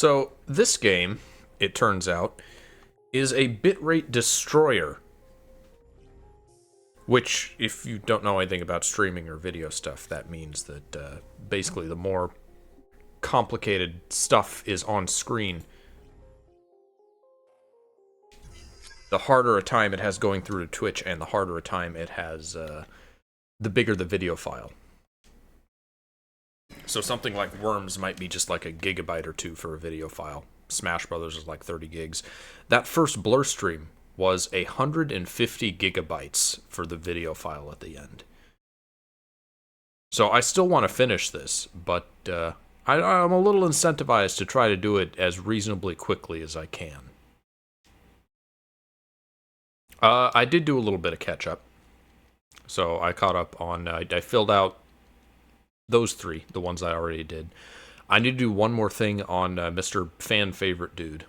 So, this game, it turns out, is a bitrate destroyer. Which, if you don't know anything about streaming or video stuff, that means that basically the more complicated stuff is on screen, the harder a time it has going through to Twitch, and the harder a time it has, the bigger the video file. So something like Worms might be just like a gigabyte or two for a video file. Smash Brothers is like 30 gigs. That first Blur stream was 150 gigabytes for the video file at the end. So I still want to finish this, but I'm a little incentivized to try to do it as reasonably quickly as I can. I did do a little bit of catch-up. So I caught up on... I filled out those three, the ones I already did. I need to do one more thing on Mr. Fan Favorite Dude.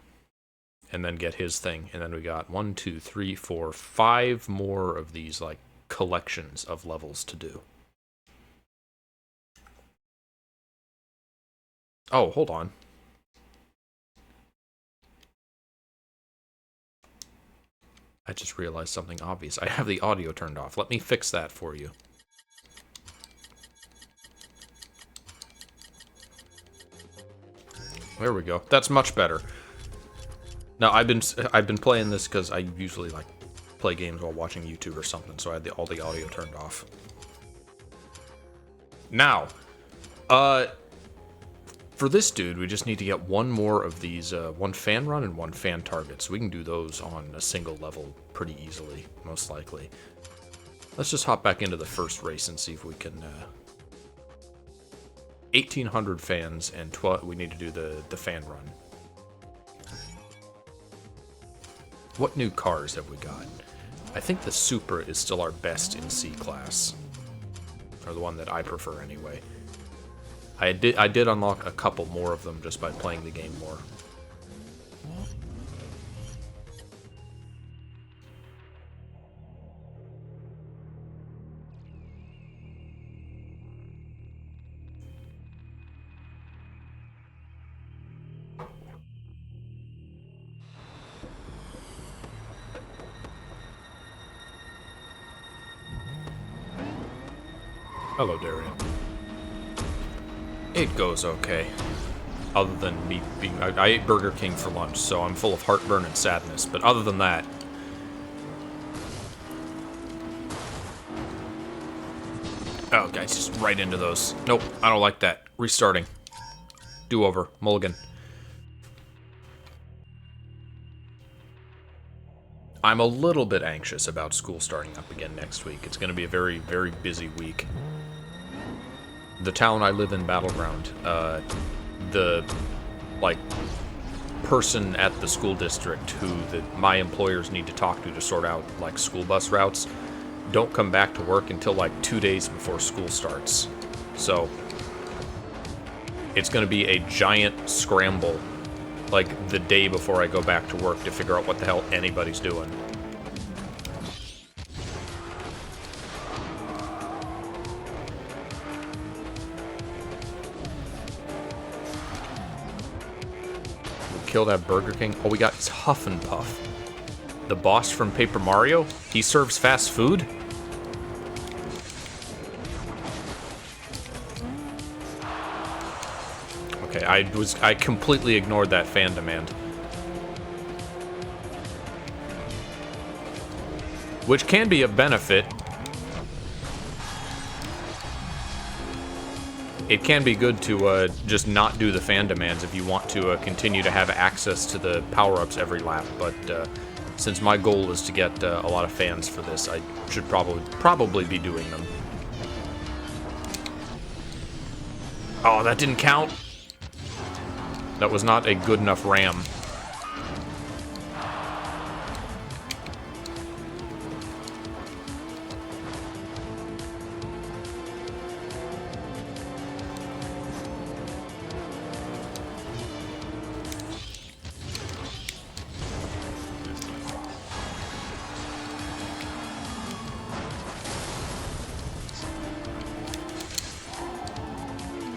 And then get his thing. And then we got 1, 2, 3, 4, 5 more of these, like, collections of levels to do. Oh, hold on. I just realized something obvious. I have the audio turned off. Let me fix that for you. There we go. That's much better. Now, I've been playing this because I usually like play games while watching YouTube or something, so I had all the audio turned off. Now, for this dude, we just need to get one more of these, one fan run and one fan target, so we can do those on a single level pretty easily, most likely. Let's just hop back into the first race and see if we can, 1,800 fans and 12, we need to do the fan run. What new cars have we got? I think the Supra is still our best in C-Class. Or the one that I prefer, anyway. I did unlock a couple more of them just by playing the game more. Hello, Darian. It goes okay. Other than me being... I ate Burger King for lunch, so I'm full of heartburn and sadness. But other than that... Oh, guys, just right into those. Nope, I don't like that. Restarting. Do-over. Mulligan. I'm a little bit anxious about school starting up again next week. It's going to be a very, very busy week. The town I live in, Battleground, the, like, person at the school district who my employers need to talk to sort out, like, school bus routes, don't come back to work until, like, 2 days before school starts. So, it's going to be a giant scramble, like, the day before I go back to work to figure out what the hell anybody's doing. Kill that Burger King. All we got is Huff and Puff. The boss from Paper Mario? He serves fast food? Okay, I completely ignored that fan demand. Which can be a benefit. It can be good to just not do the fan demands if you want to continue to have access to the power-ups every lap, but since my goal is to get a lot of fans for this, I should probably be doing them. Oh, that didn't count? That was not a good enough ram.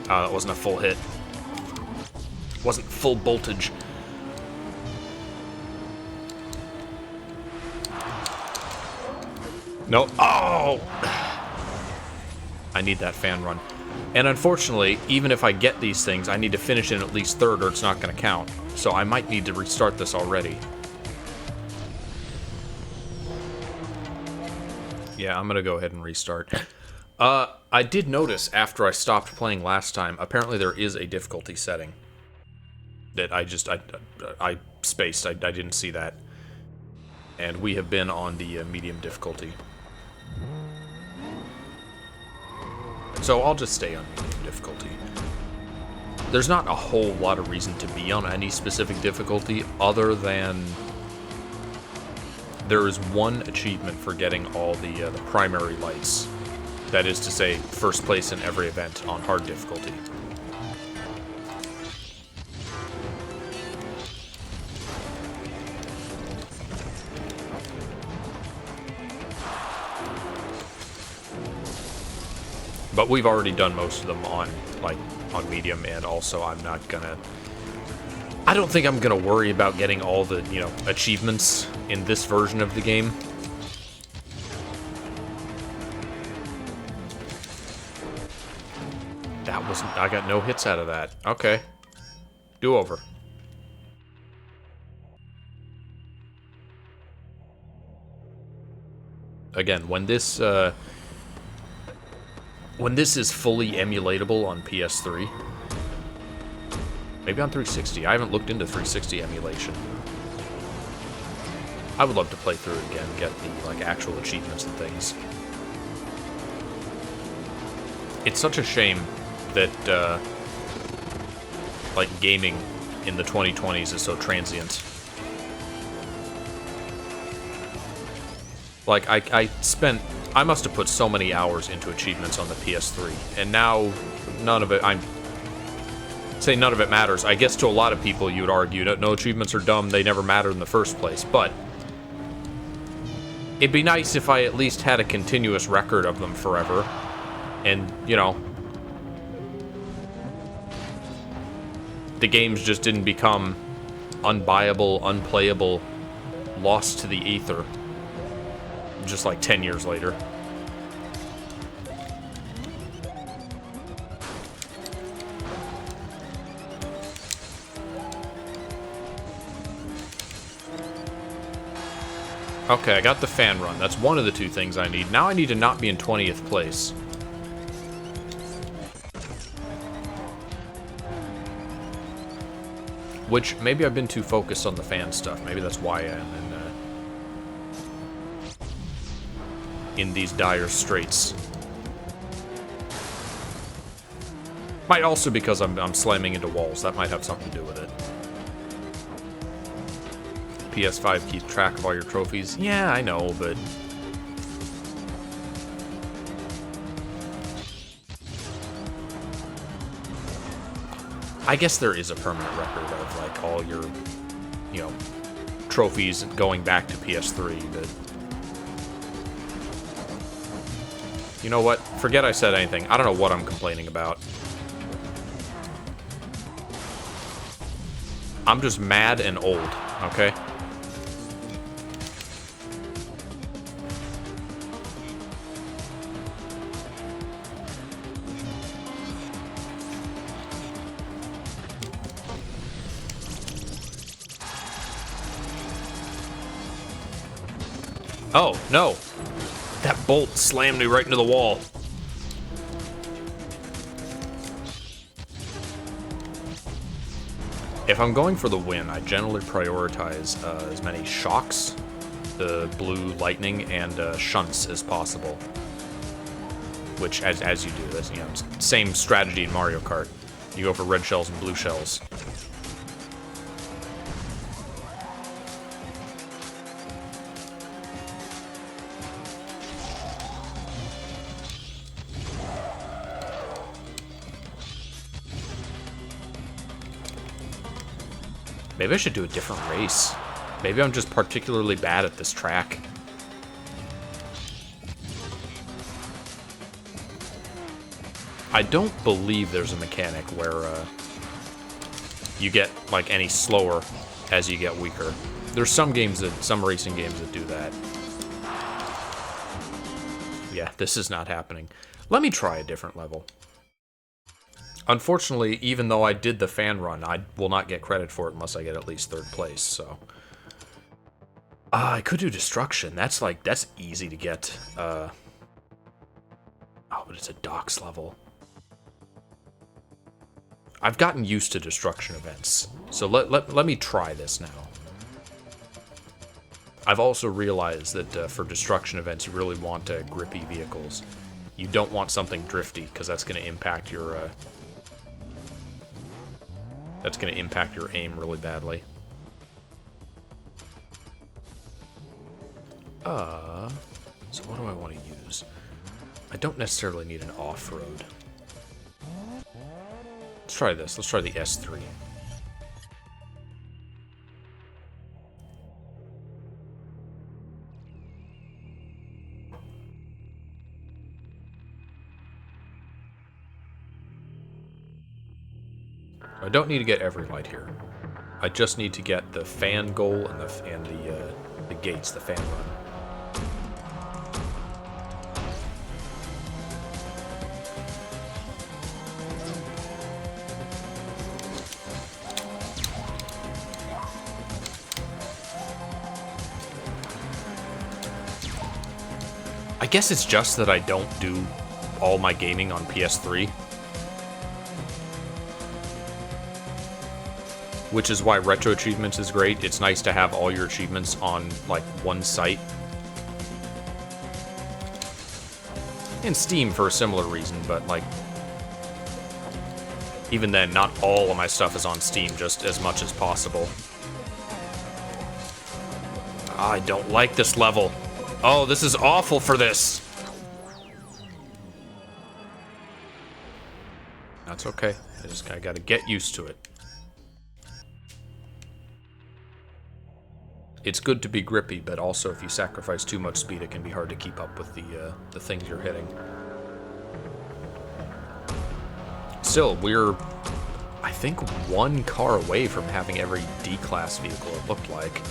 That wasn't a full hit. Wasn't full voltage. No. Oh! I need that fan run. And unfortunately, even if I get these things, I need to finish in at least third or it's not going to count. So I might need to restart this already. Yeah, I'm going to go ahead and restart. I did notice after I stopped playing last time, apparently there is a difficulty setting. That I spaced. I didn't see that. And we have been on the medium difficulty. So I'll just stay on medium difficulty. There's not a whole lot of reason to be on any specific difficulty other than there is one achievement for getting all the primary lights. That is to say, first place in every event on hard difficulty. But we've already done most of them on medium, and also I'm not gonna... I don't think I'm gonna worry about getting all the, achievements in this version of the game. That wasn't... I got no hits out of that. Okay. Do over. Again, when this is fully emulatable on PS3, maybe on 360. I haven't looked into 360 emulation. I would love to play through it again, get the actual achievements and things. It's such a shame that gaming in the 2020s is so transient. I must have put so many hours into achievements on the PS3, and now none of it, say none of it matters. I guess to a lot of people you would argue that no achievements are dumb, they never mattered in the first place, but it'd be nice if I at least had a continuous record of them forever, and, the games just didn't become unbuyable, unplayable, lost to the ether. Just 10 years later. Okay, I got the fan run. That's one of the two things I need. Now I need to not be in 20th place. Which, maybe I've been too focused on the fan stuff. Maybe that's why I am in these dire straits. Might also because I'm slamming into walls. That might have something to do with it. PS5 keeps track of all your trophies. Yeah, I know, but... I guess there is a permanent record of, all your, trophies going back to PS3, but... You know what? Forget I said anything. I don't know what I'm complaining about. I'm just mad and old, okay? Oh, no. That bolt slammed me right into the wall. If I'm going for the win, I generally prioritize as many shocks, the blue lightning, and shunts as possible. Which, as you do, that's same strategy in Mario Kart. You go for red shells and blue shells. Maybe I should do a different race. Maybe I'm just particularly bad at this track. I don't believe there's a mechanic where you get, like, any slower as you get weaker. There's some racing games that do that. Yeah, this is not happening. Let me try a different level. Unfortunately, even though I did the fan run, I will not get credit for it unless I get at least 3rd place, so... I could do Destruction. That's easy to get. Oh, but it's a docks level. I've gotten used to Destruction events, so let me try this now. I've also realized that for Destruction events, you really want grippy vehicles. You don't want something drifty, because that's going to impact your... that's going to impact your aim really badly. So what do I want to use? I don't necessarily need an off-road. Let's try this. Let's try the S3. I don't need to get every light here. I just need to get the fan goal and the gates, the fan run. I guess it's just that I don't do all my gaming on PS3. Which is why Retro Achievements is great. It's nice to have all your achievements on, like, one site. And Steam for a similar reason, but, like... even then, not all of my stuff is on Steam, just as much as possible. I don't like this level. Oh, this is awful for this. That's okay. I gotta get used to it. It's good to be grippy, but also if you sacrifice too much speed, it can be hard to keep up with the things you're hitting. Still, we're, I think, 1 car away from having every D-Class vehicle, it looked like.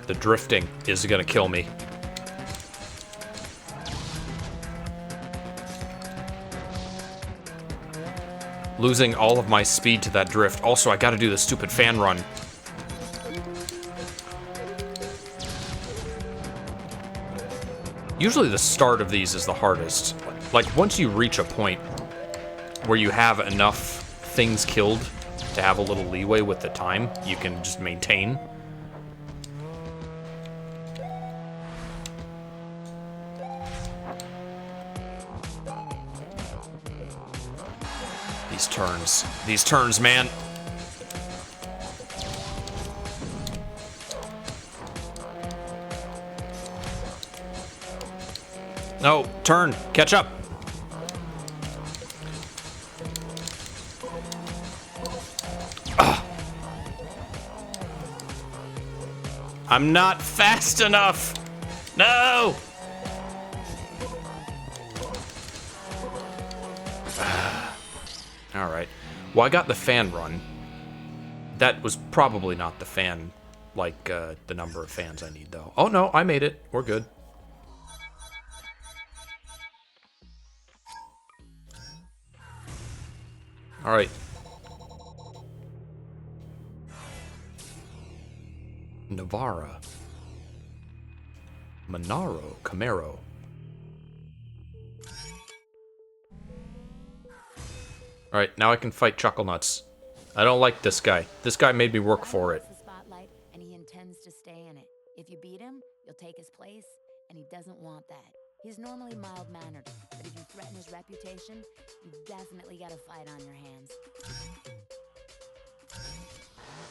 The drifting is gonna kill me. Losing all of my speed to that drift. Also, I gotta do the stupid fan run. Usually the start of these is the hardest. Like, once you reach a point where you have enough things killed to have a little leeway with the time, you can just maintain. These turns, man. No, turn, catch up. Ugh. I'm not fast enough. No. All right. Well, I got the fan run. That was probably not the fan, like, the number of fans I need, though. Oh, no, I made it. We're good. All right. Navara. Monaro. Camaro. Alright, now I can fight Chuckle Nuts. I don't like this guy. This guy made me work for it. Spotlight, and he intends to stay in it. If you beat him, you'll take his place, and he doesn't want that. He's normally mild-mannered, but if you threaten his reputation, you've definitely got a fight on your hands.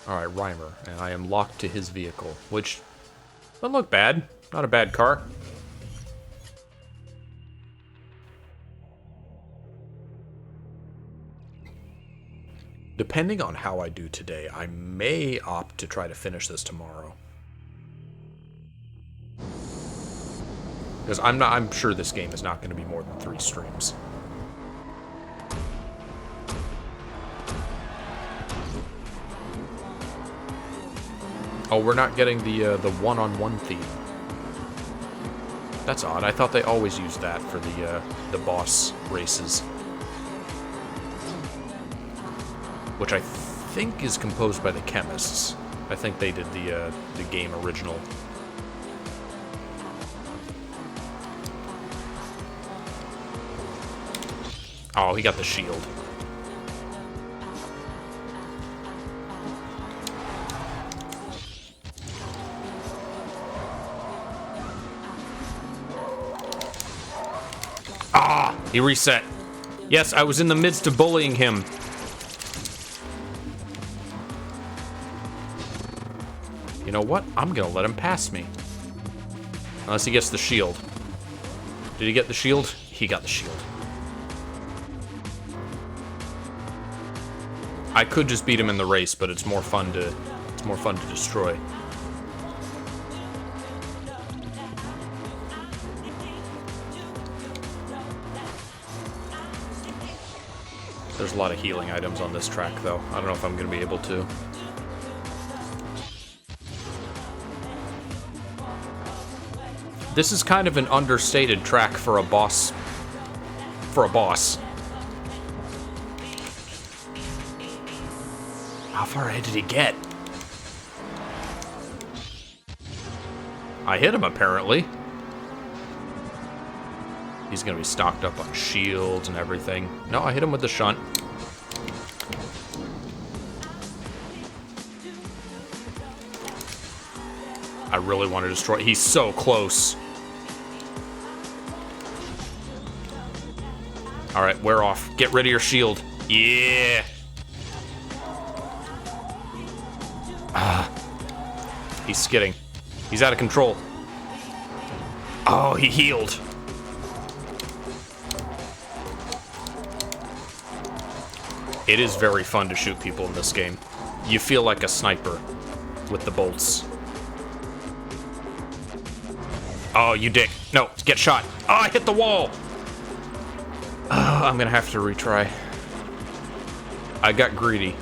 Alright, Reimer, and I am locked to his vehicle, which doesn't look bad. Not a bad car. Depending on how I do today, I may opt to try to finish this tomorrow. Because I'm sure this game is not going to be more than 3 streams. Oh, we're not getting the one-on-one theme. That's odd. I thought they always used that for the boss races. Which I think is composed by the chemists. I think they did the game original. Oh, he got the shield. Ah, he reset. Yes, I was in the midst of bullying him. You know what? I'm gonna let him pass me. Unless he gets the shield. Did he get the shield? He got the shield. I could just beat him in the race, but it's more fun to destroy. There's a lot of healing items on this track, though. I don't know if I'm going to be able to. This is kind of an understated track for a boss. How far ahead did he get? I hit him, apparently. He's gonna be stocked up on shields and everything. No, I hit him with the shunt. I really want to destroy. He's so close. Alright, wear off. Get rid of your shield. Yeah! He's skidding. He's out of control. Oh, he healed. It is very fun to shoot people in this game. You feel like a sniper with the bolts. Oh, you dick. No, get shot. Oh, I hit the wall. Oh, I'm gonna have to retry. I got greedy.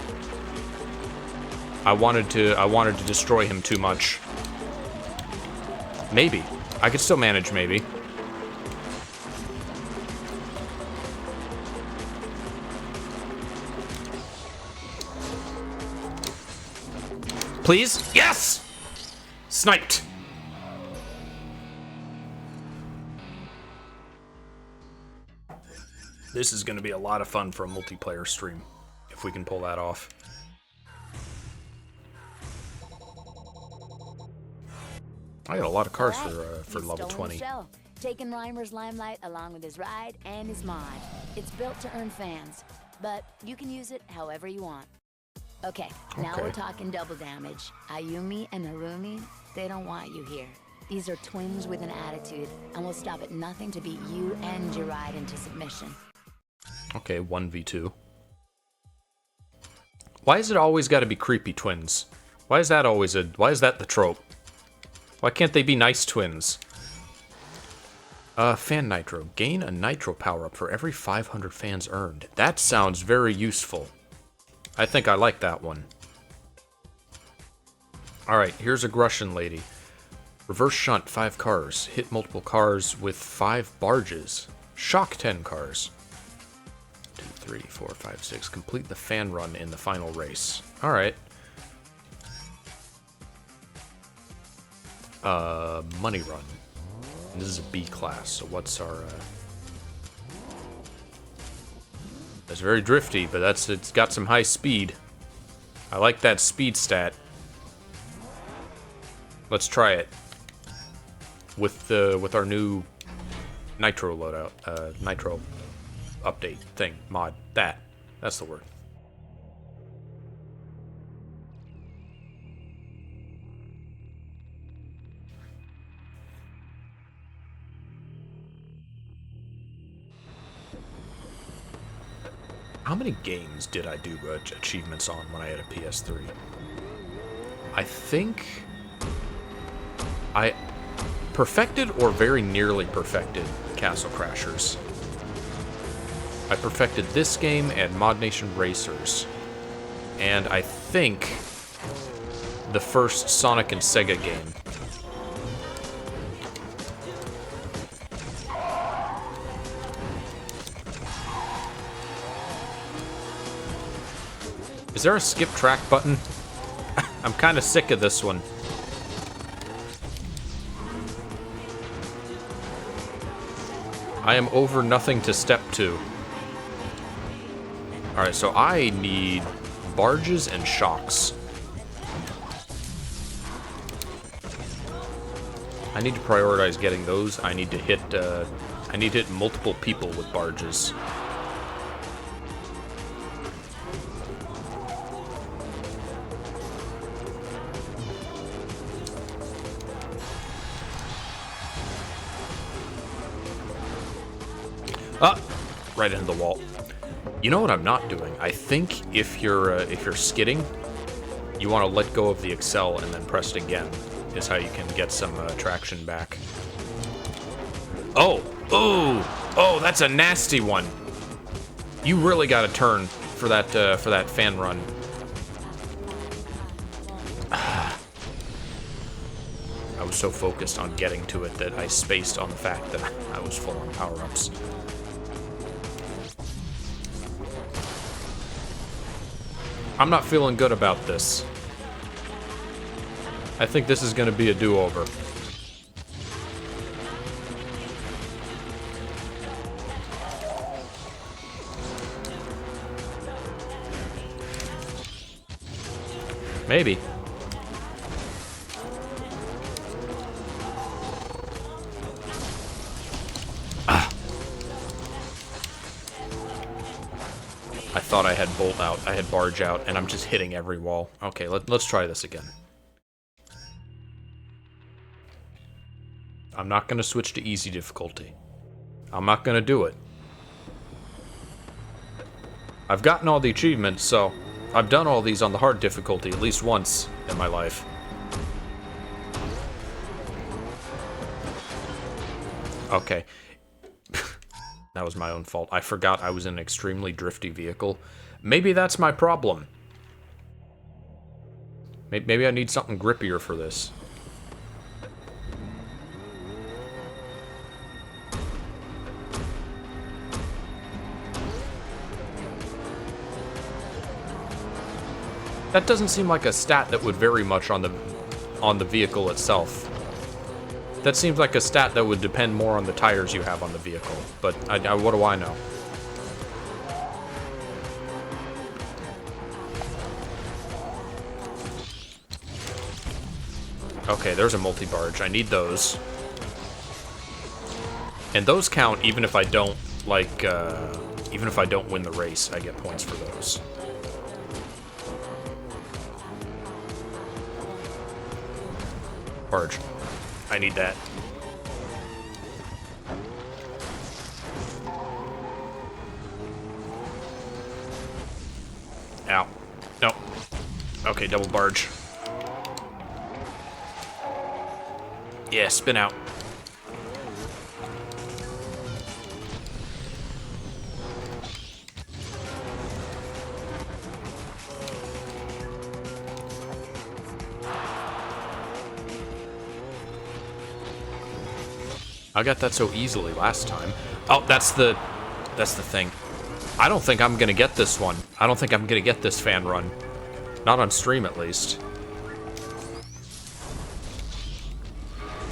I wanted to destroy him too much. Maybe. I could still manage, maybe. Please? Yes! Sniped! This is going to be a lot of fun for a multiplayer stream, if we can pull that off. I got a lot of cars for level 20. Taking Reimer's limelight along with his ride and his mod. It's built to earn fans, but you can use it however you want. Okay, now we're talking double damage. Ayumi and Harumi, they don't want you here. These are twins with an attitude, and will stop at nothing to beat you and your ride into submission. Okay, 1v2. Why is it always got to be creepy twins? Why is that the trope? Why can't they be nice twins? Fan Nitro. Gain a Nitro power-up for every 500 fans earned. That sounds very useful. I think I like that one. Alright, here's a Grushan lady. Reverse shunt 5 cars. Hit multiple cars with 5 barges. Shock 10 cars. 2, 3, 4, 5, 6. Complete the fan run in the final race. Alright. Money run. And this is a B class, so what's our, It's very drifty, but it's got some high speed. I like that speed stat. Let's try it. With our new Nitro loadout, Nitro update thing, mod. That's the word. How many games did I do achievements on when I had a PS3? I think I perfected or very nearly perfected Castle Crashers. I perfected this game and Mod Nation Racers. And I think the first Sonic and Sega game. Is there a skip track button? I'm kind of sick of this one. I am over nothing to step to. Alright, so I need barges and shocks. I need to prioritize getting those. I need to hit multiple people with barges. Ah! Right into the wall. You know what I'm not doing? I think if you're skidding, you want to let go of the Excel and then press it again. Is how you can get some traction back. Oh! Ooh! Oh, that's a nasty one! You really gotta turn for that fan run. I was so focused on getting to it that I spaced on the fact that I was full on power-ups. I'm not feeling good about this. I think this is going to be a do-over. Maybe. Ah. I thought I had bolt out. I had barge out, and I'm just hitting every wall. Okay, let's try this again. I'm not going to switch to easy difficulty. I'm not going to do it. I've gotten all the achievements, so I've done all these on the hard difficulty at least once in my life. Okay. That was my own fault. I forgot I was in an extremely drifty vehicle. Maybe that's my problem. Maybe I need something grippier for this. That doesn't seem like a stat that would vary much on the vehicle itself. That seems like a stat that would depend more on the tires you have on the vehicle. But what do I know? Okay, there's a multi-barge. I need those. And those count even if I don't, like, even if I don't win the race, I get points for those. Barge. I need that. Ow. No. Okay, double barge. Yeah, spin out. I got that so easily last time. Oh, that's the thing. I don't think I'm gonna get this one. I don't think I'm gonna get this fan run. Not on stream, at least.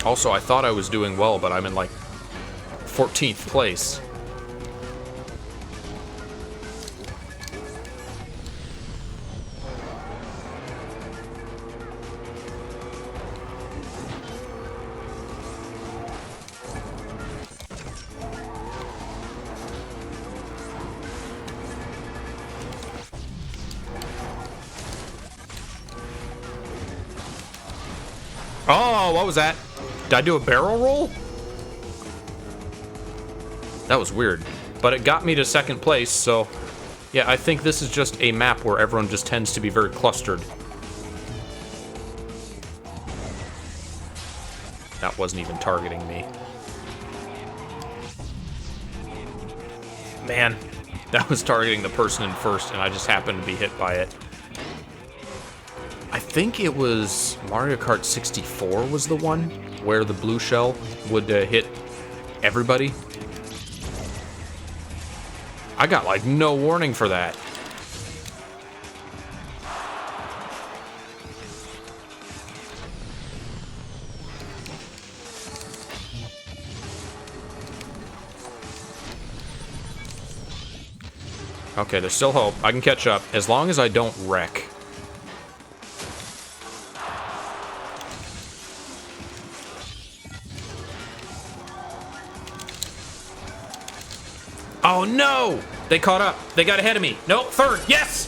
Also, I thought I was doing well, but I'm in, like, 14th place. Oh, what was that? Did I do a barrel roll? That was weird. But it got me to second place, so Yeah, I think this is just a map where everyone just tends to be very clustered. That wasn't even targeting me. Man, that was targeting the person in first, and I just happened to be hit by it. I think it was Mario Kart 64 was the one where the blue shell would hit everybody. I got, like, no warning for that. Okay, there's still hope. I can catch up, as long as I don't wreck. Oh, no! They caught up. They got ahead of me. No, third. Yes!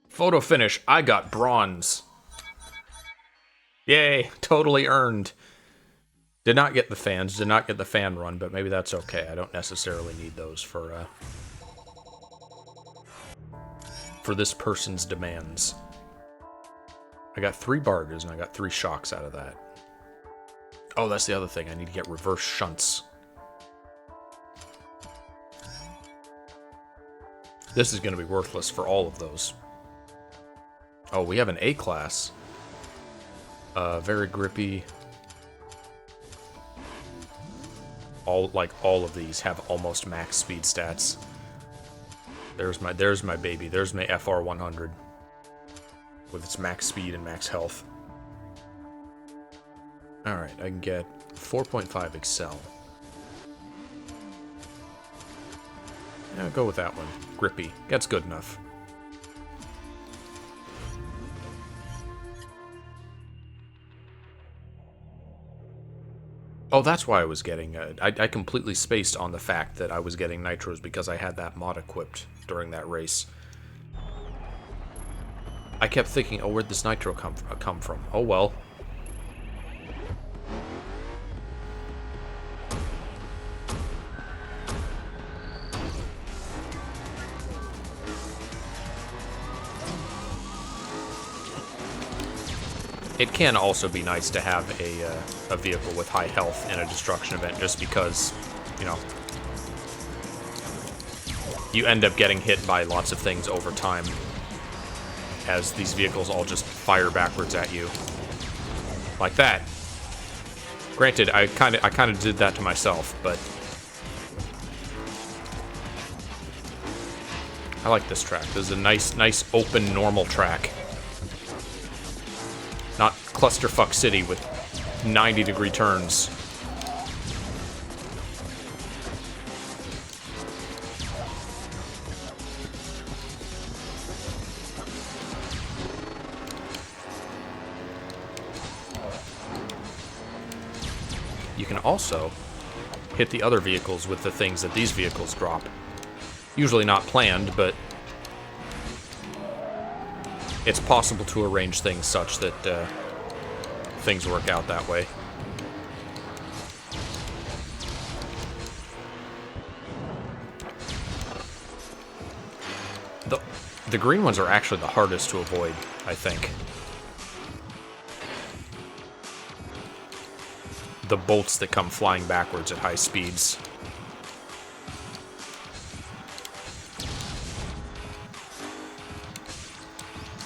Photo finish. I got bronze. Yay. Totally earned. Did not get the fans. Did not get the fan run, but maybe that's okay. I don't necessarily need those for this person's demands. I got 3 barges, and I got 3 shocks out of that. Oh, that's the other thing. I need to get reverse shunts. This is going to be worthless for all of those. Oh, we have an A-class. Very grippy. All of these have almost max speed stats. There's my baby. There's my FR100. With its max speed and max health. Alright, I can get 4.5 Excel. Yeah, I'll go with that one. Grippy. That's good enough. Oh, that's why I was getting... I completely spaced on the fact that I was getting nitros because I had that mod equipped during that race. I kept thinking, oh, where'd this nitro come from? Oh, well. It can also be nice to have a vehicle with high health in a destruction event, just because, you know, you end up getting hit by lots of things over time, as these vehicles all just fire backwards at you. Like that. Granted, I kind of did that to myself, but I like this track. This is a nice open normal track. Not clusterfuck city with 90-degree turns. You can also hit the other vehicles with the things that these vehicles drop. Usually not planned, but it's possible to arrange things such that things work out that way. The green ones are actually the hardest to avoid, I think. The bolts that come flying backwards at high speeds.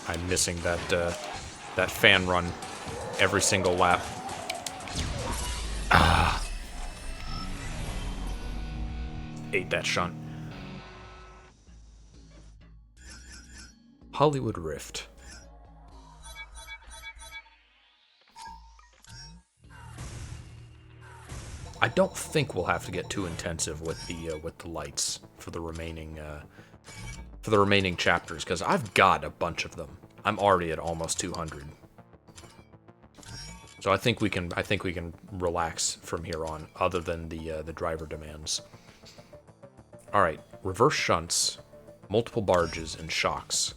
I'm missing that fan run every single lap. Ah. Ate that shunt. Hollywood Rift. I don't think we'll have to get too intensive with the lights for the remaining chapters, because I've got a bunch of them. I'm already at almost 200. So I think we can relax from here on, other than the driver demands. All right, reverse shunts, multiple barges, and shocks.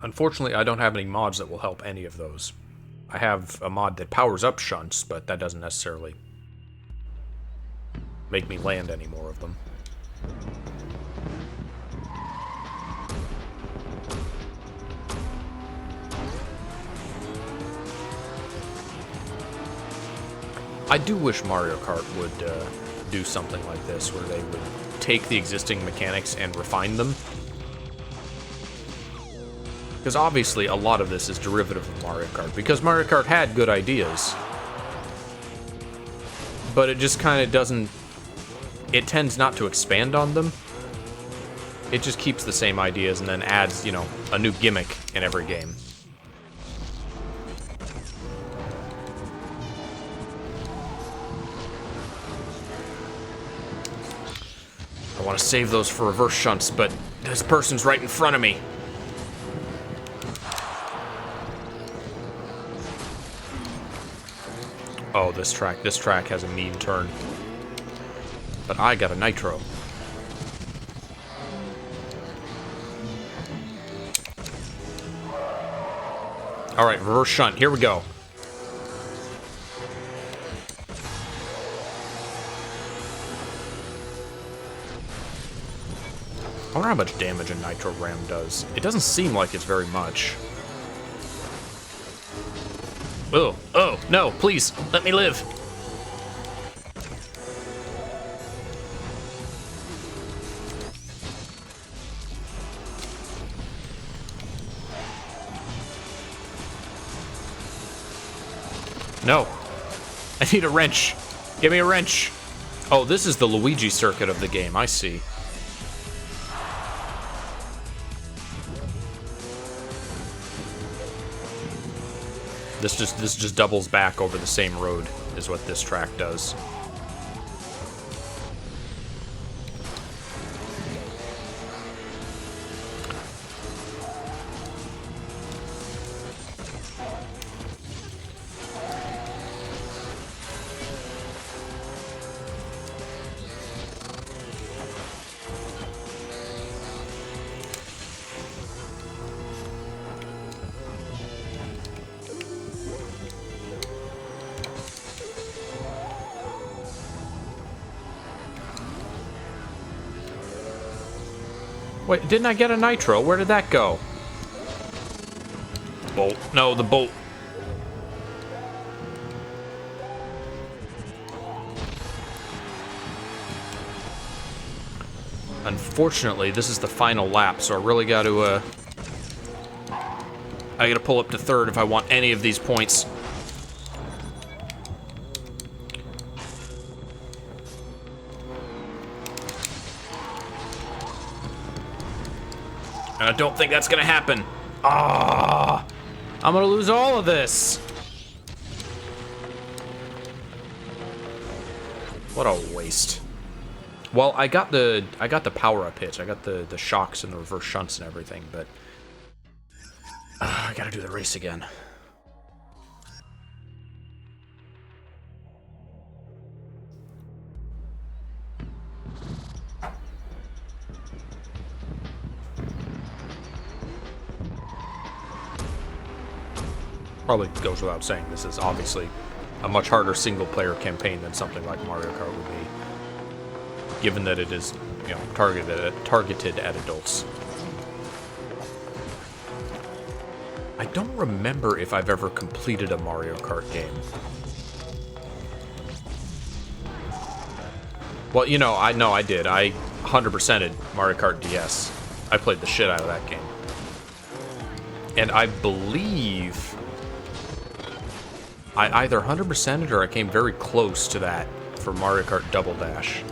Unfortunately, I don't have any mods that will help any of those. I have a mod that powers up shunts, but that doesn't necessarily make me land any more of them. I do wish Mario Kart would do something like this, where they would take the existing mechanics and refine them. Because obviously a lot of this is derivative of Mario Kart, because Mario Kart had good ideas. But it just kind of doesn't... It tends not to expand on them. It just keeps the same ideas and then adds, you know, a new gimmick in every game. I want to save those for reverse shunts, but this person's right in front of me. Oh, this track has a mean turn. But I got a nitro. Alright, reverse shunt, here we go. I wonder how much damage a nitro ram does. It doesn't seem like it's very much. Oh, no, please, let me live. No. I need a wrench. Give me a wrench. Oh, this is the Luigi circuit of the game, I see. This just doubles back over the same road, is what this track does. Wait, didn't I get a nitro? Where did that go? Bolt. No, the bolt. Unfortunately, this is the final lap, so I really got to, I gotta pull up to third if I want any of these points. And I don't think that's gonna happen. Ah, I'm gonna lose all of this. What a waste. Well, I got the power-up hits. I got the shocks and the reverse shunts and everything, but I gotta do the race again. Probably goes without saying, this is obviously a much harder single-player campaign than something like Mario Kart would be, given that it is, you know, targeted at adults. I don't remember if I've ever completed a Mario Kart game. Well, you know, I did. I 100%ed Mario Kart DS. I played the shit out of that game. And I believe I either 100%ed or I came very close to that for Mario Kart Double Dash.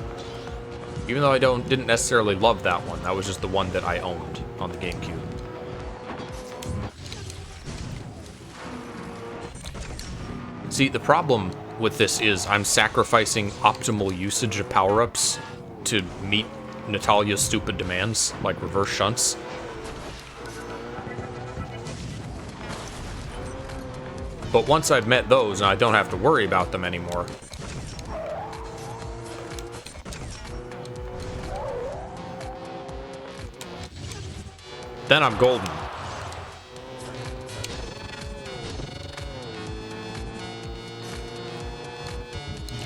Even though I didn't necessarily love that one, that was just the one that I owned on the GameCube. See, the problem with this is I'm sacrificing optimal usage of power-ups to meet Natalia's stupid demands, like reverse shunts. But once I've met those, and I don't have to worry about them anymore, then I'm golden.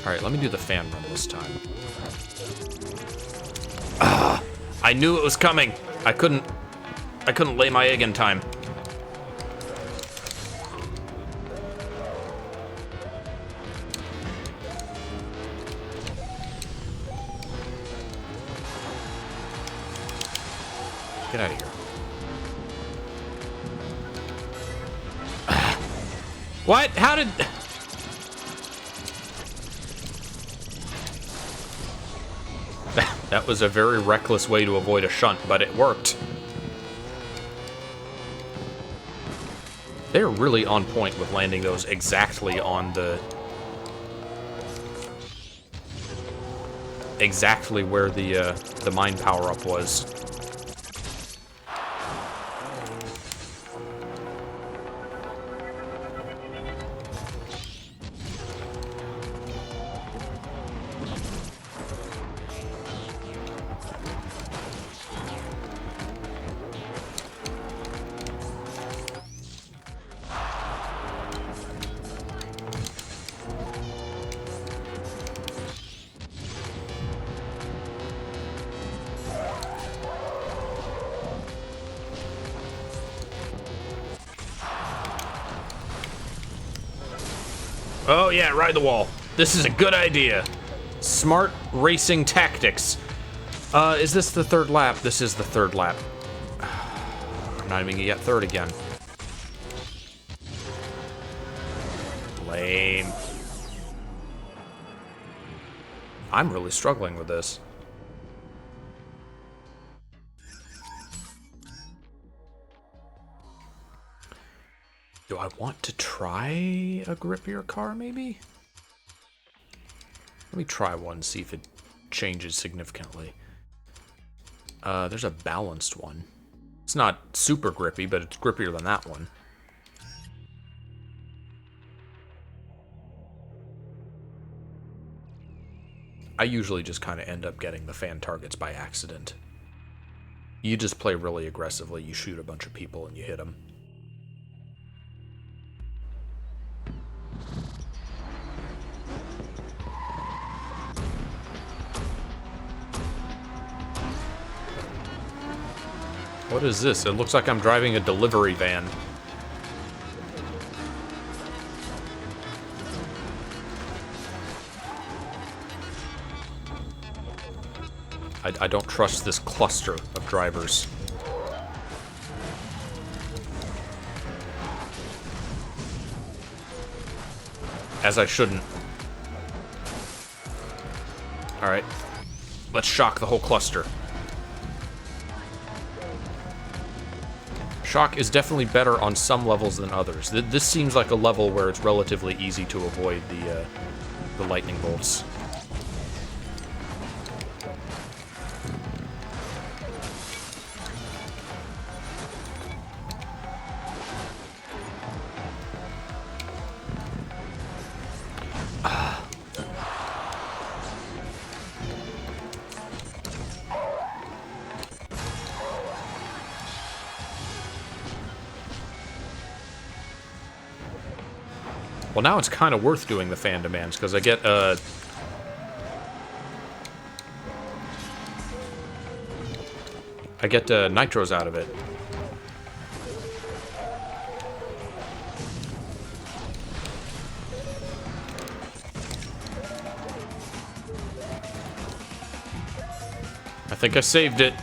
Alright, let me do the fan run this time. Ah, I knew it was coming. I couldn't lay my egg in time. Get out of here. What? How did... That was a very reckless way to avoid a shunt, but it worked. They're really on point with landing those exactly on the... Exactly where the mine power-up was. Oh yeah, ride the wall. This is a good idea. Smart racing tactics. Is this the third lap? This is the third lap. I'm not even gonna get third again. Lame. I'm really struggling with this. Do I want to try a grippier car, maybe? Let me try one, see if it changes significantly. There's a balanced one. It's not super grippy, but it's grippier than that one. I usually just kind of end up getting the fan targets by accident. You just play really aggressively, you shoot a bunch of people and you hit them. What is this? It looks like I'm driving a delivery van. I don't trust this cluster of drivers. As I shouldn't. Alright. Let's shock the whole cluster. Shock is definitely better on some levels than others. This seems like a level where it's relatively easy to avoid the lightning bolts. Well, now it's kind of worth doing the fan demands, because I get, nitros out of it. I think I saved it.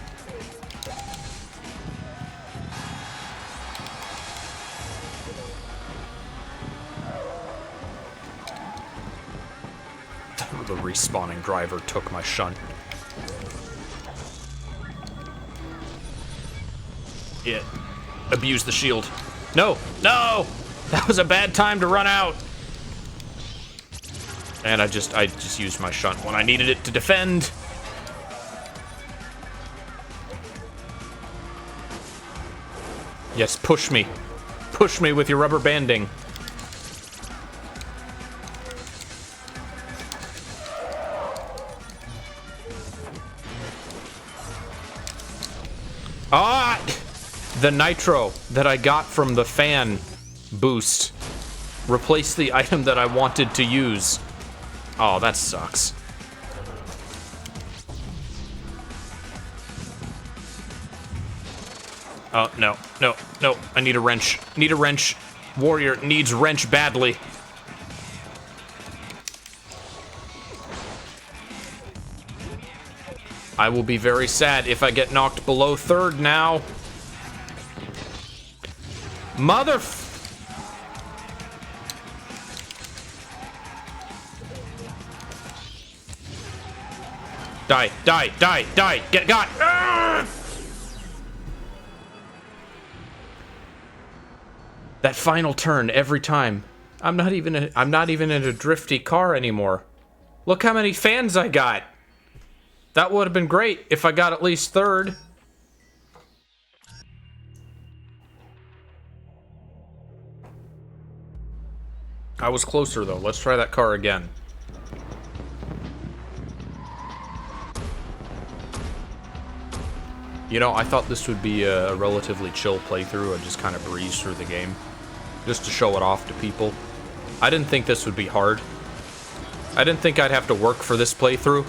The respawning driver took my shunt. It abused the shield. No! No! That was a bad time to run out! And I just used my shunt when I needed it to defend. Yes, push me. Push me with your rubber banding. Ah! The nitro that I got from the fan boost replaced the item that I wanted to use. Oh, that sucks. Oh, no, no, no. I need a wrench. Need a wrench. Warrior needs wrench badly. I will be very sad if I get knocked below third now. Mother... Die, die, die, die. Get got. Arrgh! That final turn every time. I'm not even in a drifty car anymore. Look how many fans I got. That would have been great if I got at least third. I was closer though. Let's try that car again. You know, I thought this would be a relatively chill playthrough and just kind of breeze through the game. Just to show it off to people. I didn't think this would be hard. I didn't think I'd have to work for this playthrough.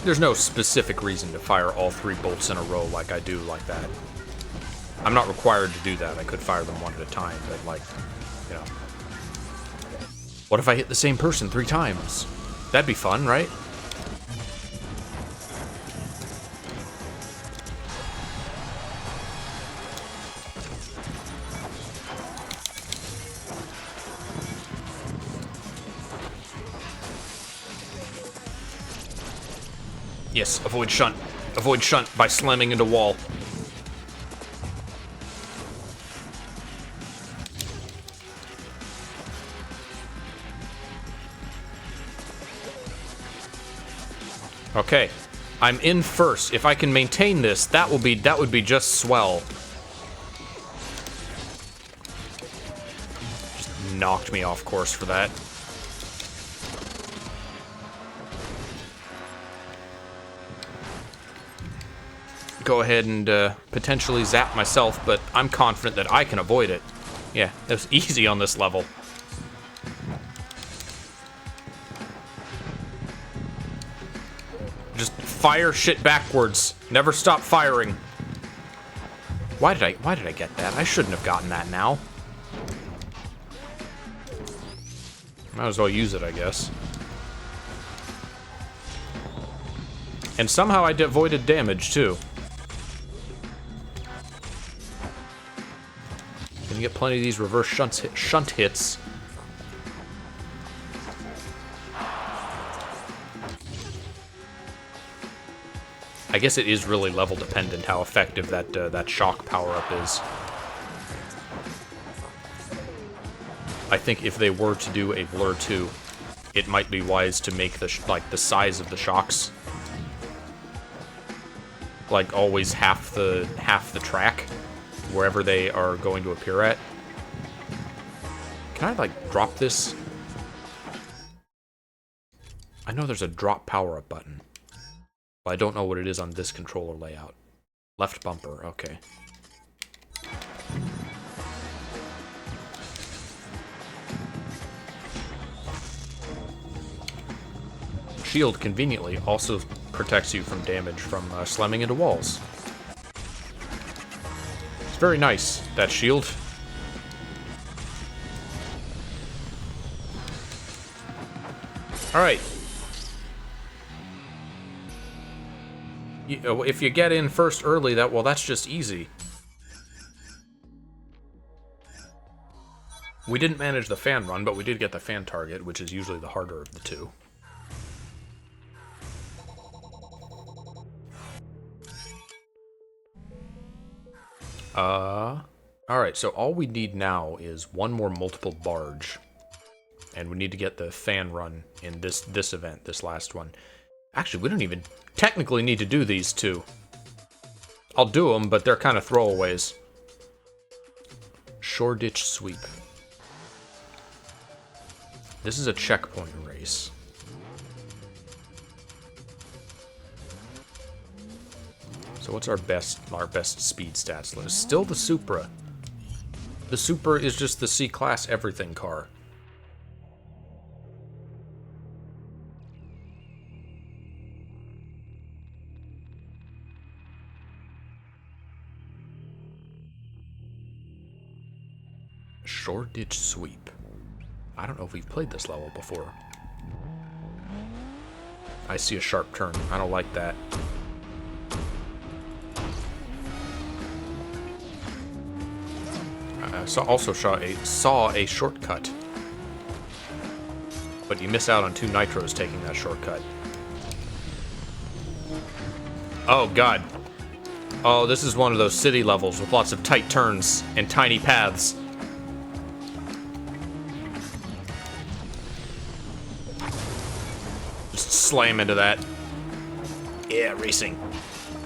There's no specific reason to fire all 3 bolts in a row like I do like that. I'm not required to do that. I could fire them one at a time, but like, you know. What if I hit the same person 3 times? That'd be fun, right? Yes, avoid shunt. Avoid shunt by slamming into wall. Okay, I'm in first. If I can maintain this, that would be just swell. Just knocked me off course for that. Go ahead and potentially zap myself, but I'm confident that I can avoid it. Yeah, it was easy on this level. Just fire shit backwards. Never stop firing. Why did I get that? I shouldn't have gotten that now. Might as well use it, I guess. And somehow I avoided damage, too. Gonna get plenty of these reverse shunt hits. I guess it is really level dependent how effective that shock power-up is. I think if they were to do a Blur 2, it might be wise to make the size of the shocks like always half the track wherever they are going to appear at. Can I like drop this? I know there's a drop power-up button. I don't know what it is on this controller layout. Left bumper, okay. Shield, conveniently, also protects you from damage from slamming into walls. It's very nice, that shield. Alright. If you get in first early, that's just easy. We didn't manage the fan run, but we did get the fan target, which is usually the harder of the two. Alright, so all we need now is one more multiple barge. And we need to get the fan run in this event, this last one. Actually, we don't even technically need to do these two. I'll do them, but they're kind of throwaways. Shoreditch Sweep. This is a checkpoint race. So what's our best speed stats list? Still the Supra. The Super is just the C-Class everything car. Shoreditch Sweep. I don't know if we've played this level before. I see a sharp turn. I don't like that. I also saw a shortcut. But you miss out on 2 nitros taking that shortcut. Oh, God. Oh, this is one of those city levels with lots of tight turns and tiny paths. Just slam into that. Yeah, racing.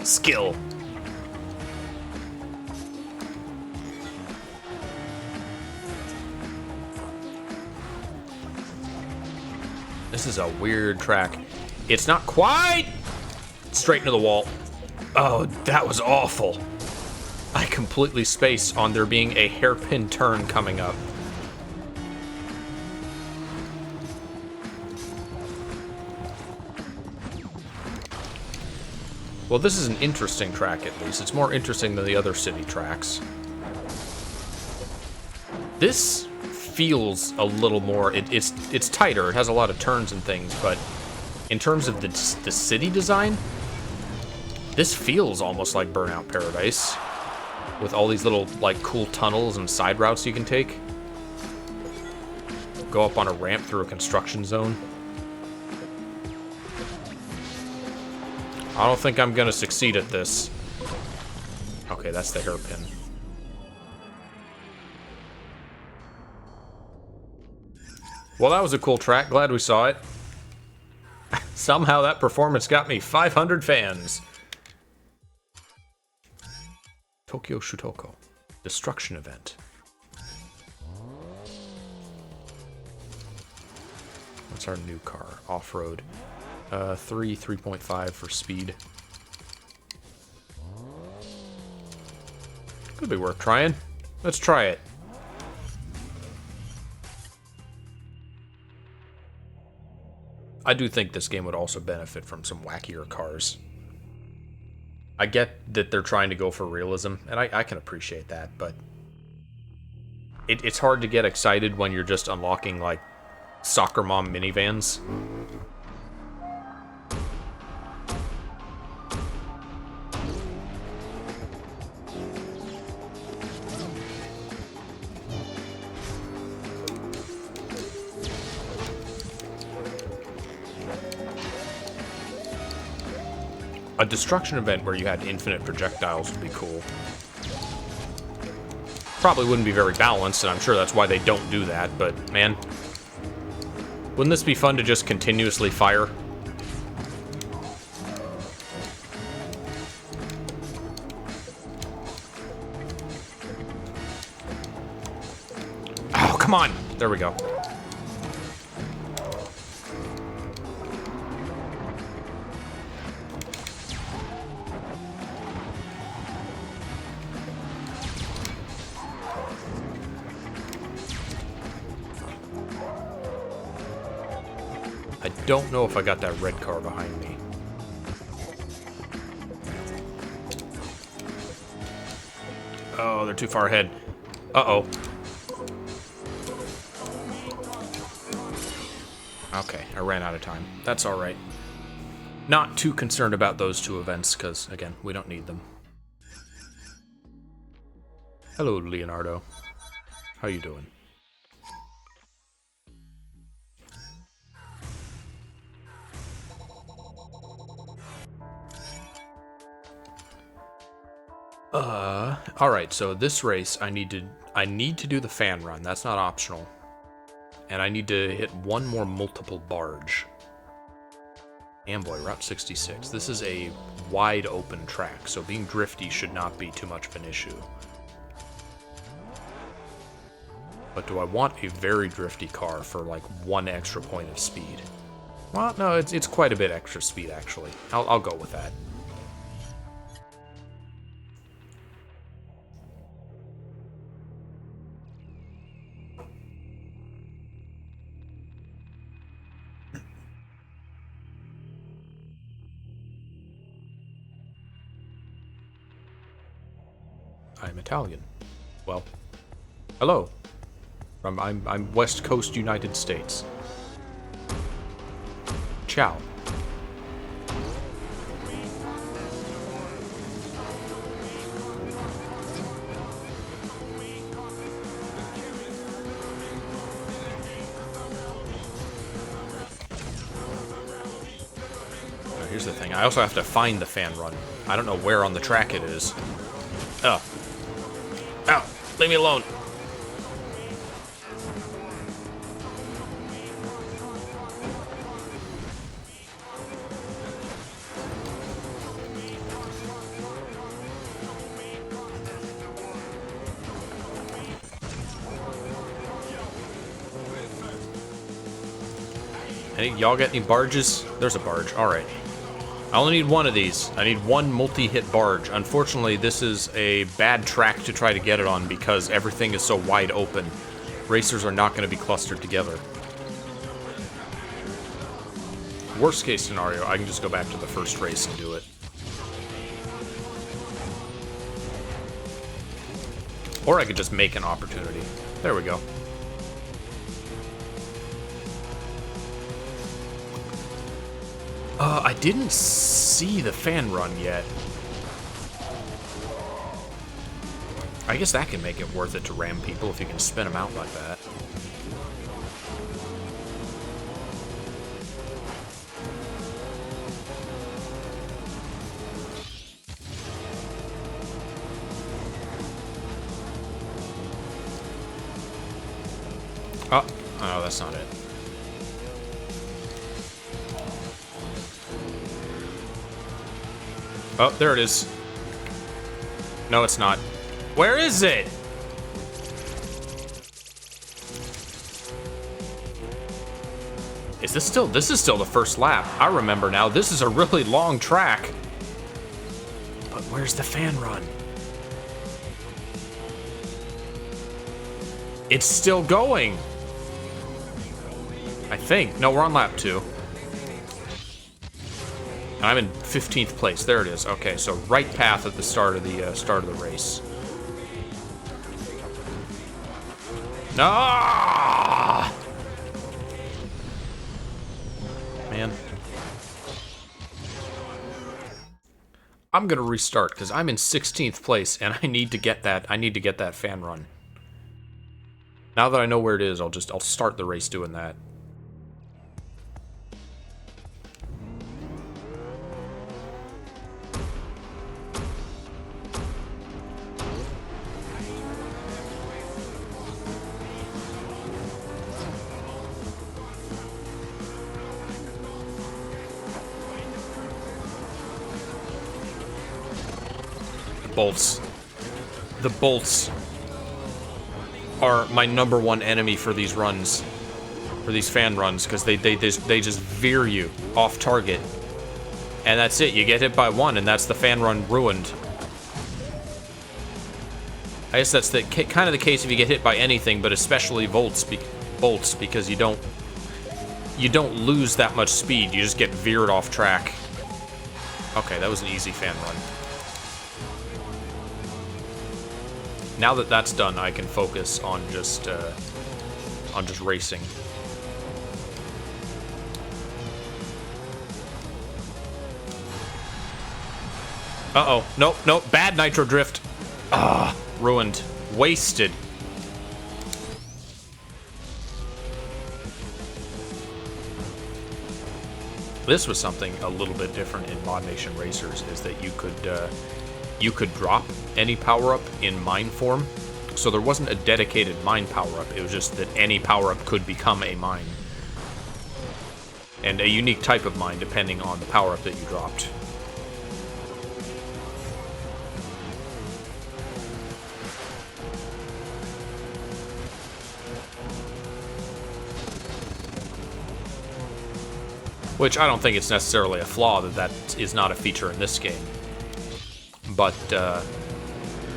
Skill. This is a weird track. It's not quite straight into the wall. Oh, that was awful. I completely spaced on there being a hairpin turn coming up. Well, this is an interesting track, at least. It's more interesting than the other city tracks. This feels a little more... It's tighter. It has a lot of turns and things, but in terms of the city design, this feels almost like Burnout Paradise, with all these little, like, cool tunnels and side routes you can take. Go up on a ramp through a construction zone. I don't think I'm gonna succeed at this. Okay, that's the hairpin. Well, that was a cool track. Glad we saw it. Somehow that performance got me 500 fans. Tokyo Shutoko. Destruction event. What's our new car? Off-road. 3.5 for speed. Could be worth trying. Let's try it. I do think this game would also benefit from some wackier cars. I get that they're trying to go for realism, and I can appreciate that, but it's hard to get excited when you're just unlocking, like, soccer mom minivans. A destruction event where you had infinite projectiles would be cool. Probably wouldn't be very balanced, and I'm sure that's why they don't do that, but man, wouldn't this be fun to just continuously fire? Oh, come on! There we go. I don't know if I got that red car behind me. Oh, they're too far ahead. Uh-oh. Okay, I ran out of time. That's alright. Not too concerned about those two events, because, again, we don't need them. Hello, Leonardo. How you doing? Alright, so this race, I need to do the fan run. That's not optional. And I need to hit one more multiple barge. Amboy, Route 66. This is a wide open track, so being drifty should not be too much of an issue. But do I want a very drifty car for like 1 extra point of speed? Well, no, it's quite a bit extra speed, actually. I'll go with that. I'm Italian. Well, hello. I'm West Coast United States. Ciao. Here's the thing. I also have to find the fan run. I don't know where on the track it is. Oh. Ow. Leave me alone. Y'all got any barges? There's a barge. Alright. I only need one of these. I need one multi-hit barge. Unfortunately, this is a bad track to try to get it on because everything is so wide open. Racers are not going to be clustered together. Worst case scenario, I can just go back to the first race and do it. Or I could just make an opportunity. There we go. I didn't see the fan run yet. I guess that can make it worth it to ram people if you can spin them out like that. Oh, that's not it. Oh, there it is. No, it's not. Where is it? Is this still... This is still the first lap. I remember now. This is a really long track. But where's the fan run? It's still going. I think. No, we're on lap 2. And I'm in 15th place. There it is. Okay, so right path at the start of the race. Ah! Man. I'm gonna restart because I'm in 16th place and I need to get that. I need to get that fan run. Now that I know where it is, I'll start the race doing that. The bolts are my #1 enemy for these runs, for these fan runs, because they just veer you off target, and that's it. You get hit by one, and that's the fan run ruined. I guess that's kind of the case if you get hit by anything, but especially bolts, because you don't lose that much speed. You just get veered off track. Okay, that was an easy fan run. Now that that's done, I can focus on just racing. Uh-oh. Nope, nope. Bad nitro drift. Ah, ruined. Wasted. This was something a little bit different in Mod Nation Racers, is that you could drop any power-up in mine form. So there wasn't a dedicated mine power-up, it was just that any power-up could become a mine. And a unique type of mine depending on the power-up that you dropped. Which I don't think it's necessarily a flaw that is not a feature in this game. But,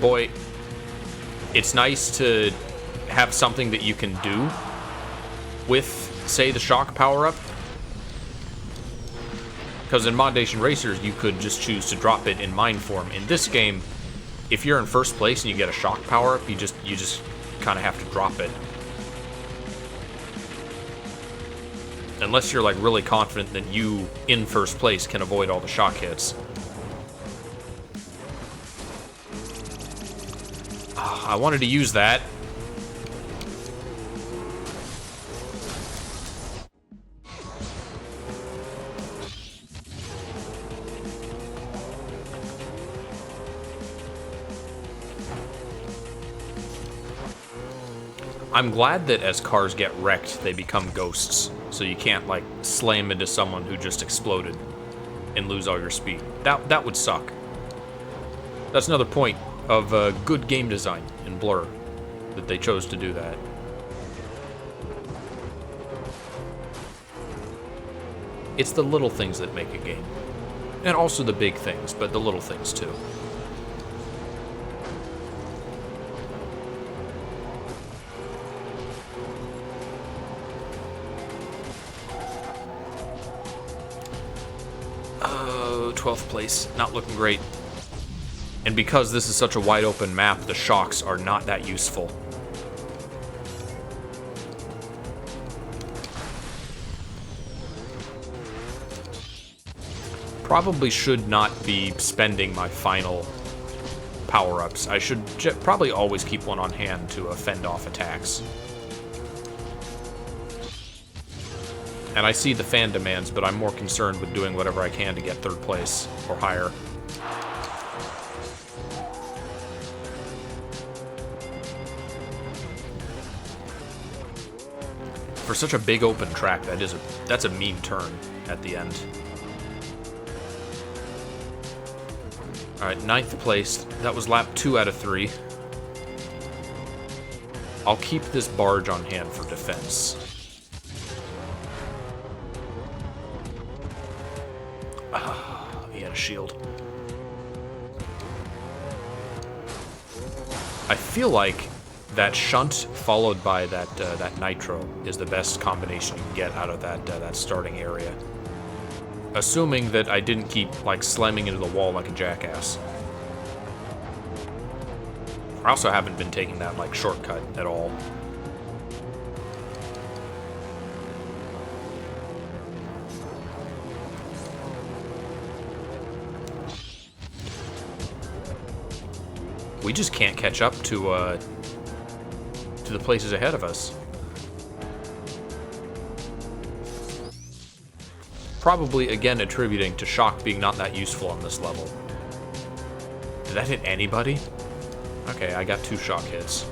boy, it's nice to have something that you can do with, say, the shock power-up. Because in Mod Nation Racers, you could just choose to drop it in mine form. In this game, if you're in first place and you get a shock power-up, you just kind of have to drop it. Unless you're like really confident that you, in first place, can avoid all the shock hits. I wanted to use that. I'm glad that as cars get wrecked, they become ghosts, so you can't, like, slam into someone who just exploded and lose all your speed. That would suck. That's another point of good game design in Blur, that they chose to do that. It's the little things that make a game. And also the big things, but the little things too. Oh, 12th place. Not looking great. And because this is such a wide open map, the shocks are not that useful. Probably should not be spending my final power-ups. I should probably always keep one on hand to fend off attacks. And I see the fan demands, but I'm more concerned with doing whatever I can to get third place or higher. For such a big open track, that's a mean turn at the end. Alright, 9th place. That was lap 2 out of 3. I'll keep this barge on hand for defense. He had a shield. I feel like that shunt followed by that nitro is the best combination you can get out of that starting area. Assuming that I didn't keep, like, slamming into the wall like a jackass. I also haven't been taking that, like, shortcut at all. We just can't catch up to the places ahead of us. Probably, again, attributing to shock being not that useful on this level. Did that hit anybody? Okay, I got 2 shock hits.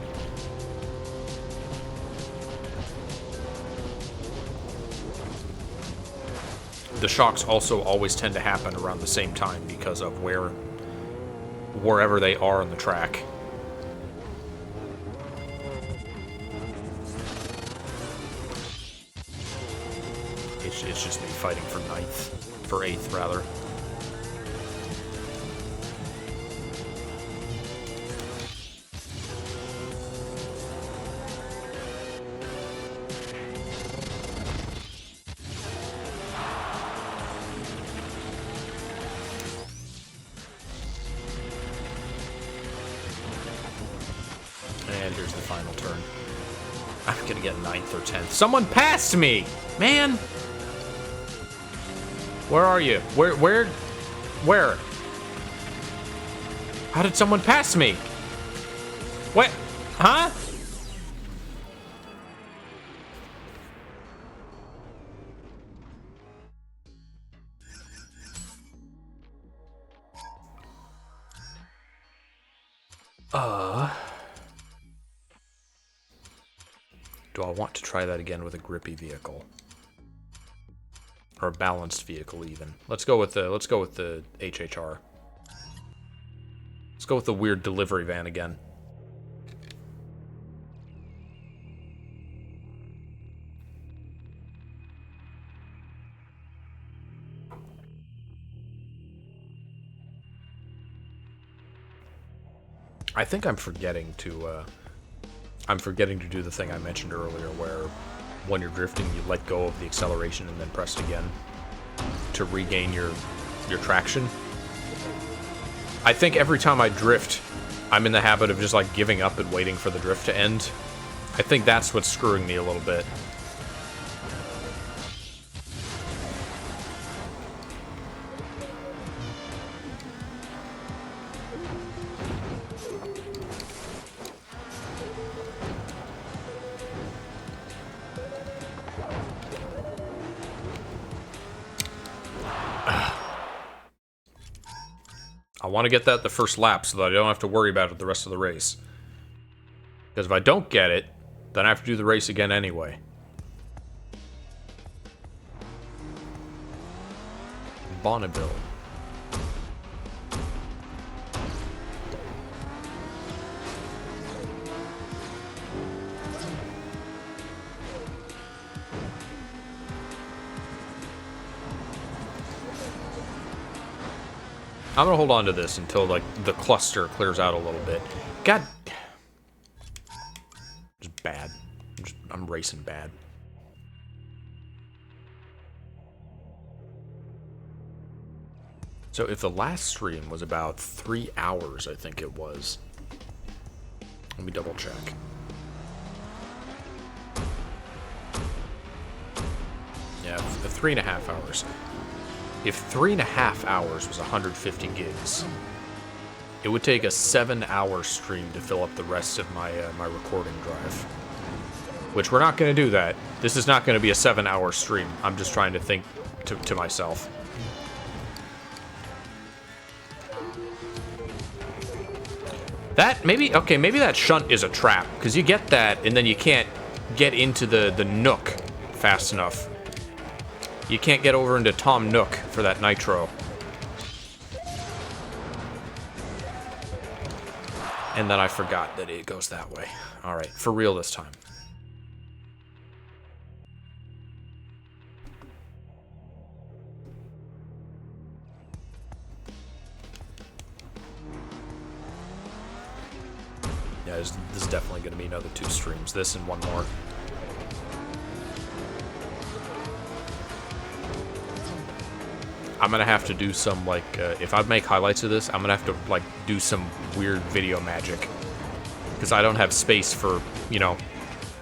The shocks also always tend to happen around the same time because of wherever they are on the track. It's just me fighting for 8th rather. And here's the final turn. I'm gonna get 9th or 10th. Someone passed me! Man! Where are you? Where? How did someone pass me? What? Huh? Do I want to try that again with a grippy vehicle? Or a balanced vehicle, even. Let's go with the HHR. Let's go with the weird delivery van again. I think I'm forgetting to do the thing I mentioned earlier, where when you're drifting, you let go of the acceleration and then press it again to regain your traction. I think every time I drift I'm in the habit of just like giving up and waiting for the drift to end. I think that's what's screwing me a little bit. I want to get that the first lap so that I don't have to worry about it the rest of the race. Because if I don't get it, then I have to do the race again anyway. Bonneville. I'm gonna hold on to this until, like, the cluster clears out a little bit. God. Just bad. I'm racing bad. So if the last stream was about 3 hours, I think it was. Let me double check. Yeah, 3.5 hours. If 3.5 hours was 150 gigs, it would take a 7-hour stream to fill up the rest of my my recording drive. Which we're not going to do that. This is not going to be a 7-hour stream. I'm just trying to think to myself. That, maybe, okay, maybe that shunt is a trap, because you get that, and then you can't get into the Nook fast enough. You can't get over into Tom Nook for that nitro. And then I forgot that it goes that way. Alright, for real this time. Yeah, this is definitely going to be another 2 streams. This and one more. I'm going to have to do some, like, if I make highlights of this, I'm going to have to, like, do some weird video magic. Because I don't have space for, you know,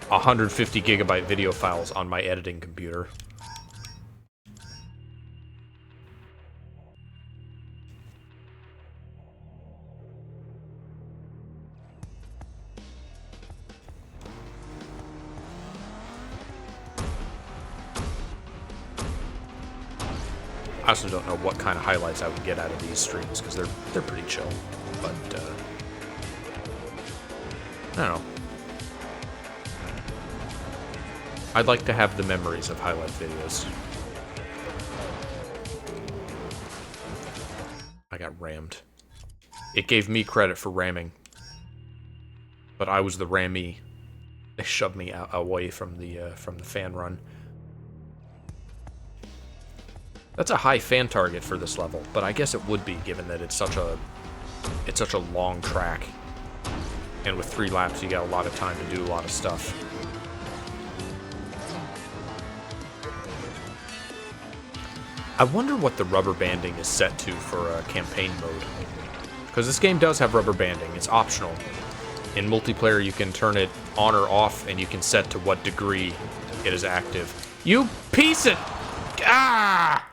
150 gigabyte video files on my editing computer. I also don't know what kind of highlights I would get out of these streams, because they're pretty chill. But, I don't know. I'd like to have the memories of highlight videos. I got rammed. It gave me credit for ramming. But I was the rammee. They shoved me away from the fan run. That's a high fan target for this level, but I guess it would be, given that it's such a long track. And with 3 laps, you got a lot of time to do a lot of stuff. I wonder what the rubber banding is set to for campaign mode. Because this game does have rubber banding. It's optional. In multiplayer, you can turn it on or off, and you can set to what degree it is active. You piece of... Ah!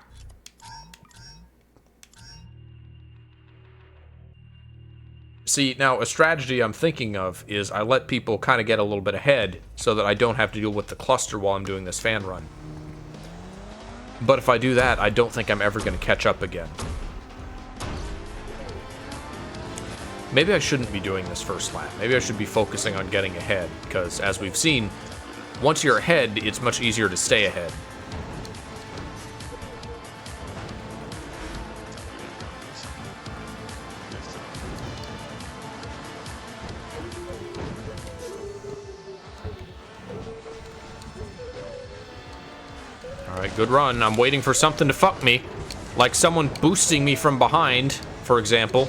See, now, a strategy I'm thinking of is I let people kind of get a little bit ahead so that I don't have to deal with the cluster while I'm doing this fan run. But if I do that, I don't think I'm ever going to catch up again. Maybe I shouldn't be doing this first lap. Maybe I should be focusing on getting ahead, because as we've seen, once you're ahead, it's much easier to stay ahead. Alright, good run. I'm waiting for something to fuck me. Like someone boosting me from behind, for example.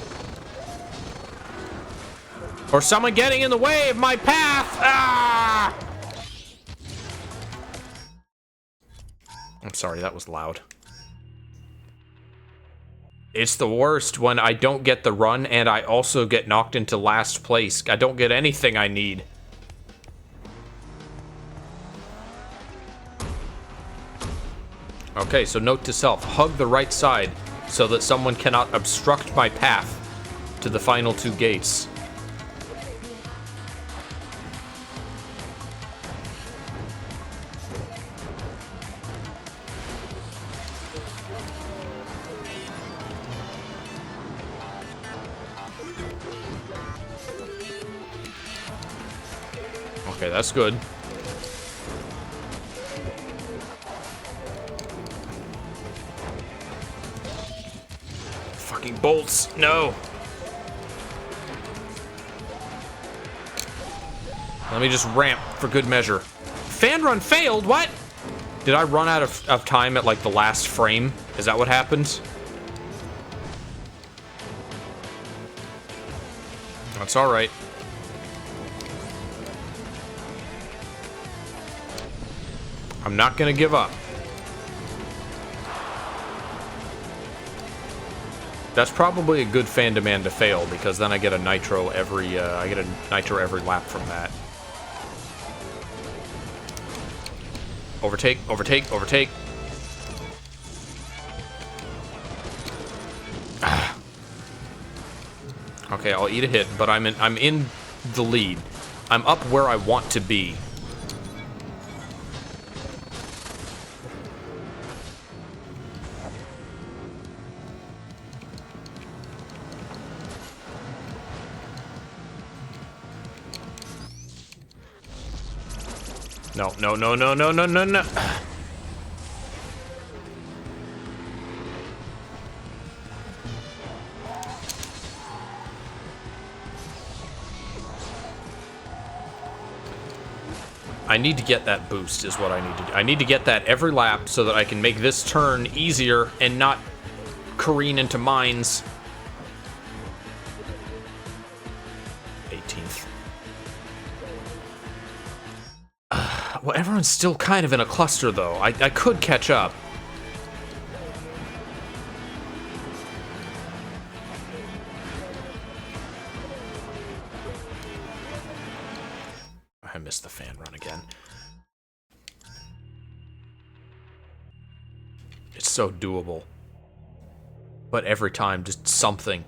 Or someone getting in the way of my path! Ah! I'm sorry, that was loud. It's the worst when I don't get the run and I also get knocked into last place. I don't get anything I need. Okay, so note to self, hug the right side so that someone cannot obstruct my path to the final 2 gates. Okay, that's good. Fucking bolts, no! Let me just ramp for good measure. Fan run failed, what? Did I run out of time at like the last frame? Is that what happened? That's alright. I'm not gonna give up. That's probably a good fan demand to fail because then I get a nitro every lap from that. Overtake, overtake, overtake. Okay, I'll eat a hit, but I'm in the lead. I'm up where I want to be. No, no, no, no, no, no, no, no. I need to get that boost is what I need to do. I need to get that every lap so that I can make this turn easier and not careen into mines. 18th. Well, everyone's still kind of in a cluster, though. I could catch up. I missed the fan run again. It's so doable. But every time, just something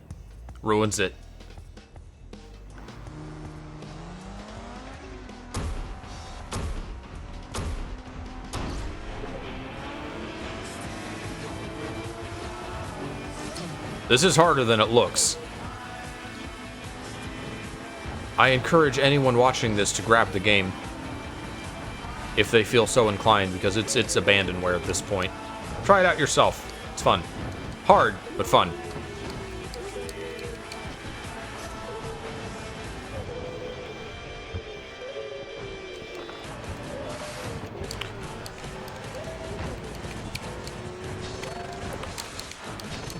ruins it. This is harder than it looks. I encourage anyone watching this to grab the game if they feel so inclined, because it's abandonware at this point. Try it out yourself. It's fun. Hard, but fun.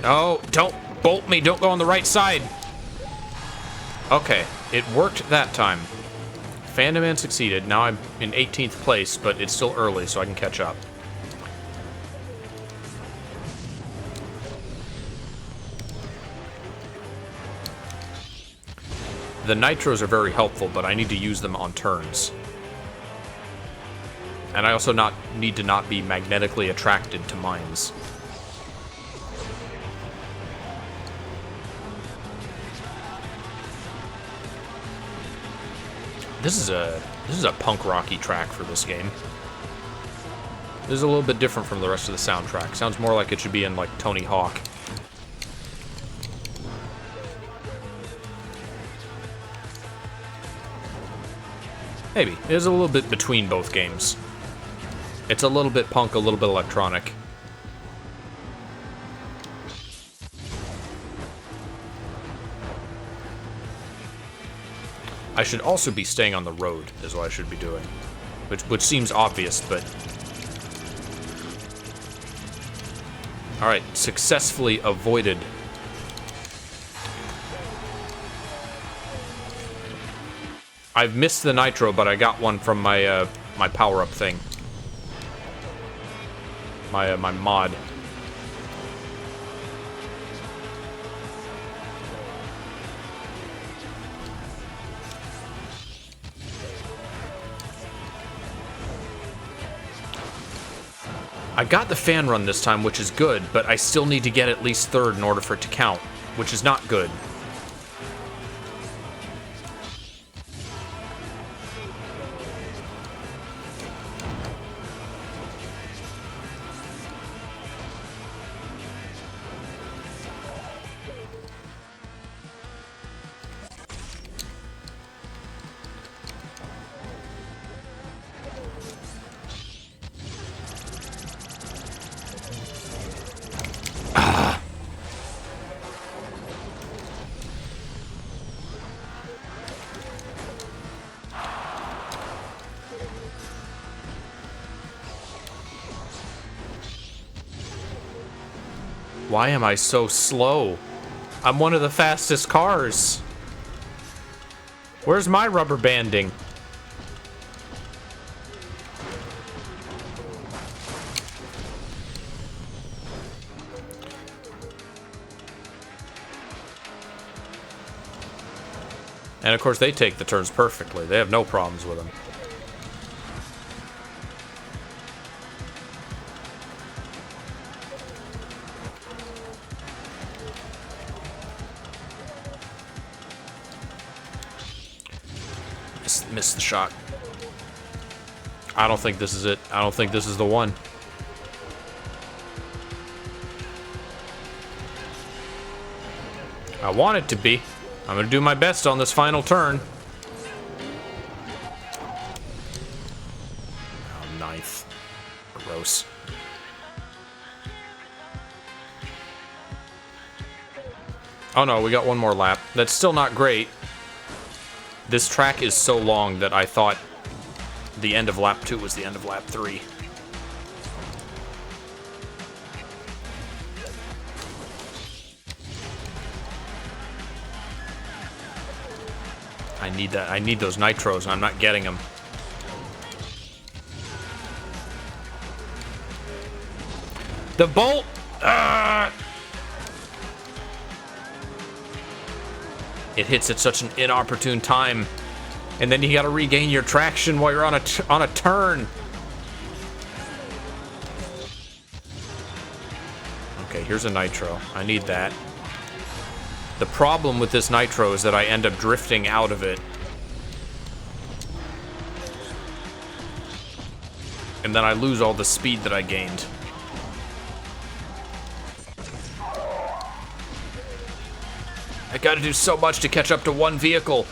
No, don't bolt me. Don't go on the right side. Okay, it worked that time. Fandaman succeeded. Now I'm in 18th place, but it's still early, so I can catch up. The nitros are very helpful, but I need to use them on turns. And I also need to not be magnetically attracted to mines. This is a punk rocky track for this game. This is a little bit different from the rest of the soundtrack. Sounds more like it should be in like Tony Hawk. Maybe. It is a little bit between both games. It's a little bit punk, a little bit electronic. I should also be staying on the road, is what I should be doing. Which seems obvious, but... Alright, successfully avoided. I've missed the nitro, but I got one from my, my power-up thing. My mod. I got the fan run this time, which is good, but I still need to get at least third in order for it to count, which is not good. Why am I so slow? I'm one of the fastest cars. Where's my rubber banding? And of course they take the turns perfectly. They have no problems with them. Missed the shot. I don't think this is it. I don't think this is the one. I want it to be. I'm gonna do my best on this final turn. Oh, ninth. Gross. Oh no, we got one more lap. That's still not great. This track is so long that I thought the end of lap 2 was the end of lap 3. I need that. I need those nitros, and I'm not getting them. The bolt! It hits at such an inopportune time, and then you gotta regain your traction while you're on a turn. Okay, here's a nitro. I need that. The problem with this nitro is that I end up drifting out of it. And then I lose all the speed that I gained. I gotta do so much to catch up to one vehicle.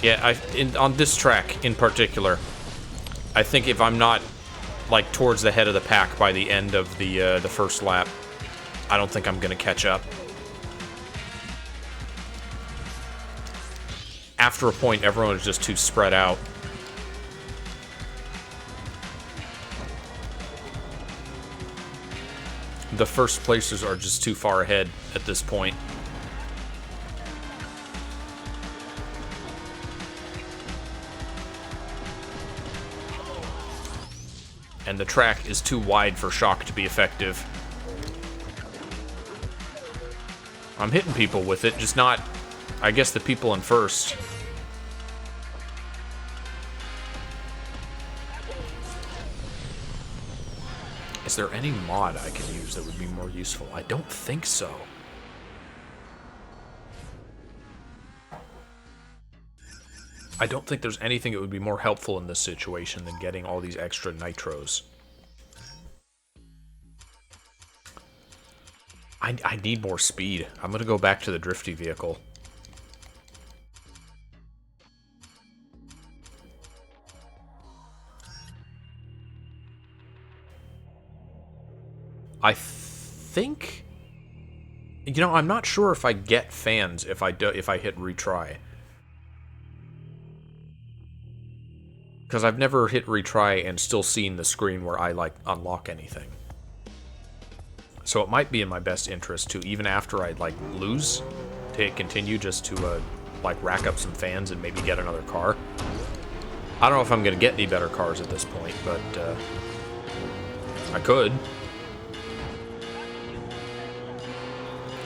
Yeah, on this track in particular, I think if I'm not like towards the head of the pack by the end of the first lap, I don't think I'm gonna catch up. After a point, everyone is just too spread out. The first placers are just too far ahead at this point. And the track is too wide for shock to be effective. I'm hitting people with it, just not, I guess, the people in first. Is there any mod I can use that would be more useful? I don't think so. I don't think there's anything that would be more helpful in this situation than getting all these extra nitros. I need more speed. I'm gonna go back to the drifty vehicle. I think, you know, I'm not sure if I get fans if I hit retry, because I've never hit retry and still seen the screen where I like unlock anything. So it might be in my best interest to, even after I like lose, to hit continue just to like rack up some fans and maybe get another car. I don't know if I'm gonna get any better cars at this point, but I could.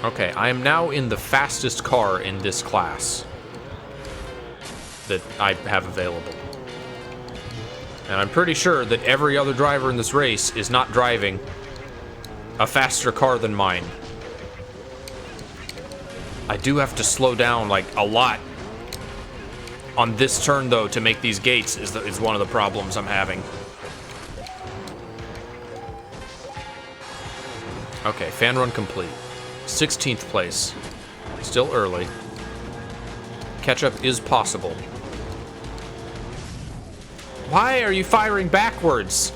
Okay, I am now in the fastest car in this class that I have available. And I'm pretty sure that every other driver in this race is not driving a faster car than mine. I do have to slow down, like, a lot on this turn, though, to make these gates is one of the problems I'm having. Okay, fan run complete. 16th place. Still early. Catch-up is possible. Why are you firing backwards?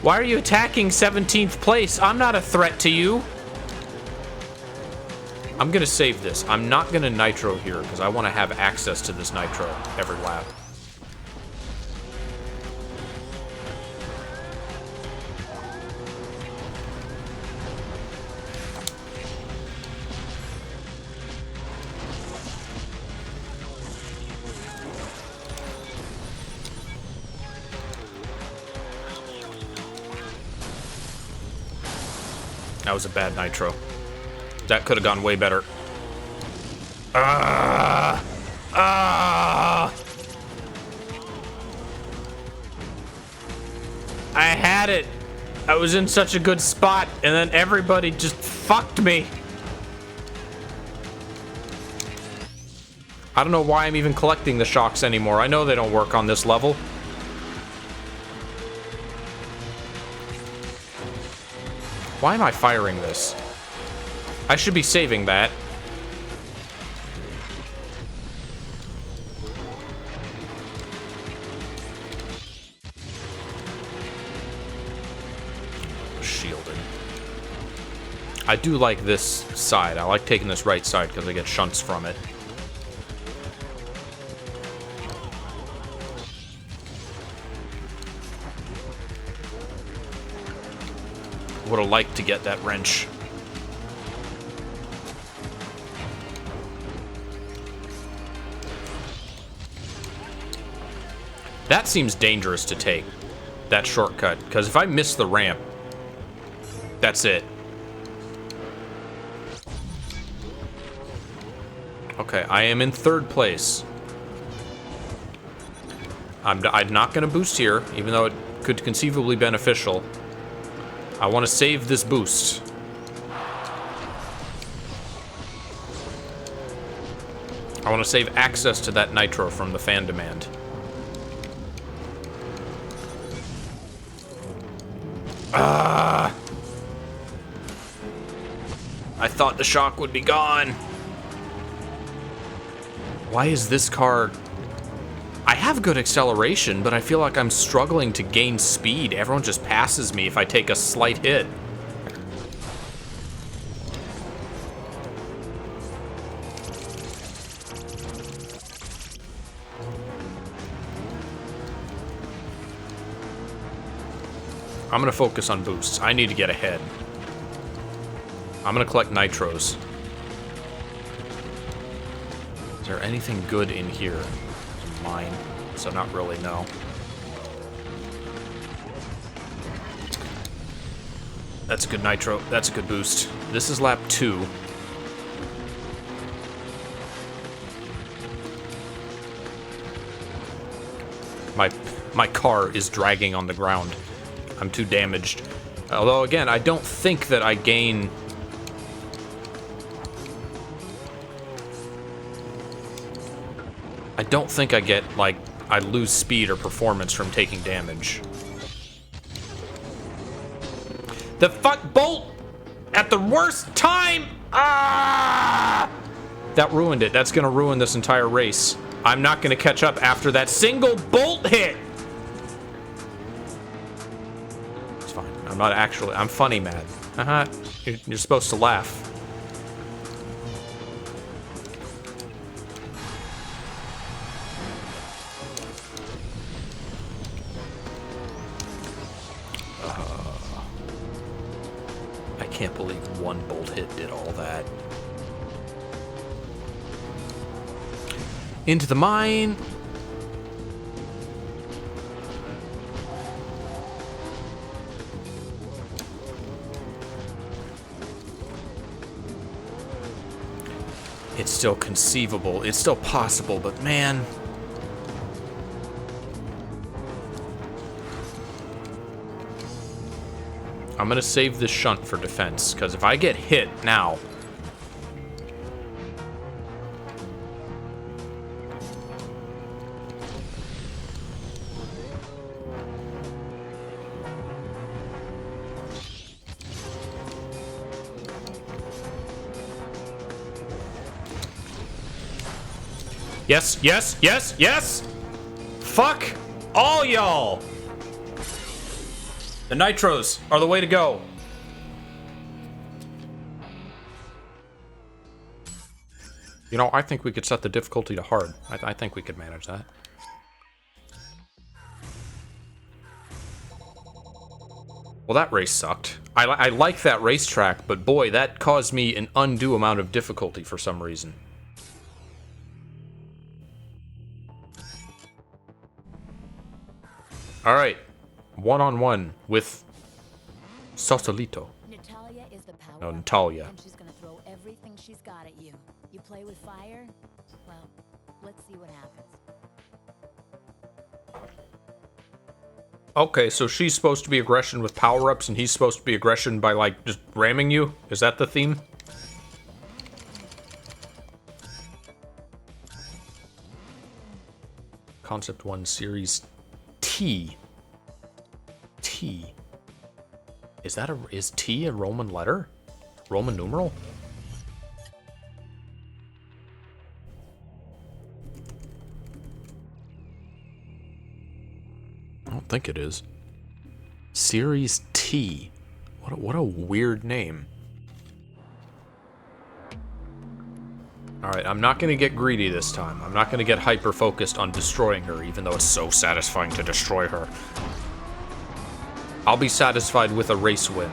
Why are you attacking 17th place? I'm not a threat to you. I'm gonna save this. I'm not gonna nitro here because I want to have access to this nitro every lap. That was a bad nitro. That could have gone way better. I had it. I was in such a good spot, and then everybody just fucked me. I don't know why I'm even collecting the shocks anymore. I know they don't work on this level. Why am I firing this? I should be saving that. Shielded. I do like this side. I like taking this right side because I get shunts from it. Would have liked to get that wrench. That seems dangerous to take, that shortcut, because if I miss the ramp, that's it. Okay, I am in 3rd place. I'm not going to boost here, even though it could conceivably be beneficial. I want to save this boost. I want to save access to that nitro from the fan demand. I thought the shock would be gone. Why is this car... I have good acceleration, but I feel like I'm struggling to gain speed. Everyone just passes me if I take a slight hit. I'm gonna focus on boosts. I need to get ahead. I'm gonna collect nitros. Is there anything good in here? Mine, so not really, no. That's a good nitro. That's a good boost. This is lap 2. My car is dragging on the ground. I'm too damaged. Although, again, I don't think that I gain... I don't think I get, like, I lose speed or performance from taking damage. The fuck bolt at the worst time! Ah! That ruined it. That's gonna ruin this entire race. I'm not gonna catch up after that single bolt hit! It's fine. I'm not actually... I'm funny mad. Haha. You're supposed to laugh. I can't believe one bolt hit did all that. Into the mine. It's still conceivable. It's still possible, but man. I'm gonna save this shunt for defense, because if I get hit now... Yes, yes, yes, yes! Fuck all y'all! The nitros are the way to go. You know, I think we could set the difficulty to hard. I think we could manage that. Well, that race sucked. I like that racetrack, but boy, that caused me an undue amount of difficulty for some reason. Alright. One-on-one with Sausalito. Natalia is the power. No, Natalia. And she's gonna throw everything she's got at you. You play with fire? Well, let's see what happens. Okay, so she's supposed to be aggression with power-ups, and he's supposed to be aggression by, like, just ramming you? Is that the theme? Concept 1, Series T. T. Is T a Roman letter? Roman numeral? I don't think it is. Series T. What a weird name. Alright, I'm not gonna get greedy this time. I'm not gonna get hyper-focused on destroying her, even though it's so satisfying to destroy her. I'll be satisfied with a race win.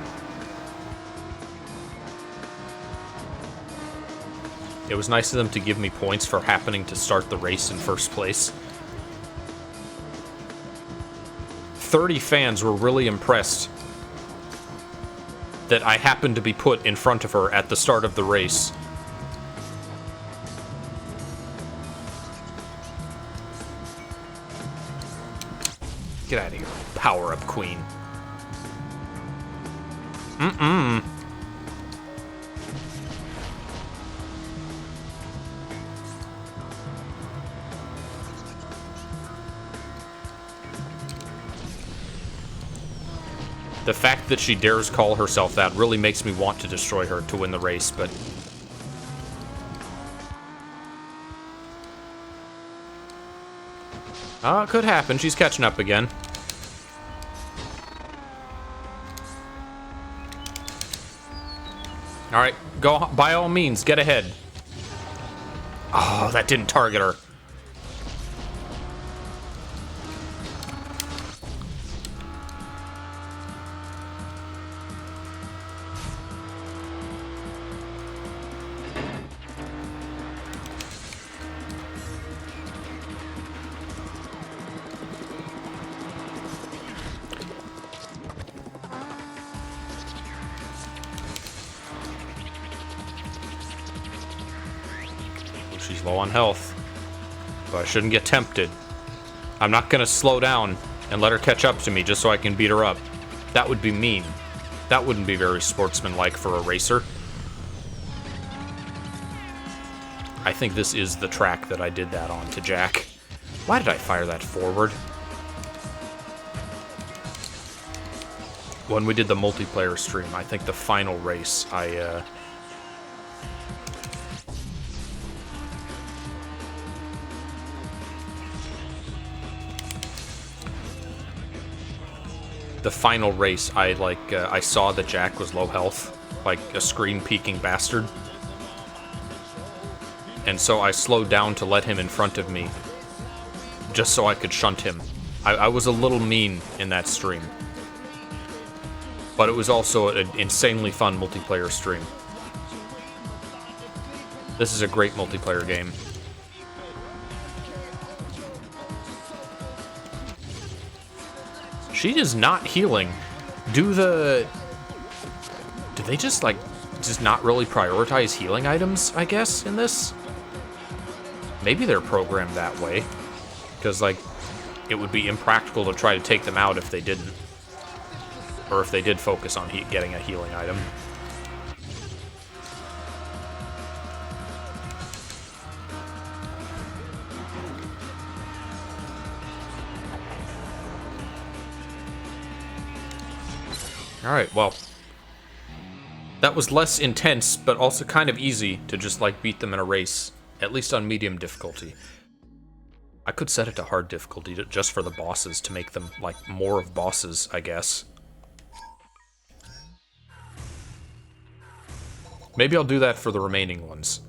It was nice of them to give me points for happening to start the race in first place. 30 fans were really impressed that I happened to be put in front of her at the start of the race. Get out of here, power-up queen. Mm-mm. The fact that she dares call herself that really makes me want to destroy her to win the race, but... it could happen. She's catching up again. Alright, go by all means, get ahead. Oh, that didn't target her. She's low on health, but I shouldn't get tempted. I'm not gonna slow down and let her catch up to me just so I can beat her up. That would be mean. That wouldn't be very sportsmanlike for a racer. I think this is the track that I did that on to Jack. Why did I fire that forward? When we did the multiplayer stream, I think the final race, I saw that Jack was low health, like a screen-peeking bastard. And so I slowed down to let him in front of me, just so I could shunt him. I was a little mean in that stream. But it was also an insanely fun multiplayer stream. This is a great multiplayer game. She is not healing. Do they just, like, just not really prioritize healing items, I guess, in this? Maybe they're programmed that way. Because, like, it would be impractical to try to take them out if they didn't. Or if they did focus on getting a healing item. Alright, well. That was less intense, but also kind of easy to just, like, beat them in a race. At least on medium difficulty. I could set it to hard difficulty just for the bosses to make them, like, more of bosses, I guess. Maybe I'll do that for the remaining ones.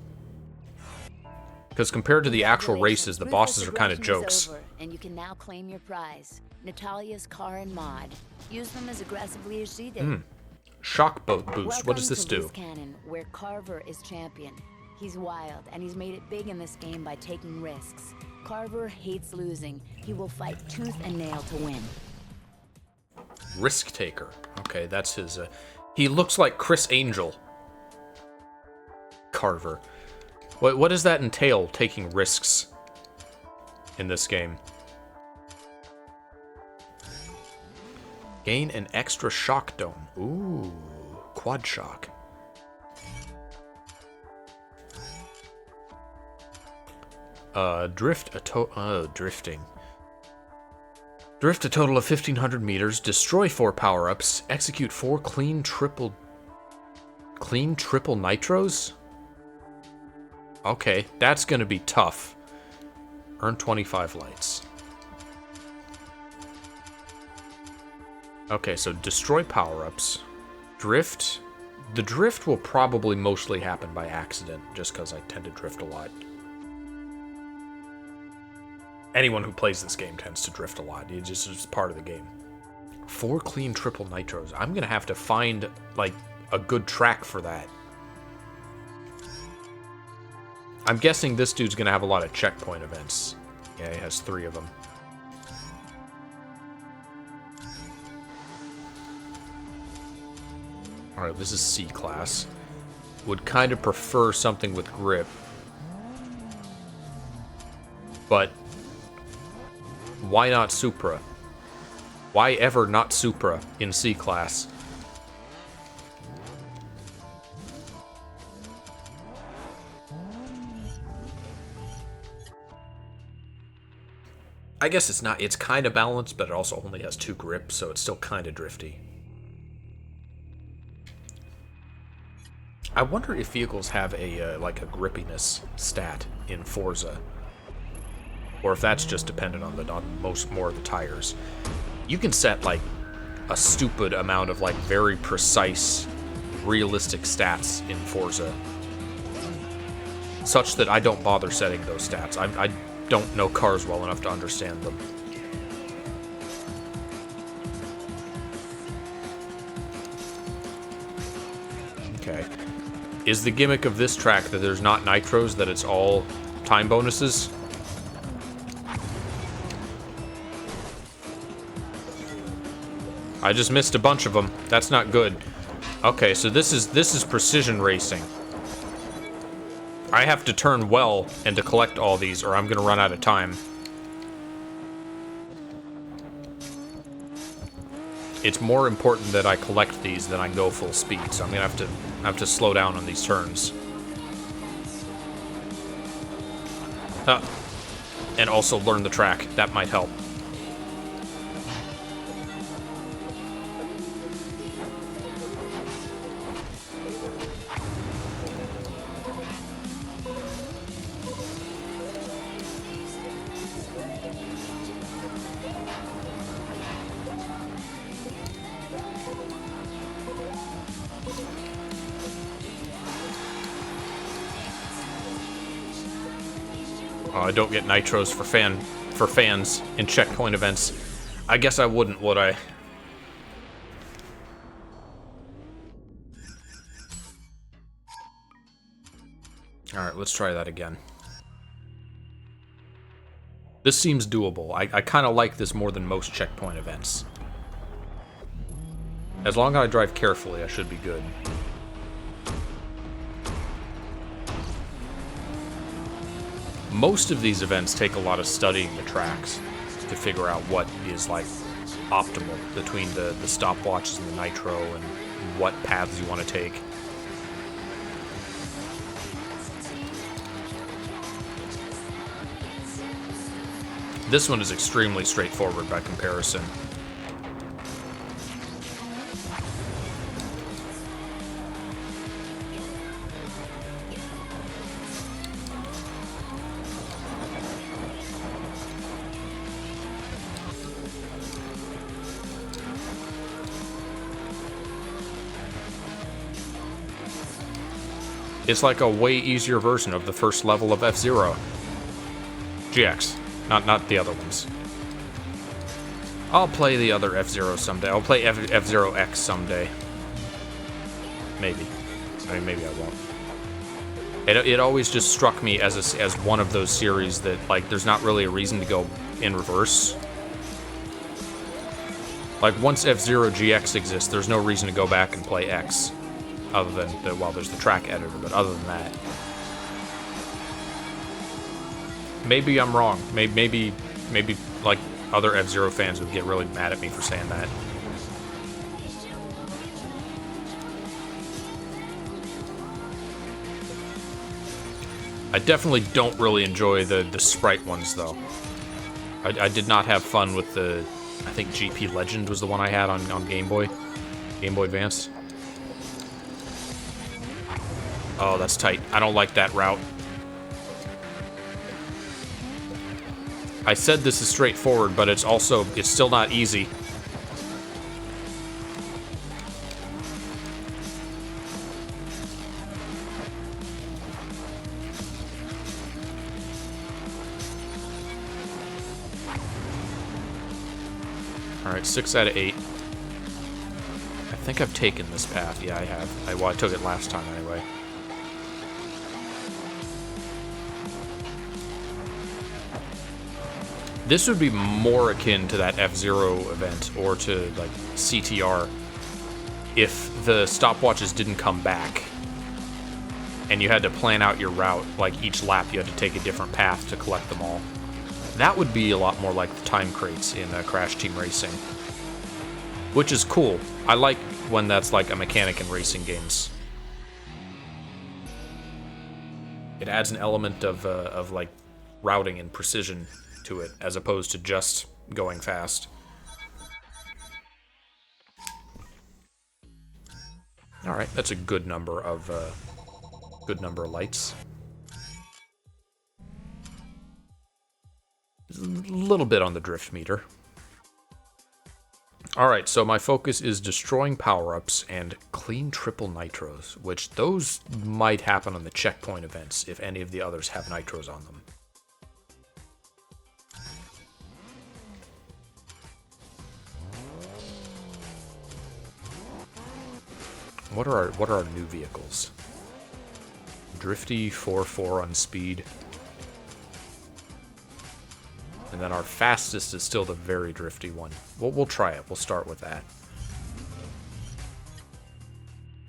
Because compared to the actual races, the bosses are kind of jokes. And you can now claim your prize. Natalia's car and mod. Use them as aggressively as she did. Shock boat boost. What does this do? Cannon, where Carver is champion. He's wild, and he's made it big in this game by taking risks. Carver hates losing. He will fight tooth and nail to win. Risk taker. Okay, that's his. He looks like Chris Angel. Carver. What does that entail, taking risks in this game? Gain an extra shock dome. Ooh, quad shock. Drifting. Drift a total of 1,500 meters, destroy 4 power-ups, execute 4 clean triple nitros? Okay, that's gonna be tough. Earn 25 lights. Okay, so destroy power-ups. Drift. The drift will probably mostly happen by accident, just because I tend to drift a lot. Anyone who plays this game tends to drift a lot. It's just part of the game. 4 clean triple nitros. I'm gonna have to find, like, a good track for that. I'm guessing this dude's gonna have a lot of checkpoint events. Yeah, he has 3 of them. Alright, this is C-class. Would kind of prefer something with grip. But why not Supra? Why ever not Supra in C-class? I guess it's not. It's kind of balanced, but it also only has 2 grip, so it's still kind of drifty. I wonder if vehicles have a like a grippiness stat in Forza, or if that's just dependent on more of the tires. You can set like a stupid amount of like very precise, realistic stats in Forza, such that I don't bother setting those stats. I don't know cars well enough to understand them. Okay. Is the gimmick of this track that there's not nitros, that it's all time bonuses? I just missed a bunch of them. That's not good. Okay, so this is precision racing. I have to turn well and to collect all these, or I'm gonna run out of time. It's more important that I collect these than I go full speed, so I'm gonna have to slow down on these turns. And also learn the track. That might help. I don't get nitros for fans in checkpoint events. I guess I wouldn't, would I? Alright, let's try that again. This seems doable. I kind of like this more than most checkpoint events. As long as I drive carefully, I should be good. Most of these events take a lot of studying the tracks to figure out what is, like, optimal between the stopwatches and the nitro and what paths you want to take. This one is extremely straightforward by comparison. It's like a way easier version of the first level of F-Zero. GX. Not the other ones. I'll play the other F-Zero someday. I'll play F-Zero X someday. Maybe. I mean, maybe I won't. It always just struck me as one of those series that, like, there's not really a reason to go in reverse. Like, once F-Zero GX exists, there's no reason to go back and play X. Other than, well, there's the track editor, but other than that. Maybe I'm wrong. Maybe, like, other F-Zero fans would get really mad at me for saying that. I definitely don't really enjoy the sprite ones, though. I did not have fun with the... I think GP Legend was the one I had on Game Boy. Game Boy Advance. Oh, that's tight. I don't like that route. I said this is straightforward, but it's still not easy. Alright, 6 out of 8. I think I've taken this path. Yeah, I have. Well, I took it last time anyway. This would be more akin to that F-Zero event, or to, like, CTR, if the stopwatches didn't come back, and you had to plan out your route. Like, each lap you had to take a different path to collect them all. That would be a lot more like the time crates in Crash Team Racing. Which is cool. I like when that's like a mechanic in racing games. It adds an element of like, routing and precision to it, as opposed to just going fast. Alright, that's a good number of lights. A little bit on the drift meter. Alright, so my focus is destroying power-ups and clean triple nitros, which those might happen on the checkpoint events if any of the others have nitros on them. What are our new vehicles? Drifty 4-4 on speed. And then our fastest is still the very drifty one. We'll try it. We'll start with that.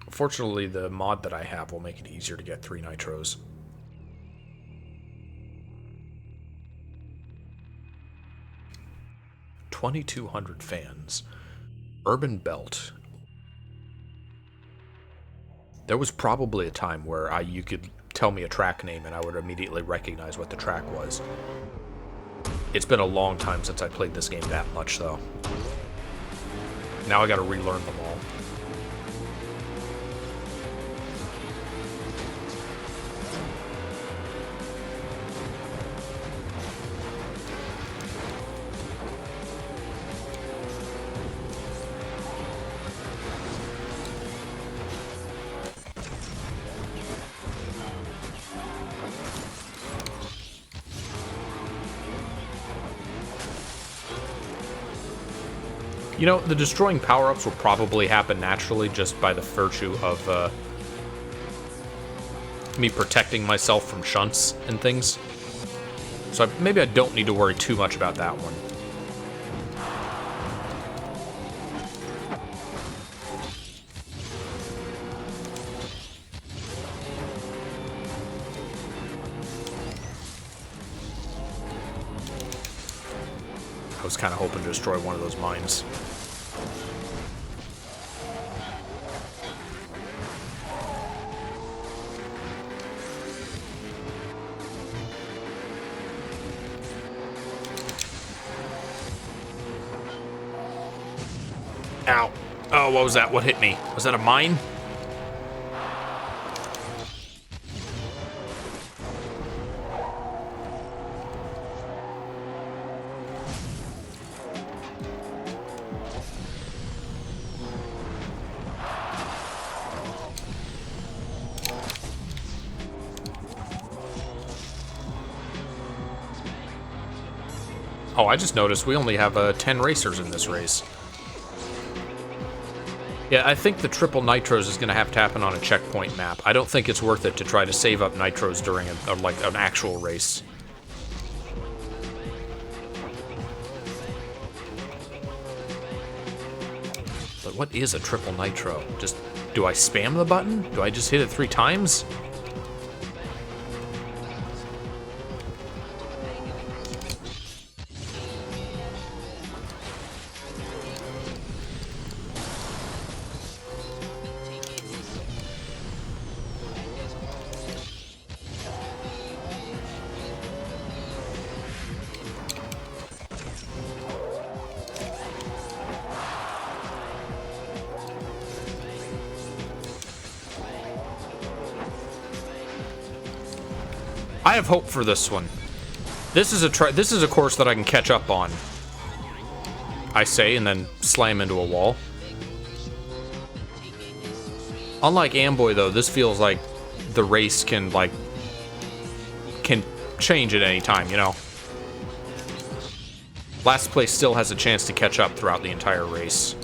Fortunately, the mod that I have will make it easier to get 3 nitros. $2,200 fans. Urban Belt. There was probably a time where you could tell me a track name and I would immediately recognize what the track was. It's been a long time since I played this game that much, though. Now I gotta relearn them all. You know, the destroying power-ups will probably happen naturally just by the virtue of me protecting myself from shunts and things. So maybe I don't need to worry too much about that one. I was kind of hoping to destroy one of those mines. Ow. Oh, what was that? What hit me? Was that a mine? Oh, I just noticed we only have 10 racers in this race. Yeah, I think the triple nitros is going to have to happen on a checkpoint map. I don't think it's worth it to try to save up nitros during like an actual race. But what is a triple nitro? Just, do I spam the button? Do I just hit it 3 times? I have hope for this one. This is a course that I can catch up on. I say, and then slam into a wall. Unlike Amboy, though, this feels like the race can change at any time, you know? Last place still has a chance to catch up throughout the entire race.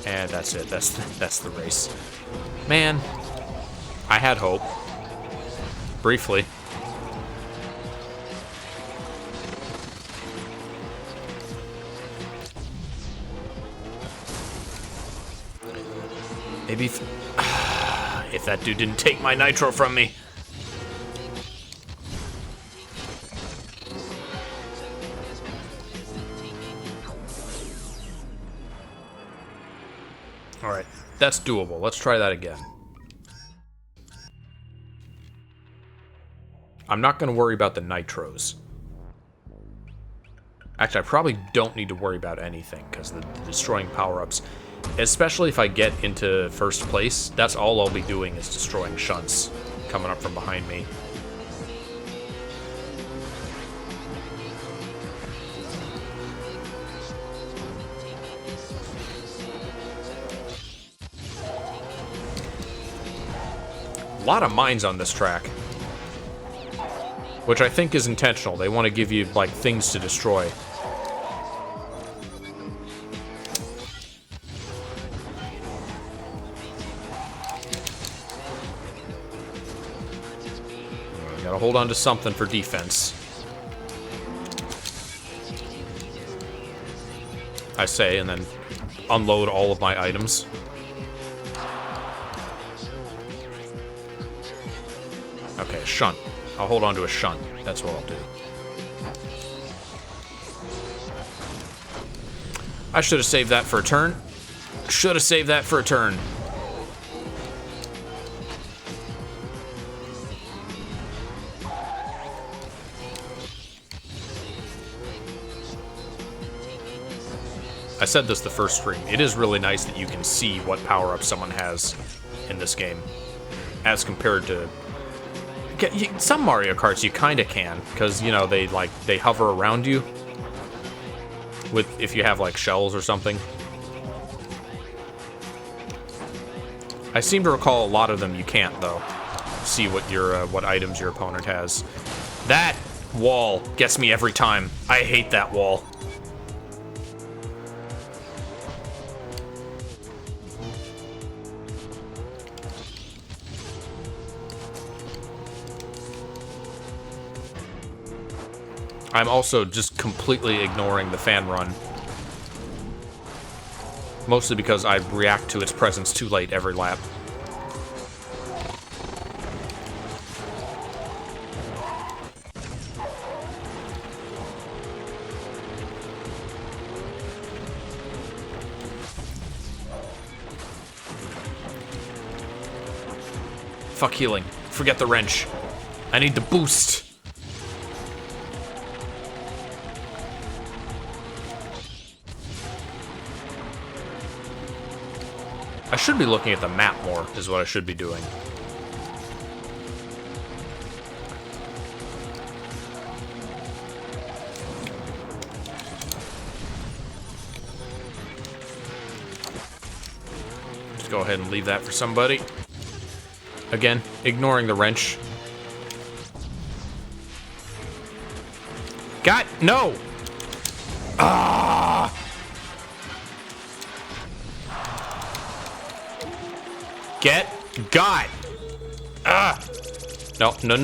And that's it. That's the race. Man, I had hope. Briefly. Maybe if that dude didn't take my nitro from me. Alright, that's doable. Let's try that again. I'm not going to worry about the nitros. Actually, I probably don't need to worry about anything, because the destroying power-ups, especially if I get into first place, that's all I'll be doing is destroying shunts coming up from behind me. A lot of mines on this track, which I think is intentional. They want to give you, like, things to destroy. Gotta hold on to something for defense. I say, and then unload all of my items. Okay, shunt. I'll hold on to a shunt. That's what I'll do. I should have saved that for a turn. Should have saved that for a turn. I said this the first stream. It is really nice that you can see what power-up someone has in this game, as compared to some Mario Karts. You kind of can, because you know they hover around you with if you have like shells or something. I seem to recall a lot of them you can't though. See what your what items your opponent has. That wall gets me every time. I hate that wall. I'm also just completely ignoring the fan run. Mostly because I react to its presence too late every lap. Fuck healing. Forget the wrench. I need the boost. I should be looking at the map more, is what I should be doing. Just go ahead and leave that for somebody. Again, ignoring the wrench. God, no! Ah! Got. Ah! No. Turned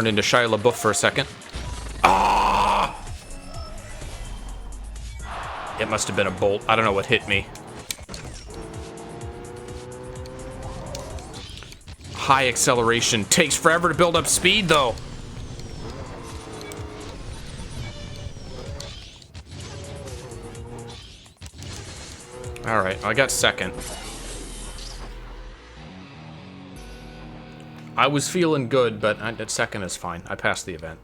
into Shia LaBeouf for a second. Ah! It must have been a bolt. I don't know what hit me. High acceleration. Takes forever to build up speed, though. Alright, I got second. I was feeling good, but second is fine. I passed the event.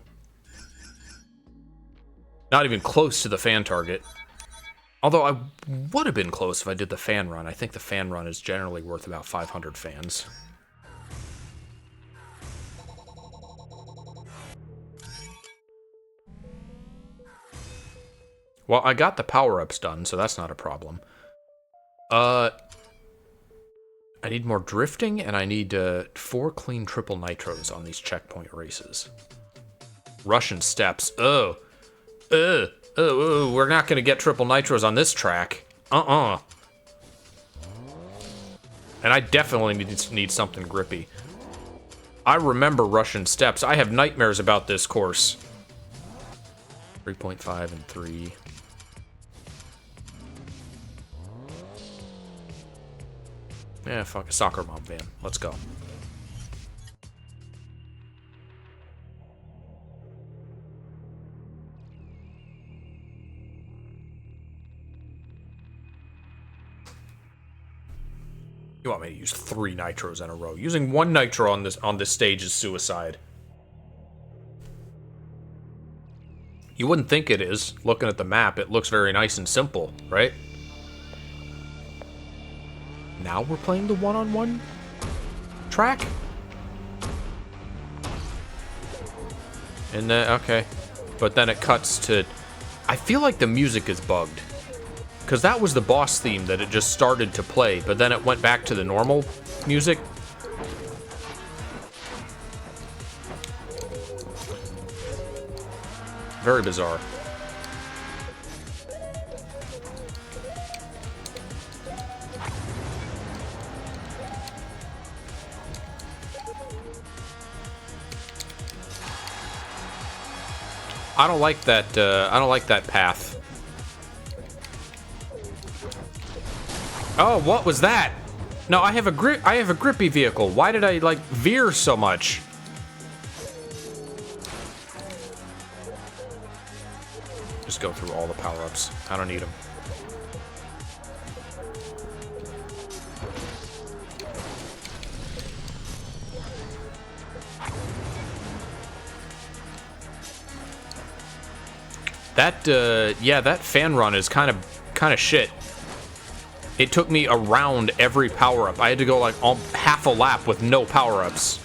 Not even close to the fan target. Although I would have been close if I did the fan run. I think the fan run is generally worth about 500 fans. Well, I got the power-ups done, so that's not a problem. I need more drifting, and I need 4 clean triple nitros on these checkpoint races. Russian steps. Oh, we're not going to get triple nitros on this track. And I definitely need something grippy. I remember Russian steps. I have nightmares about this course. 3.5 and 3. Yeah, fuck a soccer mom van. Let's go. You want me to use 3 nitros in a row? Using 1 nitro on this stage is suicide. You wouldn't think it is. Looking at the map, it looks very nice and simple, right? Now we're playing the one-on-one track? And then, okay. But then it cuts to... I feel like the music is bugged. Because that was the boss theme that it just started to play, but then it went back to the normal music. Very bizarre. I don't like that. I don't like that path. Oh, what was that? No, I have a grippy vehicle. Why did I like veer so much? Just go through all the power-ups. I don't need them. That yeah, that fan run is kind of shit. It took me around every power-up. I had to go like half a lap with no power-ups.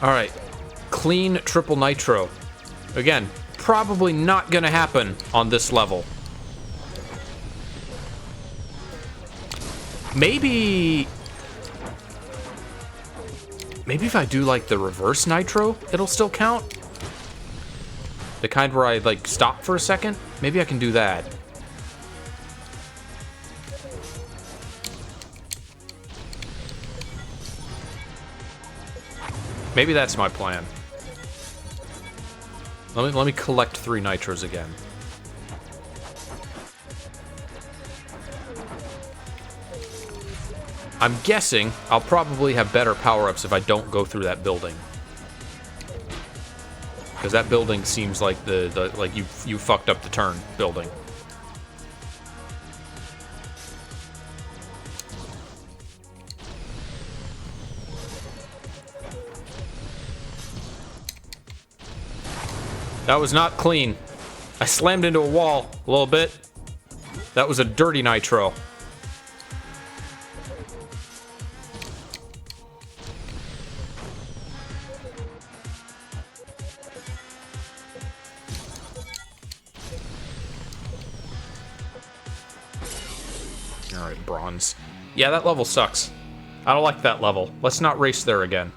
Alright. Clean triple nitro. Again, probably not gonna happen on this level. Maybe if I do, like, the reverse nitro, it'll still count? The kind where I, like, stop for a second? Maybe I can do that. Maybe that's my plan. Let me collect 3 nitros again. I'm guessing I'll probably have better power-ups if I don't go through that building. Because that building seems like like you fucked up the turn building. That was not clean. I slammed into a wall a little bit. That was a dirty nitro. Alright, bronze. Yeah, that level sucks. I don't like that level. Let's not race there again.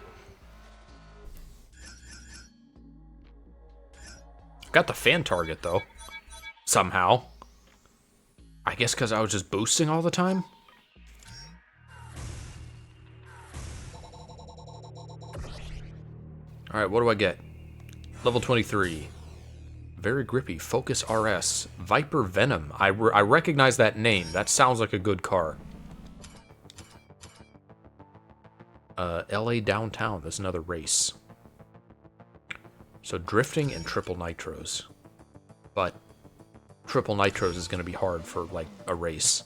Got the fan target, though. Somehow. I guess because I was just boosting all the time? Alright, what do I get? Level 23. Very grippy. Focus RS. Viper Venom. I recognize that name. That sounds like a good car. LA Downtown. That's another race. So drifting and triple nitros. But triple nitros is going to be hard for, like, a race.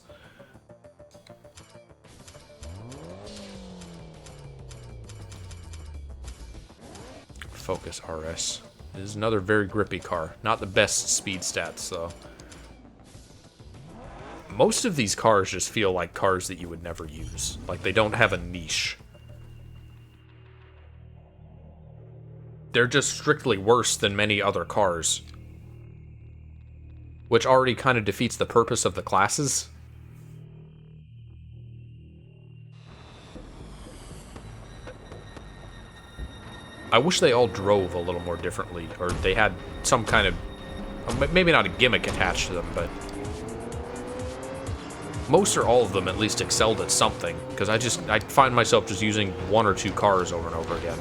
Focus RS. This is another very grippy car. Not the best speed stats, though. Most of these cars just feel like cars that you would never use. Like, they don't have a niche. They're just strictly worse than many other cars. Which already kind of defeats the purpose of the classes. I wish they all drove a little more differently, or they had some kind of, maybe not a gimmick attached to them, but most or all of them at least excelled at something, because I find myself just using one or two cars over and over again.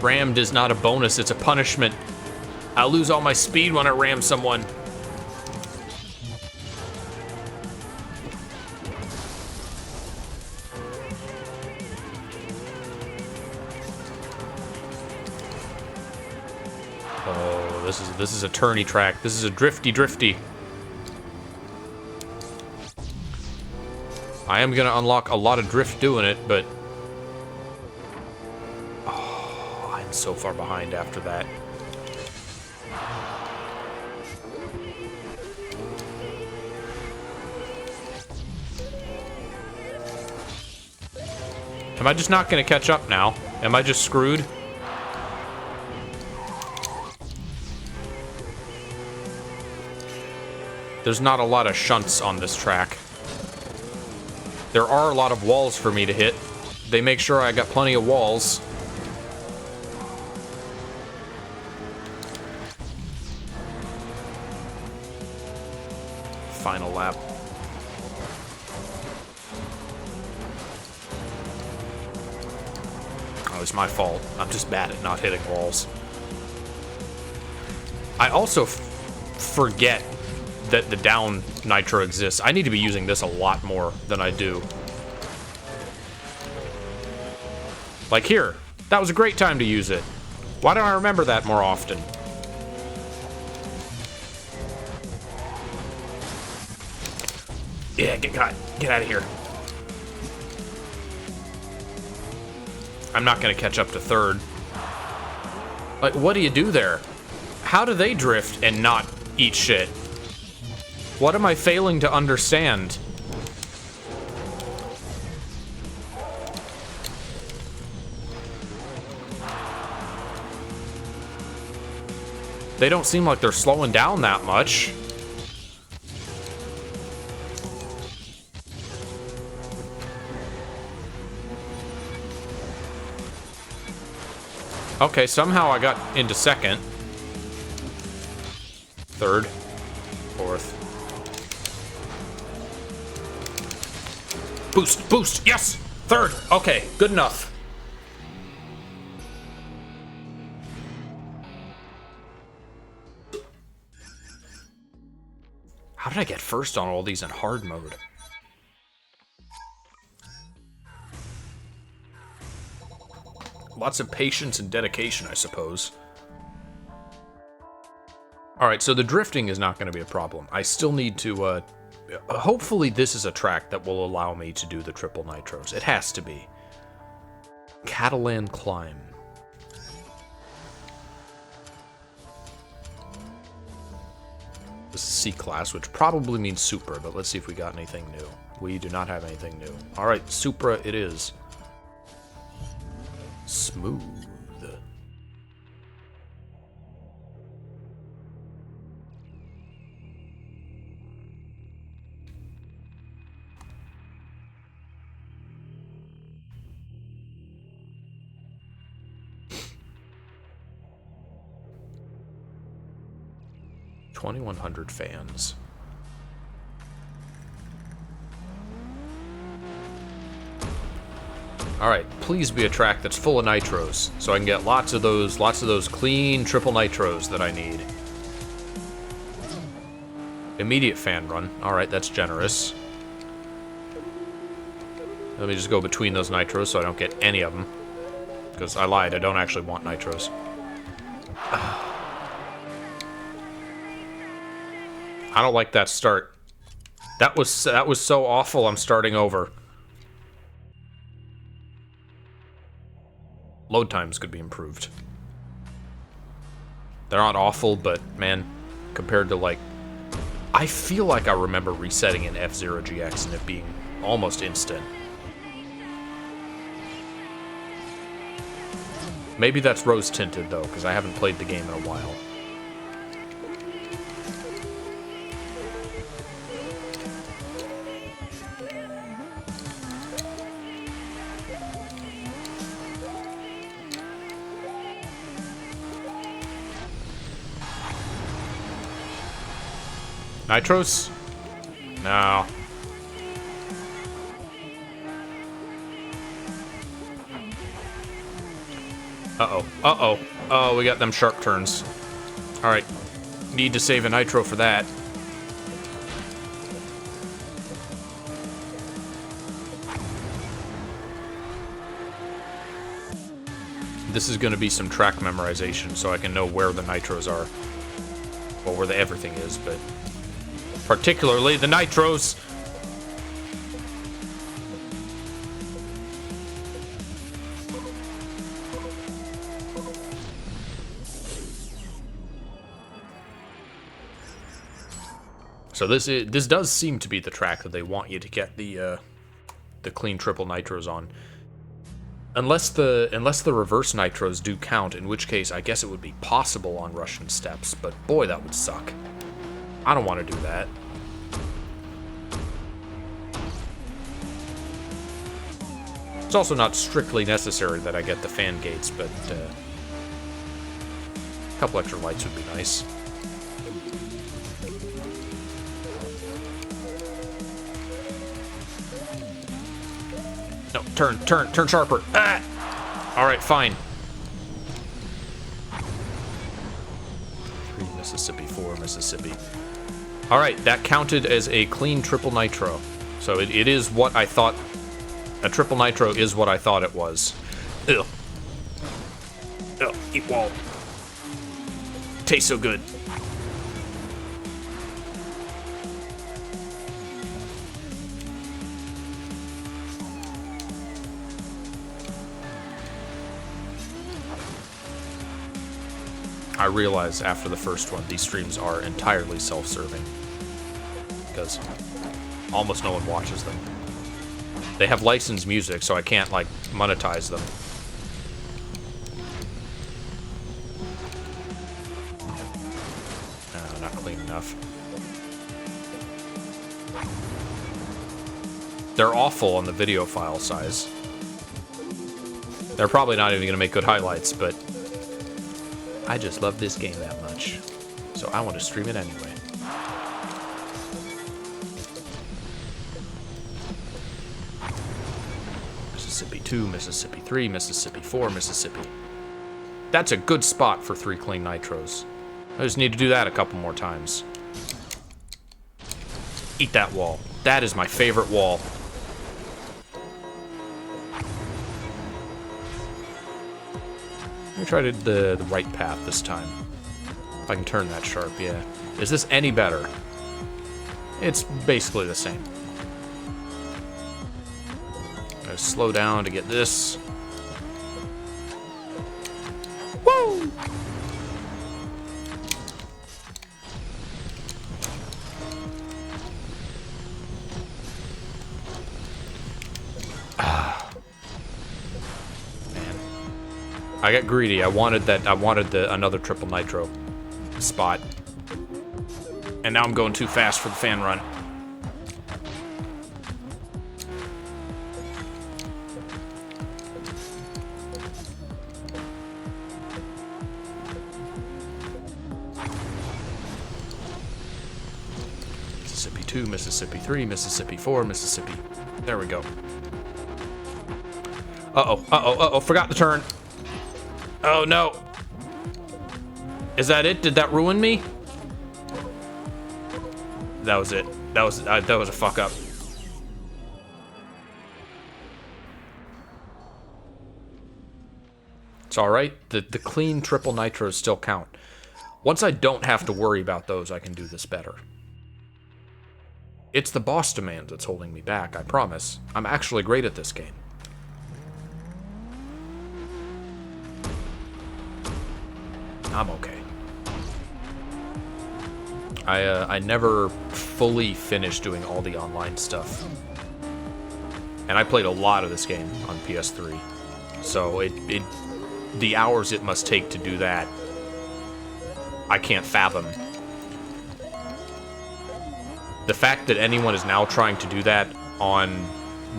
Rammed is not a bonus, it's a punishment. I lose all my speed when I ram someone. Oh, this is a turny track. This is a drifty. I am gonna unlock a lot of drift doing it, but so far behind after that. Am I just not going to catch up now? Am I just screwed? There's not a lot of shunts on this track. There are a lot of walls for me to hit. They make sure I got plenty of walls. Final lap. Oh, it's my fault. I'm just bad at not hitting walls. I also forget that the down nitro exists. I need to be using this a lot more than I do. Like here. That was a great time to use it. Why don't I remember that more often? Yeah, get out of here. I'm not gonna catch up to third. Like, what do you do there? How do they drift and not eat shit? What am I failing to understand? They don't seem like they're slowing down that much. Okay, somehow I got into second. Third. Fourth. Boost, boost, yes! Third, okay, good enough. How did I get first on all these in hard mode? Lots of patience and dedication, I suppose. Alright, so the drifting is not going to be a problem. I still need to, hopefully this is a track that will allow me to do the triple nitros. It has to be. Catalan Climb. This is C-Class, which probably means Supra, but let's see if we got anything new. We do not have anything new. Alright, Supra it is. Smooth. $2,100 fans. Alright, please be a track that's full of nitros, so I can get lots of those clean triple nitros that I need. Immediate fan run. Alright, that's generous. Let me just go between those nitros so I don't get any of them. Because I lied, I don't actually want nitros. I don't like that start. That was so awful, I'm starting over. Load times could be improved. They're not awful, but man, compared to like... I feel like I remember resetting in F-Zero GX and it being almost instant. Maybe that's rose-tinted though, because I haven't played the game in a while. Nitros? No. Uh-oh. Uh-oh. Oh, we got them sharp turns. Alright. Need to save a nitro for that. This is going to be some track memorization so I can know where the nitros are. Well, where the everything is, but... particularly the nitros. So this does seem to be the track that they want you to get the clean triple nitros on. Unless the reverse nitros do count, in which case I guess it would be possible on Russian steps, but boy, that would suck. I don't want to do that. It's also not strictly necessary that I get the fan gates, but a couple extra lights would be nice. No, turn sharper. Ah! Alright, fine. 3 Mississippi, 4 Mississippi. Alright, that counted as a clean triple nitro. So it is what I thought. A triple nitro is what I thought it was. Ugh. Ugh, eat wall. Tastes so good. I realize after the first one, these streams are entirely self-serving. Because almost no one watches them. They have licensed music, so I can't, like, monetize them. Not clean enough. They're awful on the video file size. They're probably not even going to make good highlights, but I just love this game that much. So I want to stream it anyway. Mississippi 2, Mississippi 3, Mississippi 4, Mississippi. That's a good spot for 3 clean nitros. I just need to do that a couple more times. Eat that wall. That is my favorite wall. Let me try the right path this time. If I can turn that sharp, yeah. Is this any better? It's basically the same. Gotta slow down to get this. Woo! Man. I got greedy. I wanted another triple nitro spot. And now I'm going too fast for the fan run. Mississippi 2, Mississippi 3, Mississippi 4, Mississippi. There we go. Uh-oh, forgot the turn. Oh, no. Is that it? Did that ruin me? That was it. That was a fuck up. It's alright. The clean triple nitros still count. Once I don't have to worry about those, I can do this better. It's the boss demands that's holding me back, I promise. I'm actually great at this game. I'm okay. I never fully finished doing all the online stuff. And I played a lot of this game on PS3. So the hours it must take to do that, I can't fathom. The fact that anyone is now trying to do that on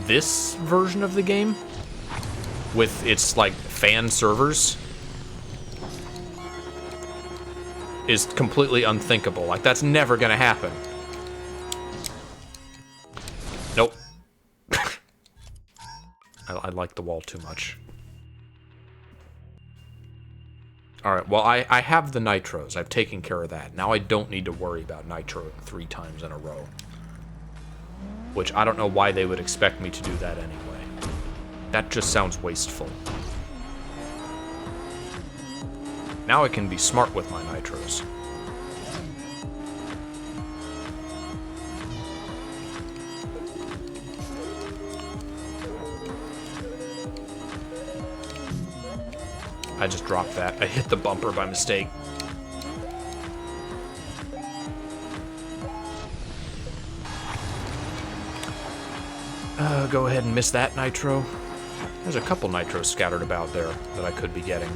this version of the game, with its, like, fan servers, is completely unthinkable. Like, that's never gonna happen. Nope. I like the wall too much. Alright, well, I have the nitros. I've taken care of that. Now I don't need to worry about nitro 3 times in a row. Which, I don't know why they would expect me to do that anyway. That just sounds wasteful. Now I can be smart with my nitros. I just dropped that. I hit the bumper by mistake. Go ahead and miss that nitro. There's a couple nitros scattered about there that I could be getting.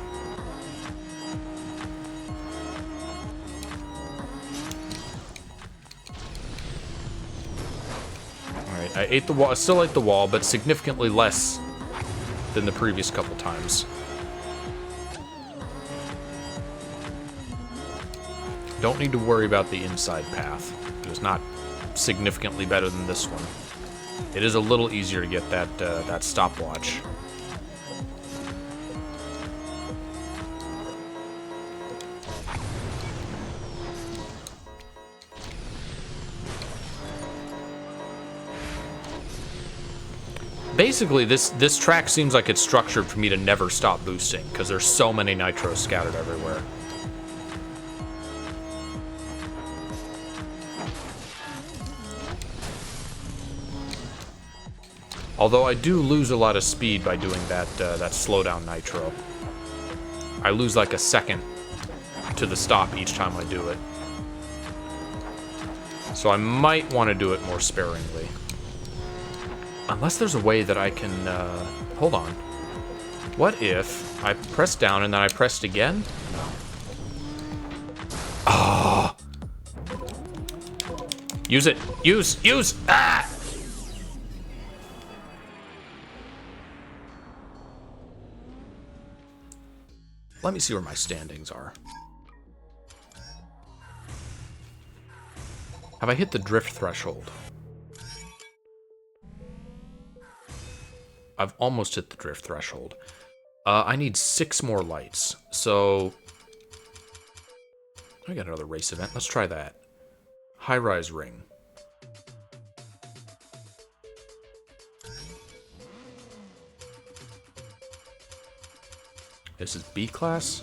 Alright, I ate the wall. I still ate the wall, but significantly less than the previous couple times. Don't need to worry about the inside path. It is not significantly better than this one. It is a little easier to get that stopwatch. Basically, this track seems like it's structured for me to never stop boosting, because there's so many nitros scattered everywhere. Although I do lose a lot of speed by doing that slowdown nitro. I lose like a second to the stop each time I do it. So I might want to do it more sparingly. Unless there's a way that I can, hold on. What if I pressed down and then I pressed again? Ah! Oh. Use it! Use! Ah! Let me see where my standings are. Have I hit the drift threshold? I've almost hit the drift threshold. I need 6 more lights. So I got another race event. Let's try that. High-rise ring. This is B class.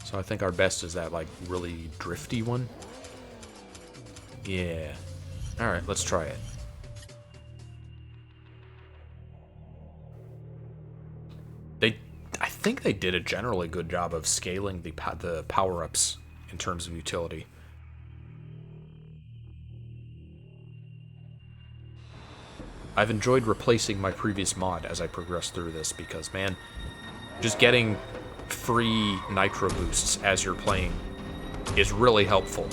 So I think our best is that, like, really drifty one. Yeah. Alright, let's try it. I think they did a generally good job of scaling the power-ups in terms of utility. I've enjoyed replacing my previous mod as I progress through this because, man, just getting free nitro boosts as you're playing is really helpful.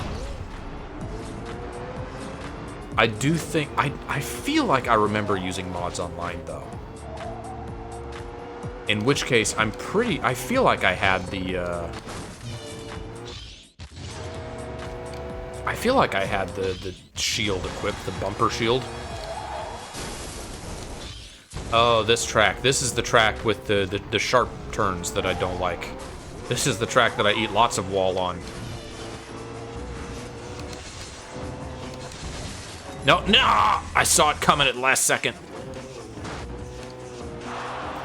I do think... I feel like I remember using mods online, though. In which case, I feel like I had the, I feel like I had the shield equipped, the bumper shield. Oh, this track. This is the track with the sharp turns that I don't like. This is the track that I eat lots of wall on. No, no! I saw it coming at last second.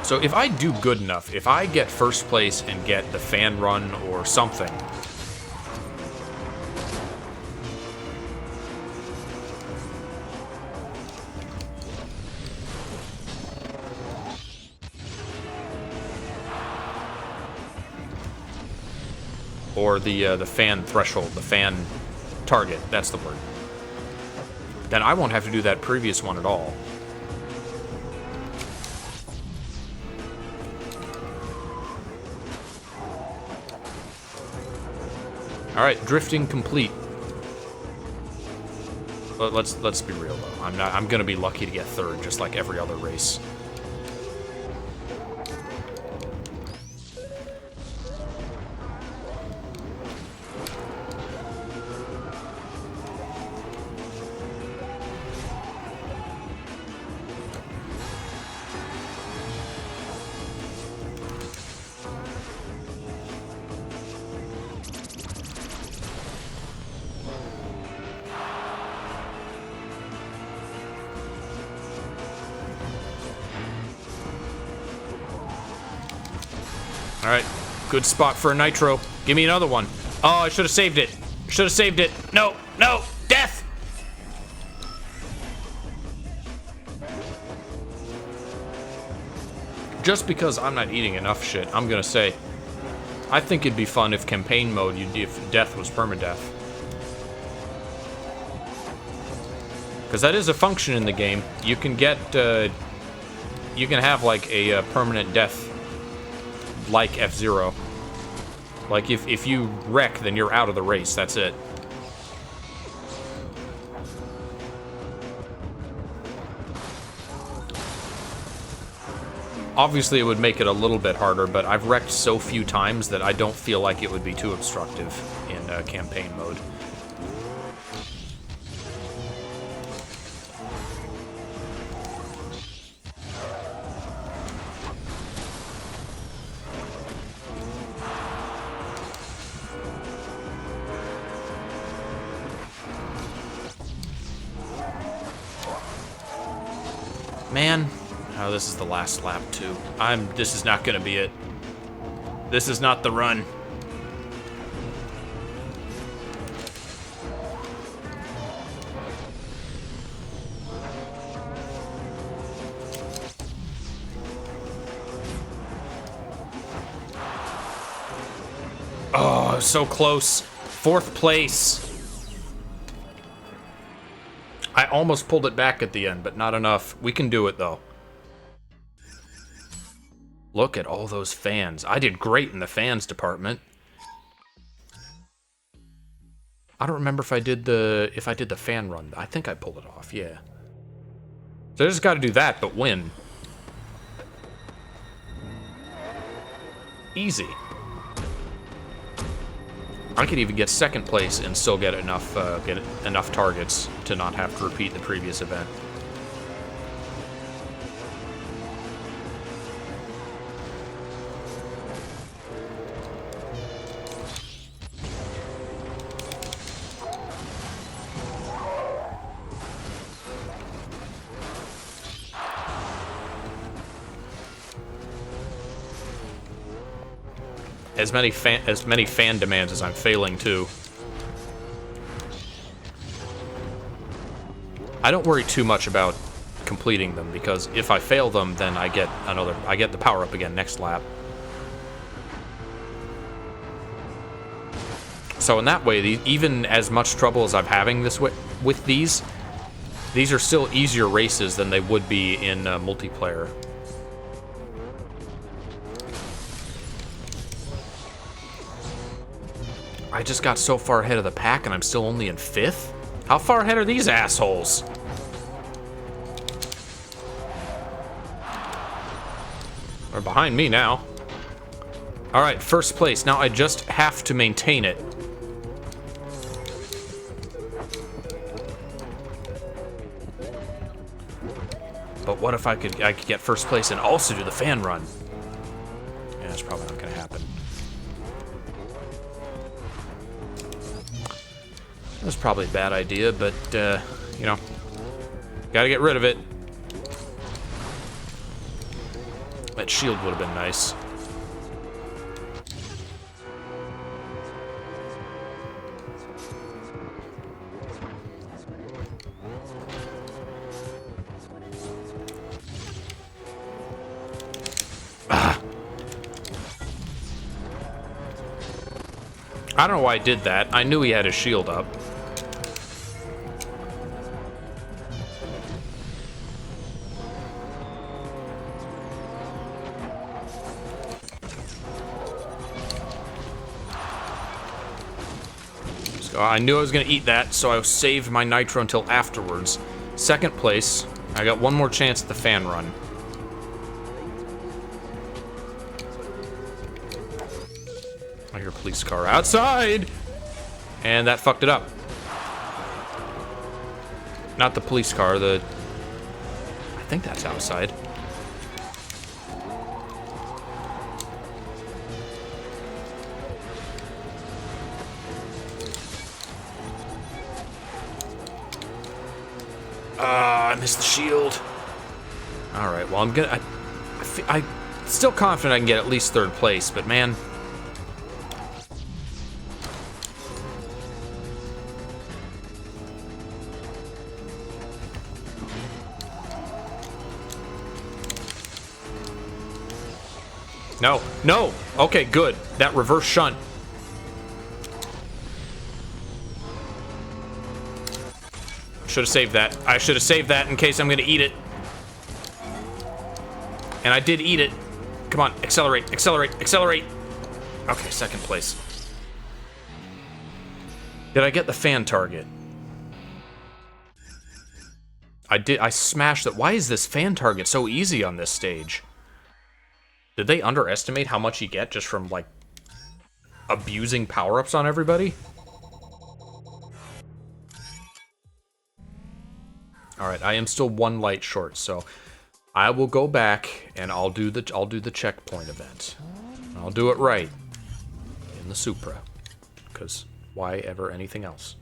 So if I do good enough, if I get first place and get the fan run or something, or the fan threshold, the fan target, that's the word, then I won't have to do that previous one at all. Alright, drifting complete. Let's be real though. I'm gonna be lucky to get third, just like every other race. Alright, good spot for a nitro. Give me another one. Oh, I should have saved it. Should have saved it. No, no, death! Just because I'm not eating enough shit, I'm gonna say, I think it'd be fun if campaign mode, if death was permadeath. Because that is a function in the game. You can get, you can have like a permanent death like F-Zero. Like, if you wreck, then you're out of the race, that's it. Obviously, it would make it a little bit harder, but I've wrecked so few times that I don't feel like it would be too obstructive in campaign mode. Man, oh, this is the last lap too. This is not gonna be it. This is not the run. Oh, so close. 4th place. I almost pulled it back at the end, but not enough. We can do it, though. Look at all those fans. I did great in the fans department. I don't remember if I did the fan run. I think I pulled it off, yeah. So I just got to do that, but win. Easy. I could even get 2nd place and still get enough targets to not have to repeat the previous event. as many fan demands as I'm failing to. I don't worry too much about completing them, because if I fail them, then I get the power up again next lap. So in that way, even as much trouble as I'm having with these are still easier races than they would be in multiplayer. I just got so far ahead of the pack and I'm still only in 5th? How far ahead are these assholes? They're behind me now. Alright, first place. Now I just have to maintain it. But what if I could get first place and also do the fan run? Yeah, that's probably not gonna happen. That's probably a bad idea, but, you know, gotta get rid of it. That shield would have been nice. I don't know why I did that. I knew he had his shield up. So I knew I was going to eat that, so I saved my nitro until afterwards. Second place. I got one more chance at the fan run. I hear a police car outside! And that fucked it up. Not the police car, I think that's outside. I missed the shield. Alright, well, I'm gonna... I'm still confident I can get at least 3rd place, but man... No, no! Okay, good. That reverse shunt. Should have saved that. I should have saved that in case I'm gonna eat it. And I did eat it. Come on, accelerate, accelerate, accelerate! Okay, 2nd place. Did I get the fan target? I did. I smashed it. Why is this fan target so easy on this stage? Did they underestimate how much you get just from, like, abusing power-ups on everybody? Alright, I am still 1 light short, so I will go back and I'll do the checkpoint event. I'll do it right in the Supra, because why ever anything else?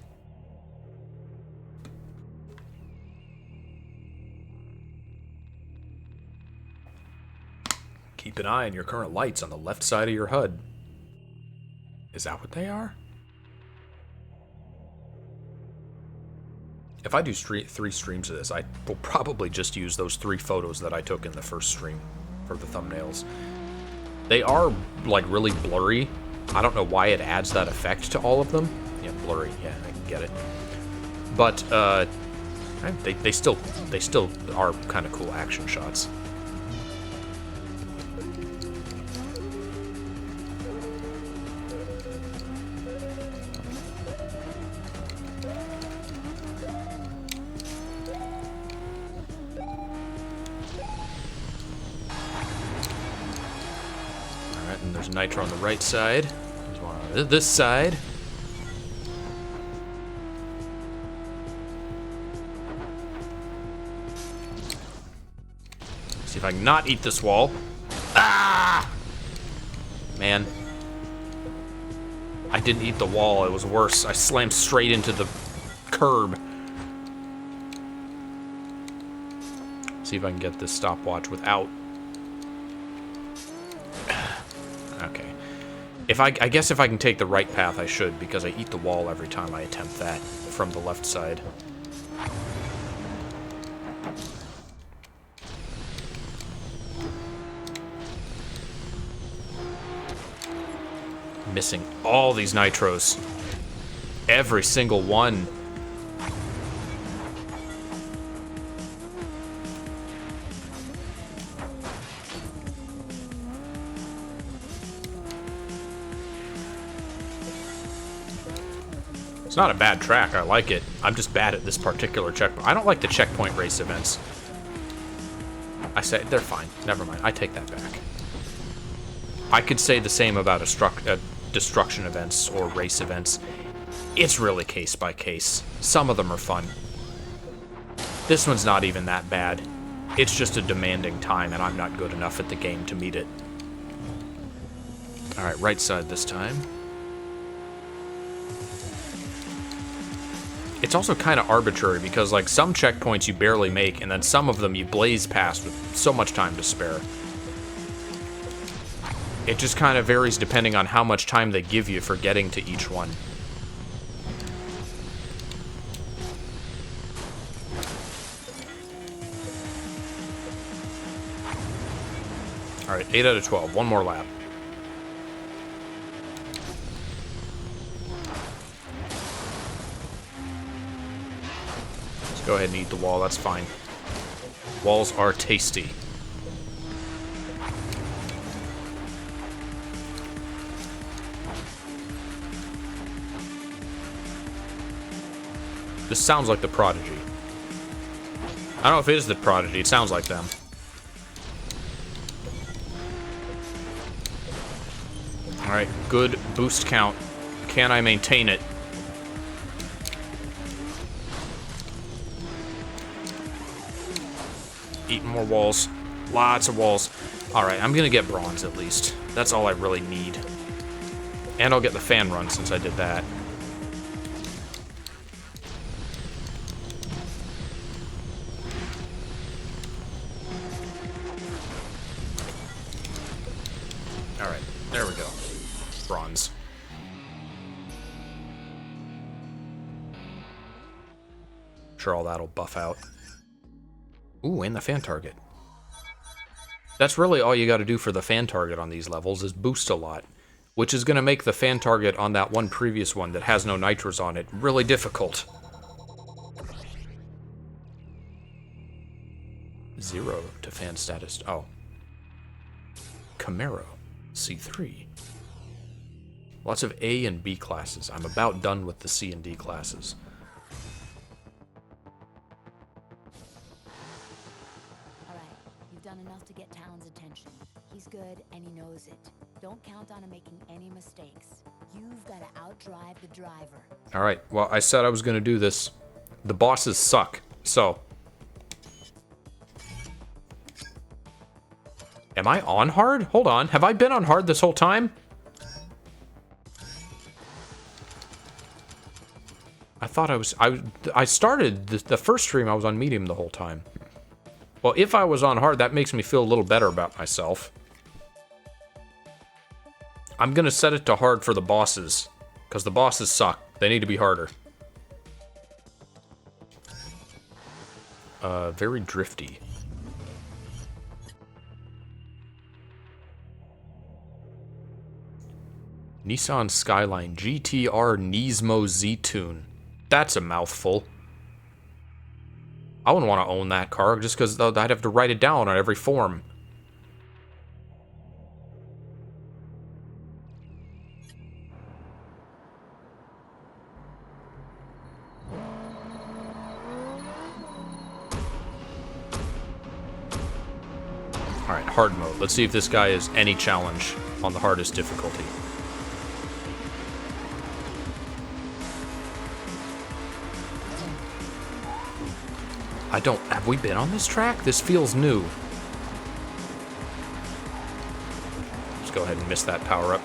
Keep an eye on your current lights on the left side of your HUD. Is that what they are? If I do 3 streams of this, I will probably just use those 3 photos that I took in the first stream for the thumbnails. They are, like, really blurry. I don't know why it adds that effect to all of them. Yeah, blurry. Yeah, I can get it. But, they still are kind of cool action shots. There's nitro on the right side. There's one on this side. See if I can not eat this wall. Ah! Man. I didn't eat the wall. It was worse. I slammed straight into the curb. See if I can get this stopwatch without... Okay. I guess if I can take the right path, I should, because I eat the wall every time I attempt that from the left side. Missing all these nitros. Every single one. It's not a bad track, I like it. I'm just bad at this particular checkpoint. I don't like the checkpoint race events. I say, they're fine. Never mind, I take that back. I could say the same about destruction events or race events. It's really case by case. Some of them are fun. This one's not even that bad. It's just a demanding time, and I'm not good enough at the game to meet it. Alright, right side this time. It's also kind of arbitrary because, like, some checkpoints you barely make, and then some of them you blaze past with so much time to spare. It just kind of varies depending on how much time they give you for getting to each one. Alright, 8 out of 12. One more lap. Go ahead and eat the wall, that's fine. Walls are tasty. This sounds like the Prodigy. I don't know if it is the Prodigy, it sounds like them. Alright, good boost count. Can I maintain it? Eating more walls. Lots of walls. Alright, I'm gonna get bronze at least. That's all I really need. And I'll get the fan run since I did that. Alright, there we go. Bronze. Sure, all that'll buff out. Ooh, and the fan target. That's really all you gotta do for the fan target on these levels is boost a lot, which is gonna make the fan target on that one previous one that has no nitros on it really difficult. 0 to fan status. Oh. Camaro. C3. Lots of A and B classes. I'm about done with the C and D classes. Done enough to get Talon's attention. He's good, and he knows it. Don't count on him making any mistakes. You've got to outdrive the driver. Alright, well, I said I was going to do this. The bosses suck, so... Am I on hard? Hold on, have I been on hard this whole time? I thought I was... I started the first stream, I was on medium the whole time. Well, if I was on hard, that makes me feel a little better about myself. I'm gonna set it to hard for the bosses, because the bosses suck. They need to be harder. Very drifty. Nissan Skyline GTR Nismo Z-Tune. That's a mouthful. I wouldn't want to own that car just because I'd have to write it down on every form. Alright, hard mode. Let's see if this guy is any challenge on the hardest difficulty. Have we been on this track? This feels new. Let's go ahead and miss that power up.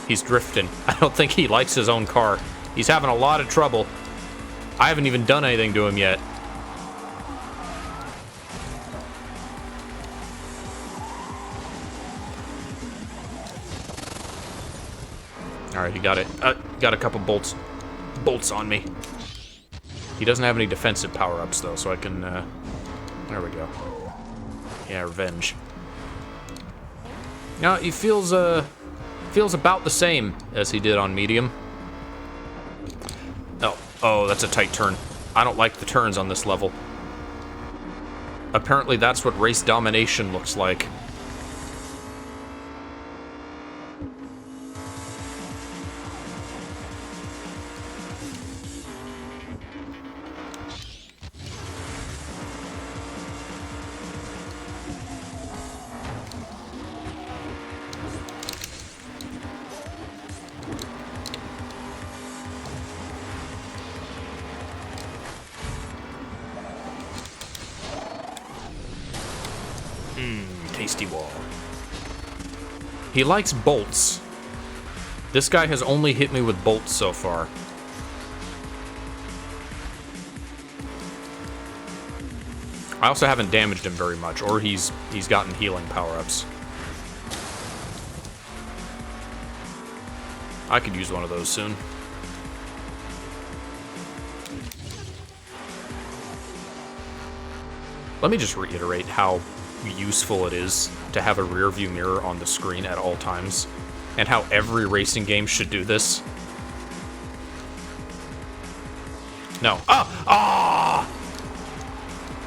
He's drifting. I don't think he likes his own car. He's having a lot of trouble. I haven't even done anything to him yet. Alright, he got it. Got a couple bolts on me. He doesn't have any defensive power-ups, though, so I can, there we go. Yeah, revenge. Now, he feels about the same as he did on medium. Oh, that's a tight turn. I don't like the turns on this level. Apparently that's what race domination looks like. Tasty wall. He likes bolts. This guy has only hit me with bolts so far. I also haven't damaged him very much, or he's gotten healing power-ups. I could use one of those soon. Let me just reiterate how useful it is to have a rear view mirror on the screen at all times, and how every racing game should do this. No.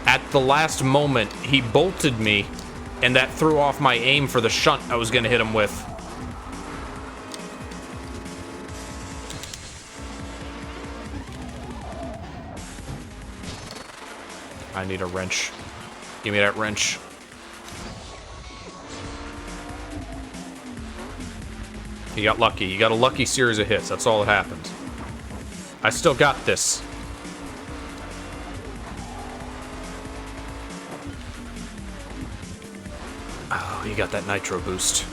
At the last moment, he bolted me, and that threw off my aim for the shunt I was going to hit him with. I need a wrench. Give me that wrench. He got lucky. He got a lucky series of hits. That's all that happened. I still got this. Oh, he got that nitro boost.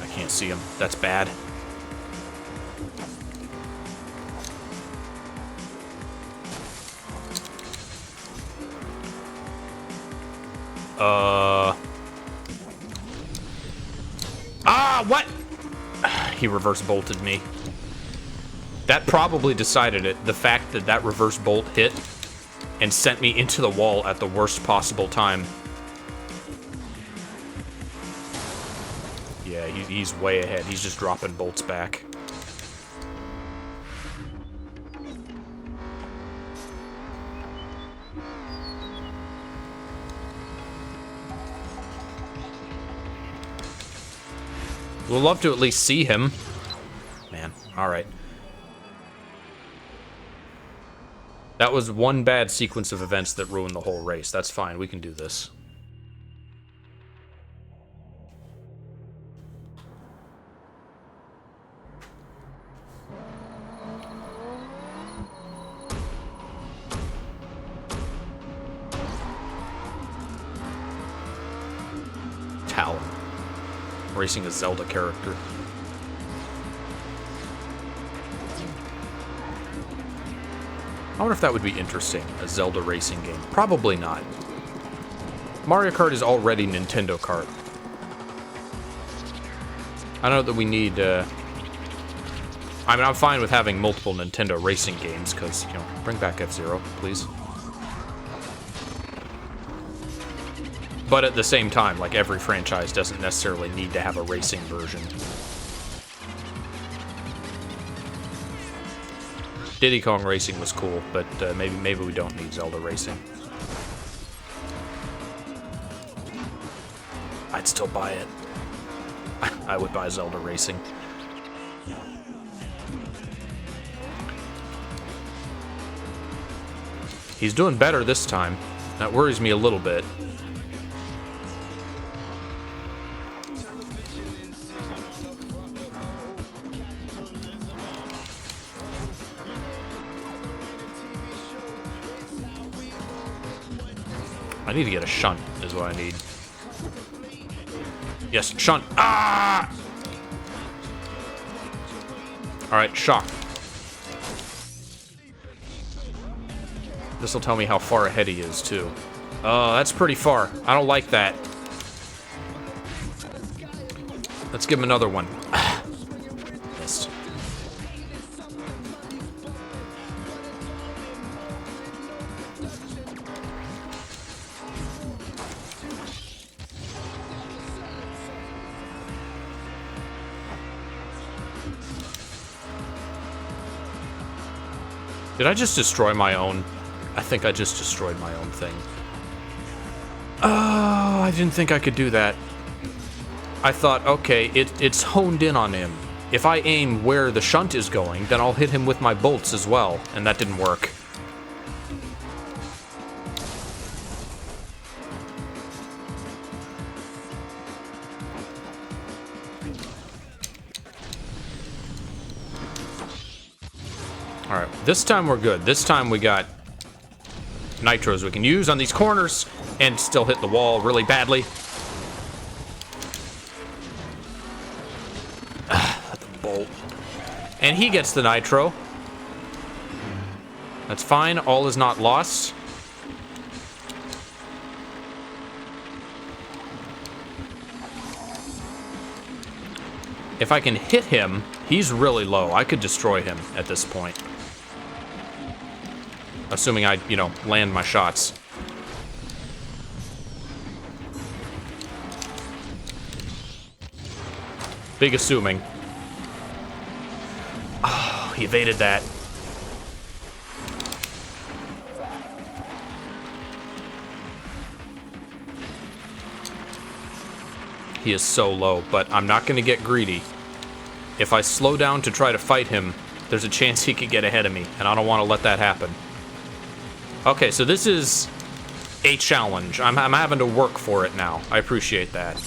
I can't see him. That's bad. What? He reverse bolted me. That probably decided it. The fact that that reverse bolt hit and sent me into the wall at the worst possible time. Yeah, he's way ahead. He's just dropping bolts back. We'll love to at least see him. Man, alright. That was one bad sequence of events that ruined the whole race. That's fine, we can do this. Talon. Racing a Zelda character. I wonder if that would be interesting, a Zelda racing game. Probably not. Mario Kart is already Nintendo Kart. I know that we need, I mean, I'm fine with having multiple Nintendo racing games, because, you know, bring back F-Zero, please. But at the same time, like, every franchise doesn't necessarily need to have a racing version. Diddy Kong Racing was cool, but maybe we don't need Zelda Racing. I'd still buy it. I would buy Zelda Racing. He's doing better this time. That worries me a little bit. I need to get a shunt, is what I need. Yes, shunt. Ah! Alright, shock. This will tell me how far ahead he is, too. Oh, that's pretty far. I don't like that. Let's give him another one. Missed. Did I just destroy my own? I think I just destroyed my own thing. Oh, I didn't think I could do that. I thought, okay, it's honed in on him. If I aim where the shunt is going, then I'll hit him with my bolts as well, and that didn't work. Alright, this time we're good. This time we got nitros we can use on these corners and still hit the wall really badly. The bolt. And he gets the nitro. That's fine. All is not lost. If I can hit him, he's really low. I could destroy him at this point. Assuming I, you know, land my shots. Big assuming. Oh, he evaded that. He is so low, but I'm not going to get greedy. If I slow down to try to fight him, there's a chance he could get ahead of me, and I don't want to let that happen. Okay, so this is a challenge. I'm having to work for it now. I appreciate that.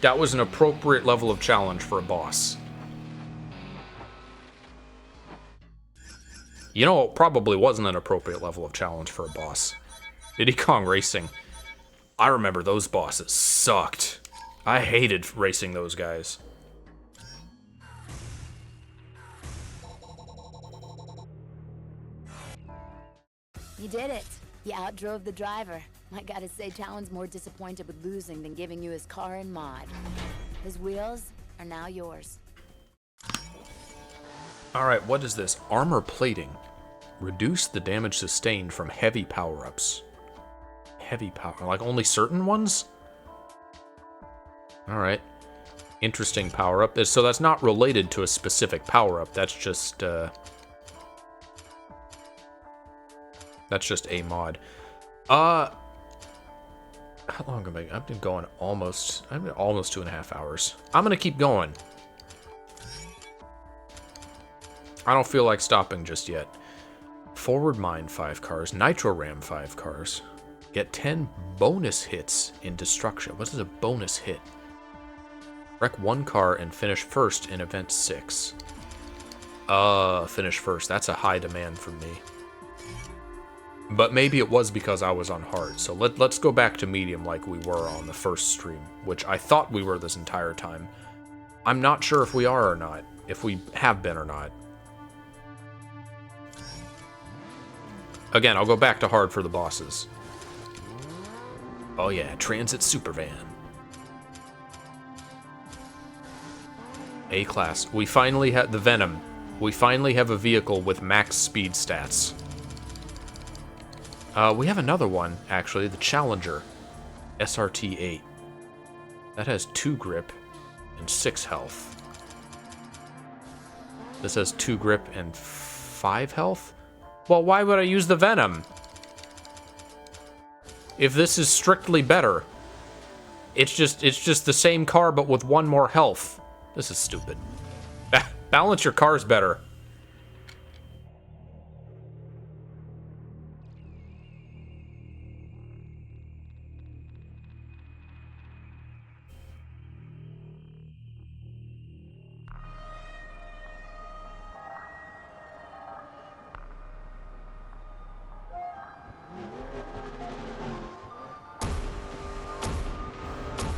That was an appropriate level of challenge for a boss. You know, it probably wasn't an appropriate level of challenge for a boss. Diddy Kong Racing. I remember those bosses sucked. I hated racing those guys. You did it. You outdrove the driver. I gotta say, Talon's more disappointed with losing than giving you his car and mod. His wheels are now yours. Alright, what is this? Armor plating. Reduce the damage sustained from heavy power-ups. Heavy power, like only certain ones? Alright. Interesting power-up. So that's not related to a specific power-up. That's just a mod. How long have I've been going almost 2.5 hours. I'm gonna keep going. I don't feel like stopping just yet. Forward mine 5 cars, nitro ram 5 cars. Get 10 bonus hits in destruction. What is a bonus hit? Wreck 1 car and finish first in event 6. Finish first. That's a high demand from me. But maybe it was because I was on hard. So let's go back to medium like we were on the first stream, which I thought we were this entire time. I'm not sure if we are or not, if we have been or not. Again, I'll go back to hard for the bosses. Oh yeah, Transit Supervan. A-Class. We finally have the Venom. We finally have a vehicle with max speed stats. We have another one, actually, the Challenger. SRT-8. That has 2 grip and 6 health. This has 2 grip and 5 health? Well, why would I use the Venom? If this is strictly better. It's just the same car, but with 1 more health. This is stupid. Balance your cars better.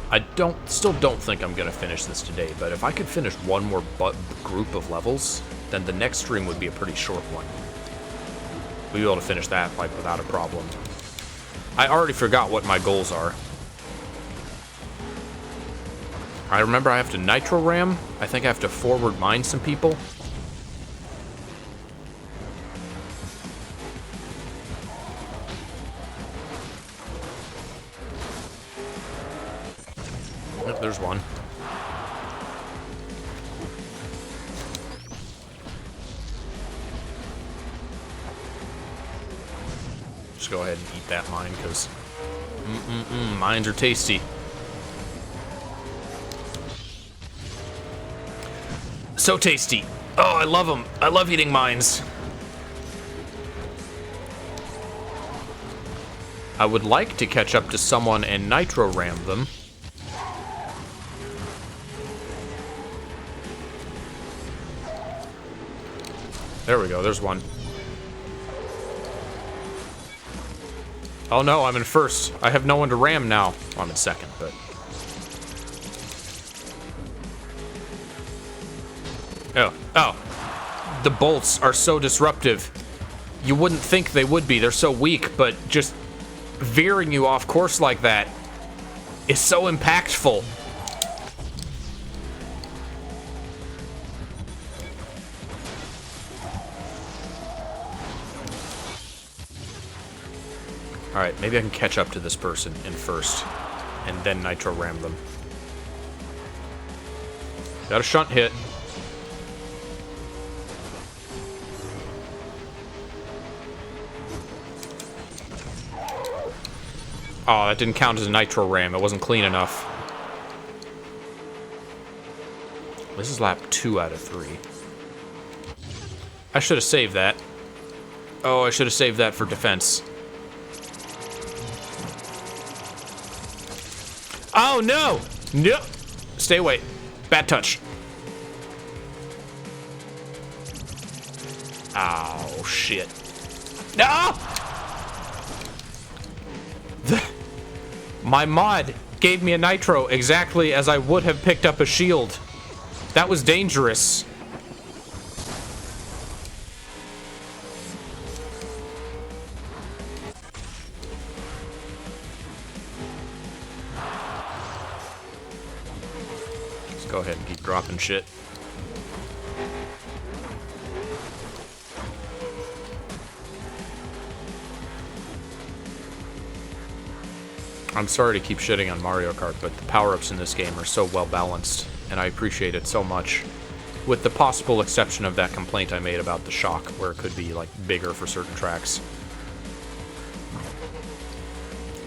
I still don't think I'm gonna finish this today, but if I could finish one more group of levels, then the next stream would be a pretty short one. We'd be able to finish that, like, without a problem. I already forgot what my goals are. I remember I have to nitro ram. I think I have to forward mine some people. Oh, there's one. Just go ahead and eat that mine, because mines are tasty. So tasty. Oh, I love them. I love eating mines. I would like to catch up to someone and nitro ram them. There we go, there's one. Oh no, I'm in first. I have no one to ram now. Well, I'm in second, but... Oh. The bolts are so disruptive. You wouldn't think they would be. They're so weak, but just veering you off course like that is so impactful. Alright, maybe I can catch up to this person in first, and then nitro ram them. Got a shunt hit. Oh, that didn't count as a nitro ram. It wasn't clean enough. This is lap 2 out of 3. I should have saved that. Oh, I should have saved that for defense. Oh, no! No! Stay away. Bad touch. Oh, shit. No! My mod gave me a nitro exactly as I would have picked up a shield. That was dangerous. Let's go ahead and keep dropping shit. I'm sorry to keep shitting on Mario Kart, but the power-ups in this game are so well balanced, and I appreciate it so much. With the possible exception of that complaint I made about the shock, where it could be, like, bigger for certain tracks.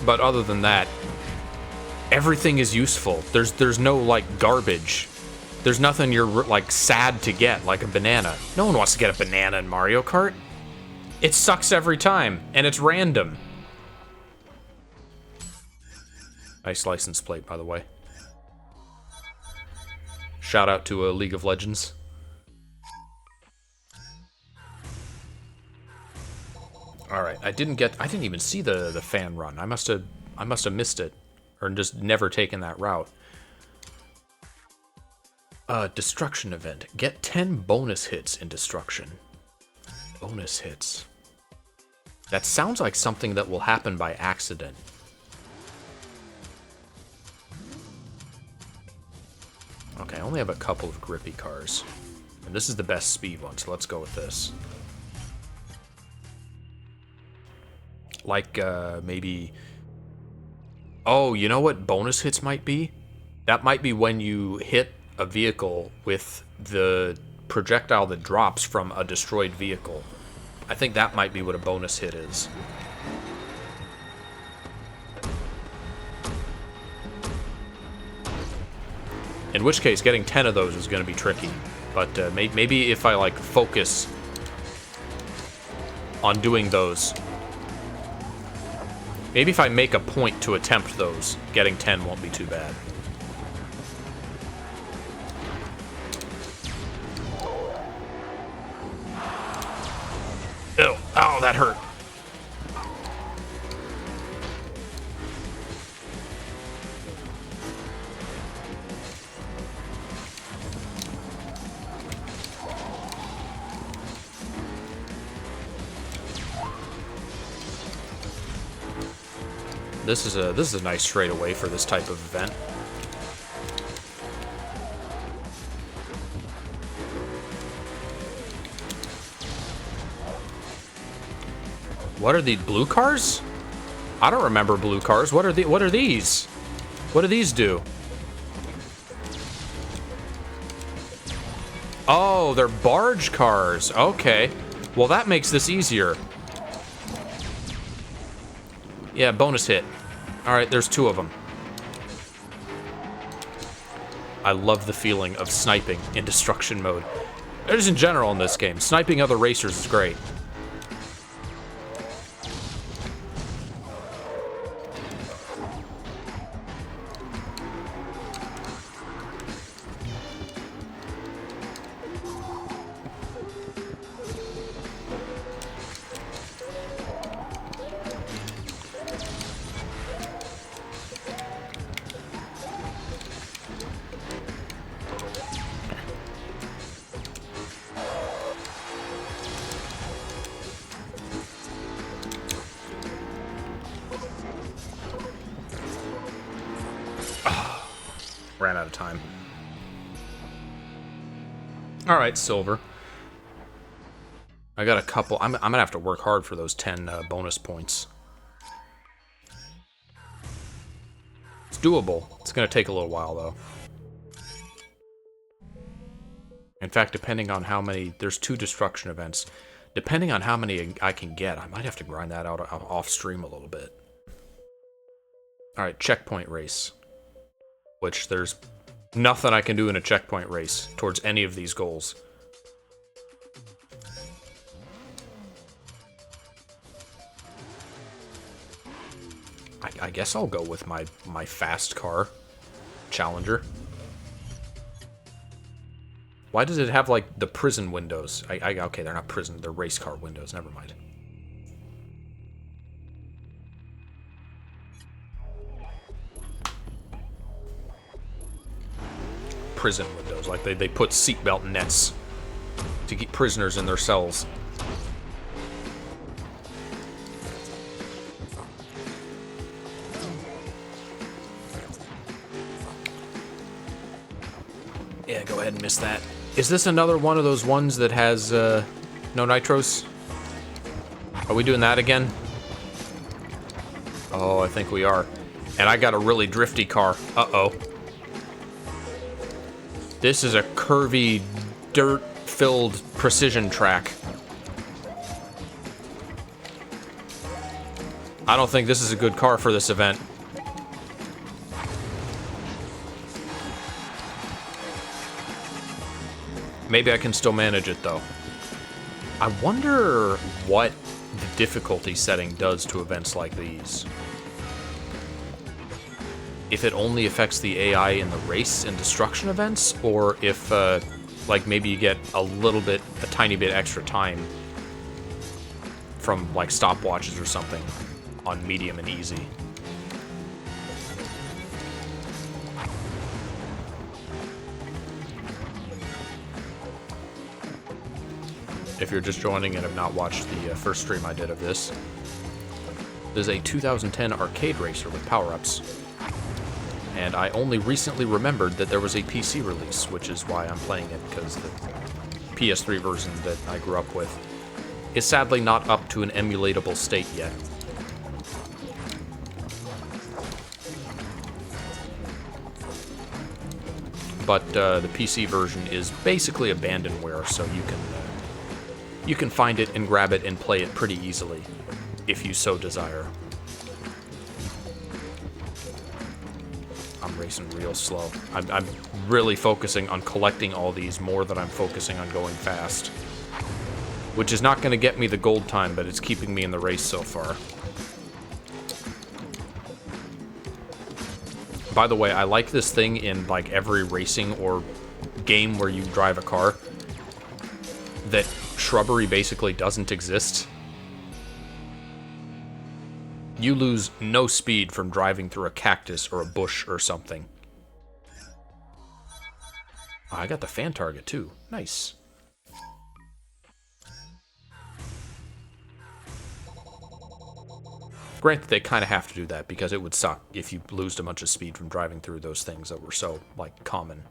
But other than that, everything is useful. There's no, like, garbage. There's nothing you're, like, sad to get, like a banana. No one wants to get a banana in Mario Kart. It sucks every time, and it's random. Nice license plate, by the way. Shout out to League of Legends. Alright, I didn't even see the fan run. I must have missed it. Or just never taken that route. Destruction event. Get 10 bonus hits in destruction. Bonus hits. That sounds like something that will happen by accident. Okay, I only have a couple of grippy cars. And this is the best speed one, so let's go with this. Like, maybe... Oh, you know what bonus hits might be? That might be when you hit a vehicle with the projectile that drops from a destroyed vehicle. I think that might be what a bonus hit is. In which case, getting 10 of those is going to be tricky. But maybe if I, like, focus on doing those... Maybe if I make a point to attempt those, getting 10 won't be too bad. Ew. Oh, that hurt. This is a nice straightaway for this type of event. What are the blue cars? I don't remember blue cars. What are these? What do these do? Oh, they're barge cars. Okay. Well, that makes this easier. Yeah, bonus hit. All right, there's 2 of them. I love the feeling of sniping in destruction mode. Just in general in this game. Sniping other racers is great. Ran out of time. Alright, silver. I got a couple. I'm gonna have to work hard for those 10 bonus points. It's doable. It's gonna take a little while, though. In fact, depending on how many... There's 2 destruction events. Depending on how many I can get, I might have to grind that out off-stream a little bit. Alright, checkpoint race. Which there's nothing I can do in a checkpoint race towards any of these goals. I guess I'll go with my fast car, Challenger. Why does it have, like, the prison windows? Okay, they're not prison, they're race car windows, never mind. Prison windows, like they put seatbelt nets to keep prisoners in their cells. Yeah, go ahead and miss that. Is this another one of those ones that has no nitros? Are we doing that again? Oh, I think we are. And I got a really drifty car. Uh-oh. This is a curvy, dirt-filled precision track. I don't think this is a good car for this event. Maybe I can still manage it, though. I wonder what the difficulty setting does to events like these. If it only affects the AI in the race and destruction events, or if, like, maybe you get a tiny bit extra time from, like, stopwatches or something on medium and easy. If you're just joining and have not watched the first stream I did of this, there's a 2010 arcade racer with power-ups. And I only recently remembered that there was a PC release, which is why I'm playing it, because the PS3 version that I grew up with is sadly not up to an emulatable state yet. But the PC version is basically abandonware, so you can find it and grab it and play it pretty easily, if you so desire. I'm racing real slow. I'm really focusing on collecting all these more than I'm focusing on going fast. Which is not going to get me the gold time, but it's keeping me in the race so far. By the way, I like this thing in, like, every racing or game where you drive a car, that shrubbery basically doesn't exist. You lose no speed from driving through a cactus or a bush or something. Oh, I got the fan target too. Nice. Granted, they kind of have to do that because it would suck if you lose a bunch of speed from driving through those things that were so, like, common.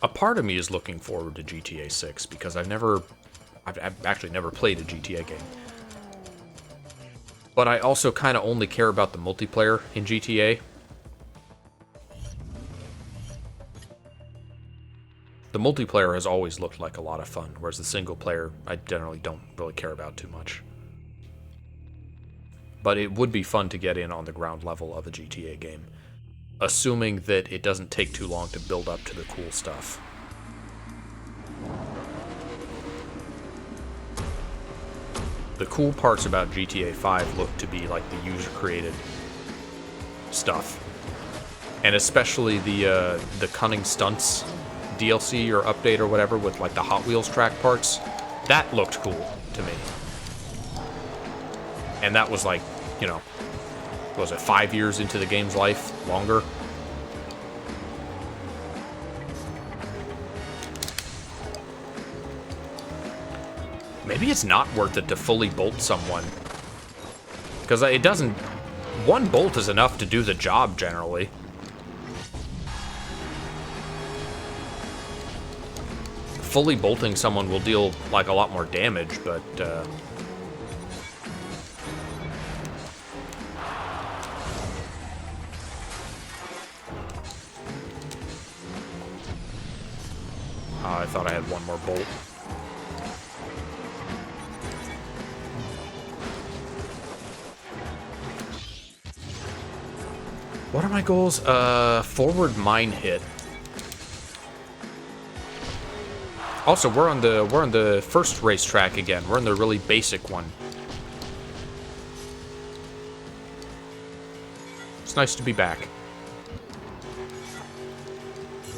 A part of me is looking forward to GTA 6 because I've actually never played a GTA game. But I also kind of only care about the multiplayer in GTA. The multiplayer has always looked like a lot of fun, whereas the single player I generally don't really care about too much. But it would be fun to get in on the ground level of a GTA game, assuming that it doesn't take too long to build up to the cool stuff. The cool parts about GTA 5 look to be like the user-created stuff. And especially the Cunning Stunts DLC or update or whatever with like the Hot Wheels track parts. That looked cool to me. And that was like, you know, was it 5 years into the game's life? Longer? Maybe it's not worth it to fully bolt someone. Because it doesn't... One bolt is enough to do the job, generally. Fully bolting someone will deal, like, a lot more damage, but... I thought I had one more bolt. What are my goals? Forward mine hit. Also, we're on the first racetrack again. We're in the really basic one. It's nice to be back.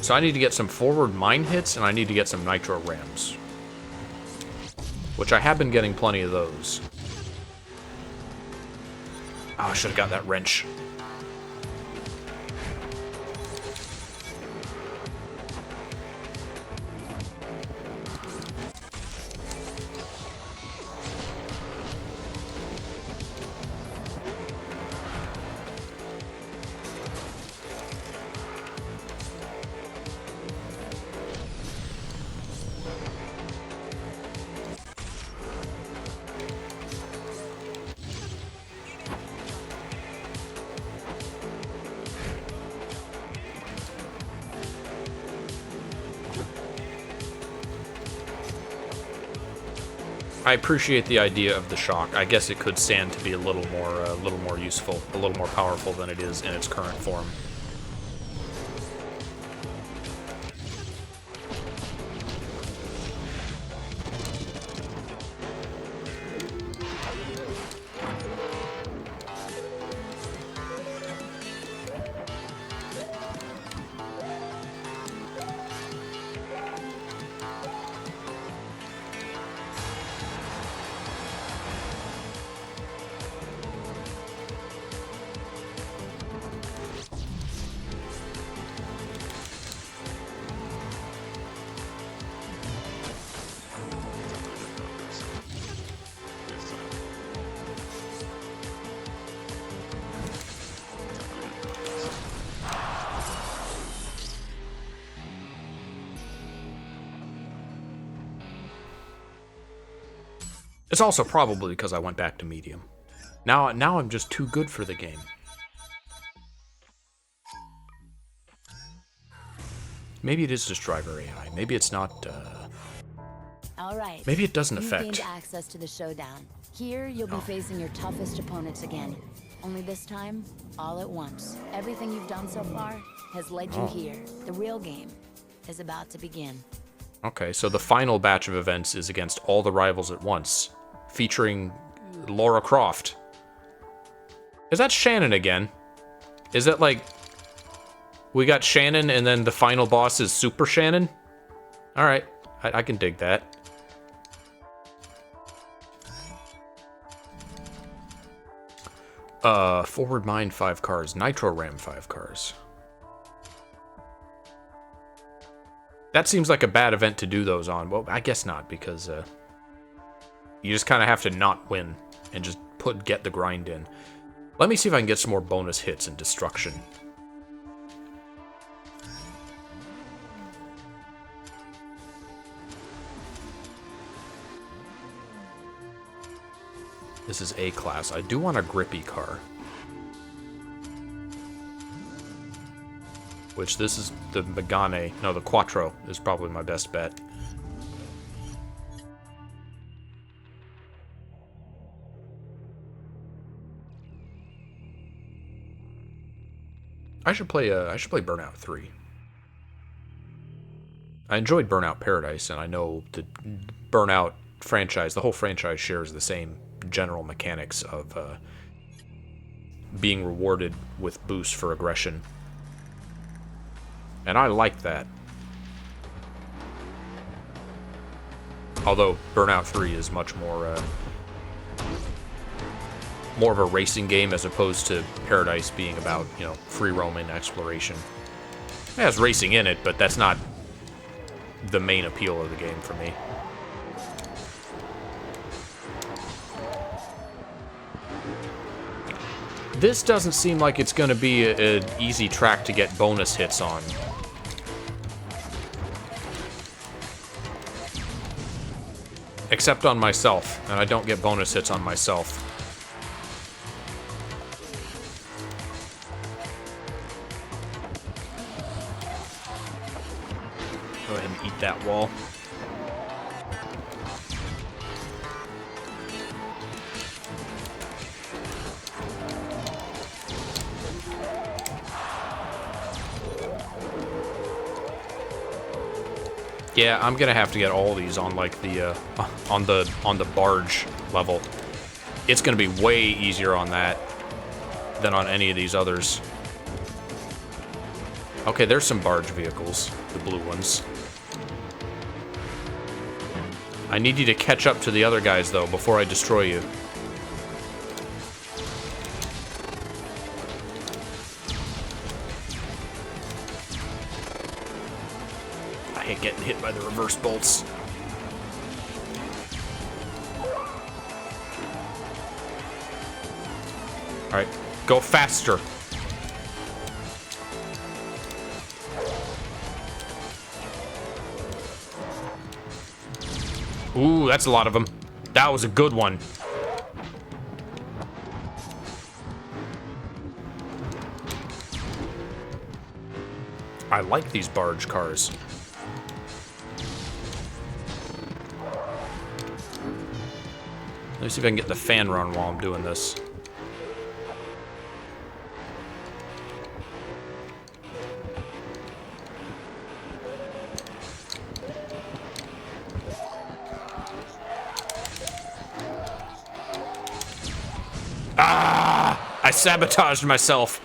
So I need to get some forward mine hits, and I need to get some nitro rams. Which I have been getting plenty of those. Oh, I should have got that wrench. I appreciate the idea of the shock. I guess it could stand to be a little more useful, a little more powerful than it is in its current form. It's also probably because I went back to medium. Now I'm just too good for the game. Maybe it is just driver AI. Maybe it's not, All right. Maybe it doesn't You've affect. gained access to the showdown. Here, you'll be facing your toughest opponents again. Only this time, all at once. Everything you've done so far has led you here. The real game is about to begin. Okay, so the final batch of events is against all the rivals at once, featuring Lara Croft. Is that Shannon again? Is that like... We got Shannon and then the final boss is Super Shannon? Alright, I can dig that. Forward mine 5 cars, Nitro Ram 5 cars. That seems like a bad event to do those on. Well, I guess not, because you just kind of have to not win and just get the grind in. Let me see if I can get some more bonus hits and destruction. This is A-Class. I do want a grippy car. Which this is the Megane. No, the Quattro is probably my best bet. I should play Burnout 3. I enjoyed Burnout Paradise, and I know the Burnout franchise, the whole franchise shares the same general mechanics of being rewarded with boosts for aggression. And I like that. Although Burnout 3 is much more of a racing game as opposed to Paradise being about, you know, free roaming exploration. It has racing in it, but that's not the main appeal of the game for me. This doesn't seem like it's going to be an easy track to get bonus hits on. Except on myself, and I don't get bonus hits on myself. Go ahead and eat that wall. Yeah, I'm gonna have to get all these on like the on the barge level. It's gonna be way easier on that than on any of these others. Okay, there's some barge vehicles, the blue ones. I need you to catch up to the other guys though before I destroy you. I hate getting hit by the reverse bolts. Alright, go faster. Ooh, that's a lot of them. That was a good one. I like these barge cars. Let me see if I can get the fan run while I'm doing this. Ah! I sabotaged myself.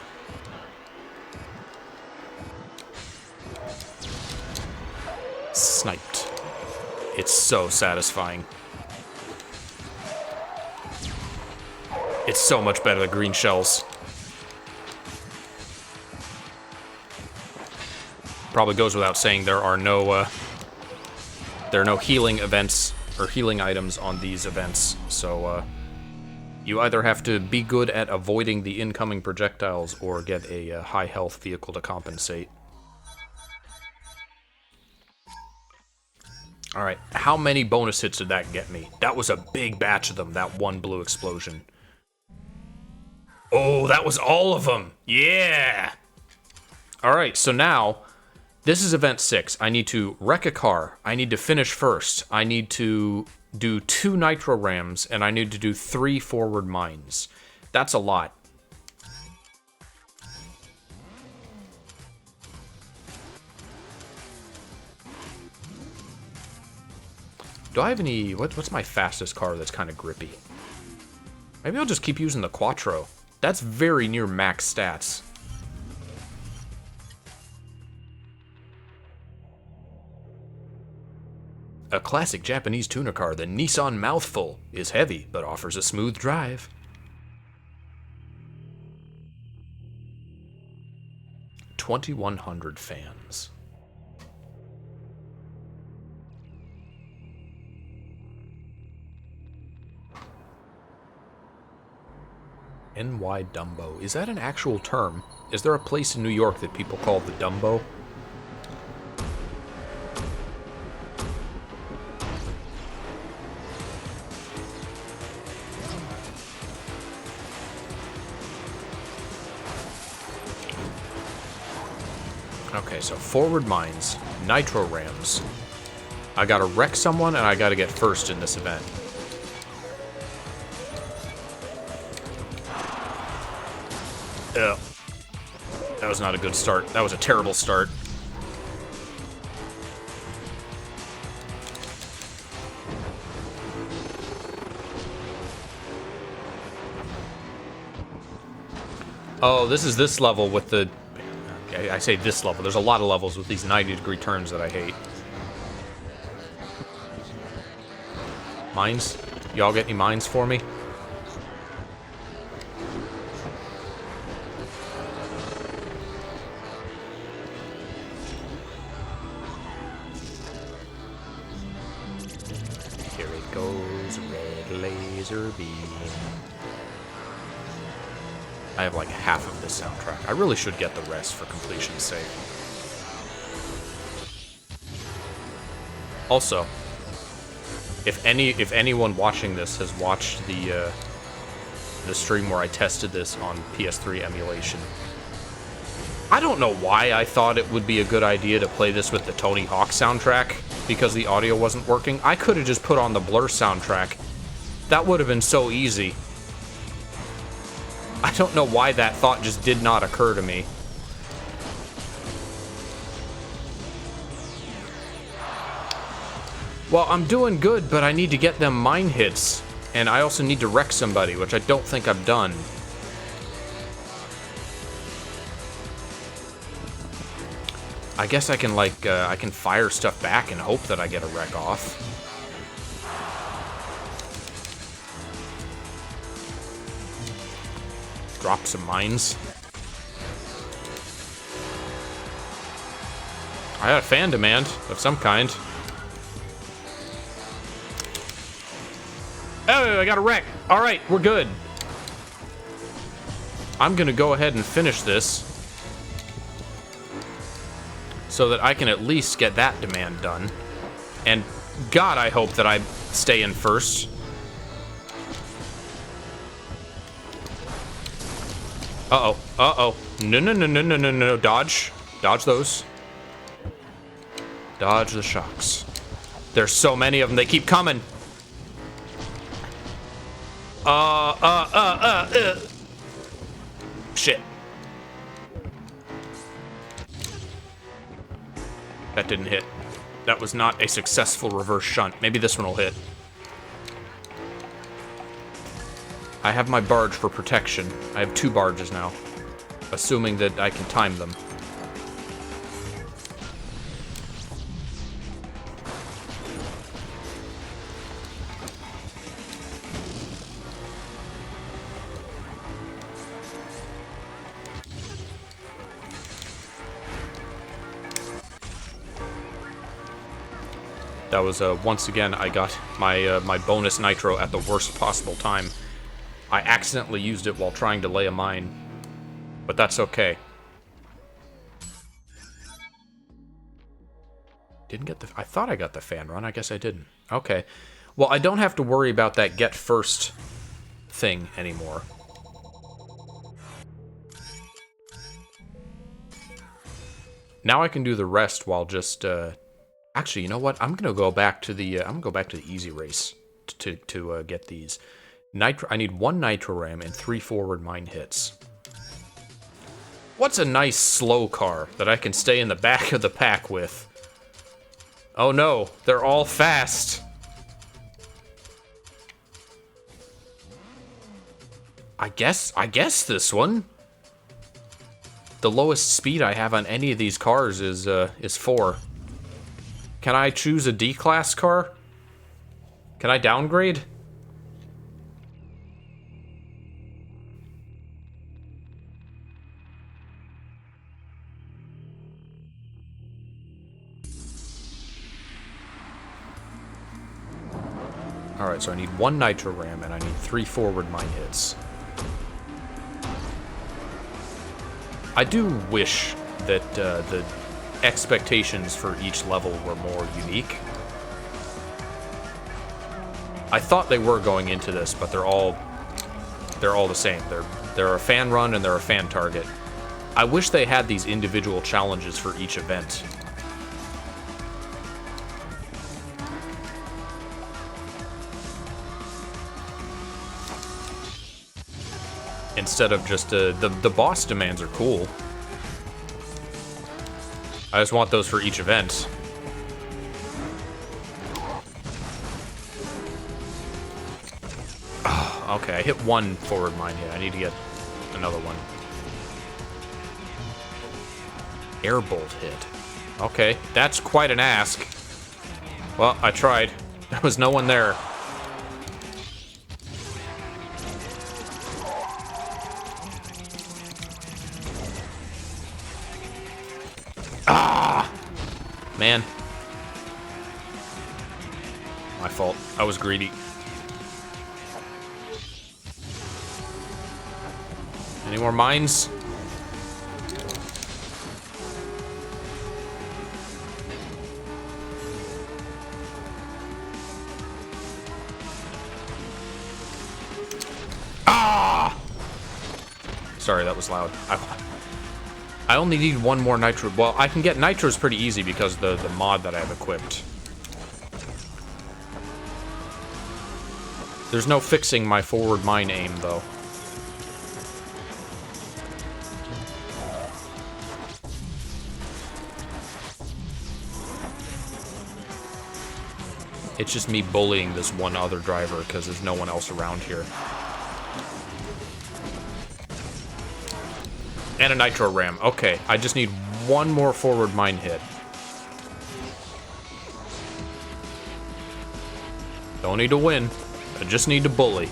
Sniped. It's so satisfying. It's so much better than green shells. Probably goes without saying there are no healing events or healing items on these events, so you either have to be good at avoiding the incoming projectiles or get a high health vehicle to compensate. Alright, how many bonus hits did that get me? That was a big batch of them, that one blue explosion. Oh, that was all of them! Yeah! Alright, so now, this is event 6. I need to wreck a car. I need to finish first. I need to do 2 nitro rams, and I need to do 3 forward mines. That's a lot. Do I have any... What's my fastest car that's kind of grippy? Maybe I'll just keep using the Quattro. That's very near max stats. A classic Japanese tuner car, the Nissan Mouthful, is heavy, but offers a smooth drive. $2,100 fans. NY Dumbo. Is that an actual term? Is there a place in New York that people call the Dumbo? Okay, so forward mines, nitro rams. I gotta wreck someone, and I gotta get first in this event. Ugh. That was not a good start. That was a terrible start. Oh, this is this level with the... I say this level. There's a lot of levels with these 90-degree turns that I hate. Mines? Y'all get any mines for me? Here it goes, red laser beam. I have like half of this soundtrack. I really should get the rest for completion's sake. Also, if anyone watching this has watched the stream where I tested this on PS3 emulation, I don't know why I thought it would be a good idea to play this with the Tony Hawk soundtrack because the audio wasn't working. I could have just put on the Blur soundtrack. That would have been so easy. I don't know why that thought just did not occur to me. Well, I'm doing good, but I need to get them mine hits. And I also need to wreck somebody, which I don't think I've done. I guess I can, like, I can fire stuff back and hope that I get a wreck off. Drop some mines. I had a fan demand of some kind. Oh, I got a wreck. All right, we're good. I'm gonna go ahead and finish this so that I can at least get that demand done. And God, I hope that I stay in first. Uh-oh. Uh-oh. No, no, no, no, no, no, no. Dodge. Dodge those. Dodge the shocks. There's so many of them. They keep coming. Shit. That didn't hit. That was not a successful reverse shunt. Maybe this one will hit. I have my barge for protection. I have 2 barges now, assuming that I can time them. That was, once again, I got my, my bonus nitro at the worst possible time. I accidentally used it while trying to lay a mine, but that's okay. Didn't get the... I thought I got the fan run. I guess I didn't. Okay. Well, I don't have to worry about that get first thing anymore. Now I can do the rest while just, Actually, you know what? I'm gonna go back to the, easy race to get these. Nitro. I need 1 nitro ram and 3 forward mine hits. What's a nice slow car that I can stay in the back of the pack with? Oh no, they're all fast. I guess this one. The lowest speed I have on any of these cars is 4. Can I choose a D-class car? Can I downgrade? Alright, so I need 1 nitro ram and I need 3 forward mine hits. I do wish that the expectations for each level were more unique. I thought they were going into this, but they're all the same. They're a fan run and they're a fan target. I wish they had these individual challenges for each event. Instead of just, the boss demands are cool. I just want those for each event. Oh, okay, I hit one forward mine hit. I need to get another one. Airbolt hit. Okay, that's quite an ask. Well, I tried. There was no one there. Ah! Man. My fault. I was greedy. Any more mines? Ah! Sorry, that was loud. I only need one more nitro. Well, I can get nitros pretty easy because the mod that I have equipped. There's no fixing my forward mine aim, though. It's just me bullying this one other driver because there's no one else around here. And a nitro ram. Okay, I just need one more forward mine hit. Don't need to win. I just need to bully.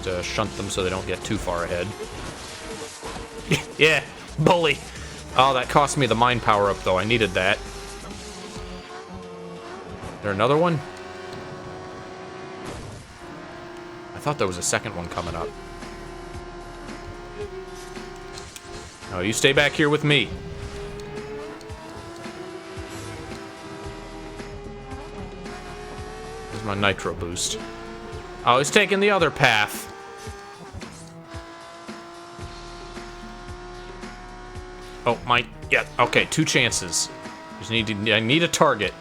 Just shunt them so they don't get too far ahead. Yeah, bully. Oh, that cost me the mine power up, though. I needed that. Is there another one? I thought there was a second one coming up. No, you stay back here with me. There's my nitro boost. Oh, he's taking the other path. Oh, my... Yeah, okay, 2 chances. Just need to... I need a target.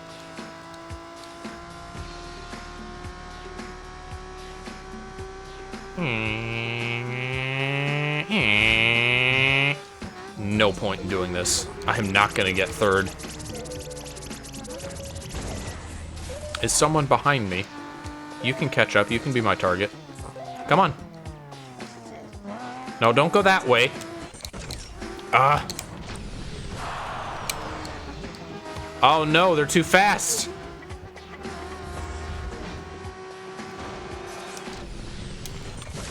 No point in doing this. I am not going to get third. Is someone behind me? You can catch up. You can be my target. Come on. No, don't go that way. Oh no, they're too fast.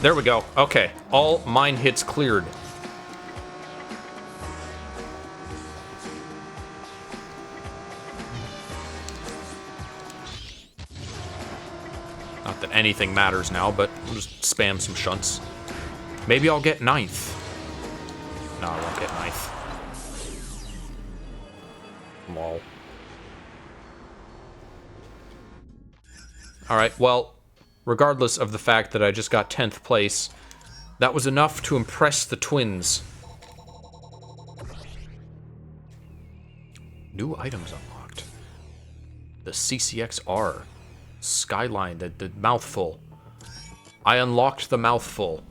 There we go. Okay, all mine hits cleared. Not that anything matters now, but we'll just spam some shunts. Maybe I'll get 9th. No, I won't get 9th. Lol. Alright, well, regardless of the fact that I just got 10th place, that was enough to impress the twins. New items unlocked. The CCXR. Skyline, the mouthful. I unlocked the mouthful.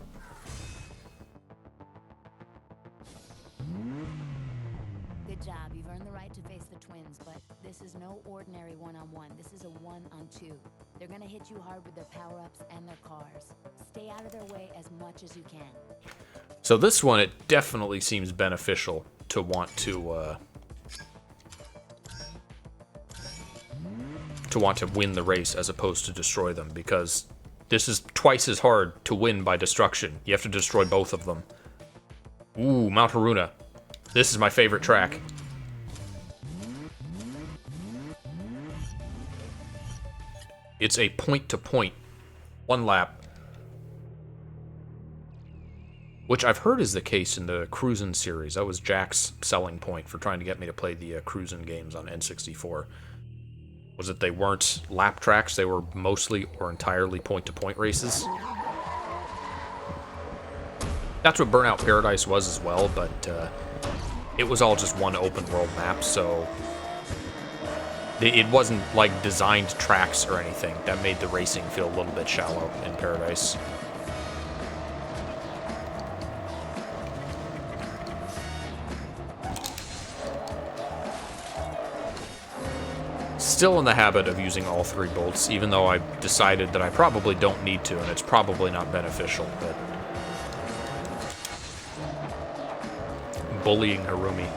Good job. You've earned the right to face the twins, but this is no ordinary one-on-one. This is a one-on-two. They're gonna hit you hard with their power-ups and their cars. Stay out of their way as much as you can. So this one, it definitely seems beneficial to want to win the race as opposed to destroy them, because this is twice as hard to win by destruction. You have to destroy both of them. Ooh, Mount Haruna. This is my favorite track. It's a point-to-point, 1 lap. Which I've heard is the case in the Cruisin' series. That was Jack's selling point for trying to get me to play the Cruisin' games on N64. Was that they weren't lap tracks, they were mostly or entirely point-to-point races. That's what Burnout Paradise was as well, but it was all just one open world map, so it wasn't like designed tracks or anything. That made the racing feel a little bit shallow in Paradise. Still in the habit of using all 3 bolts, even though I decided that I probably don't need to, and it's probably not beneficial, but... Bullying Harumi.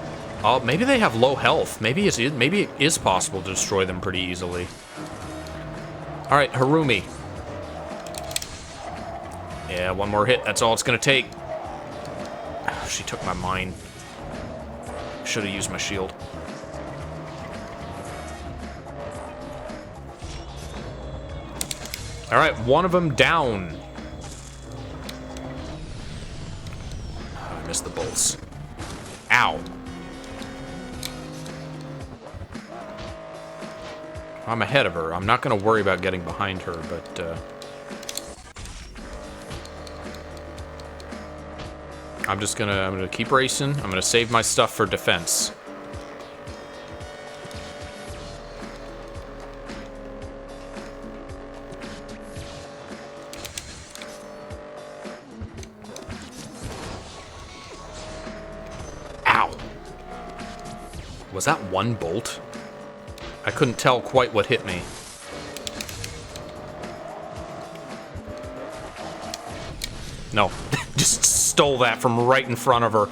Oh, maybe they have low health. Maybe it is possible to destroy them pretty easily. Alright, Harumi. Yeah, one more hit. That's all it's gonna take. Oh, she took my mine. Should have used my shield. Alright, one of them down. Oh, I missed the bolts. Ow. I'm ahead of her. I'm not going to worry about getting behind her, but... I'm gonna keep racing. I'm gonna save my stuff for defense. Was that one bolt? I couldn't tell quite what hit me. No, just stole that from right in front of her.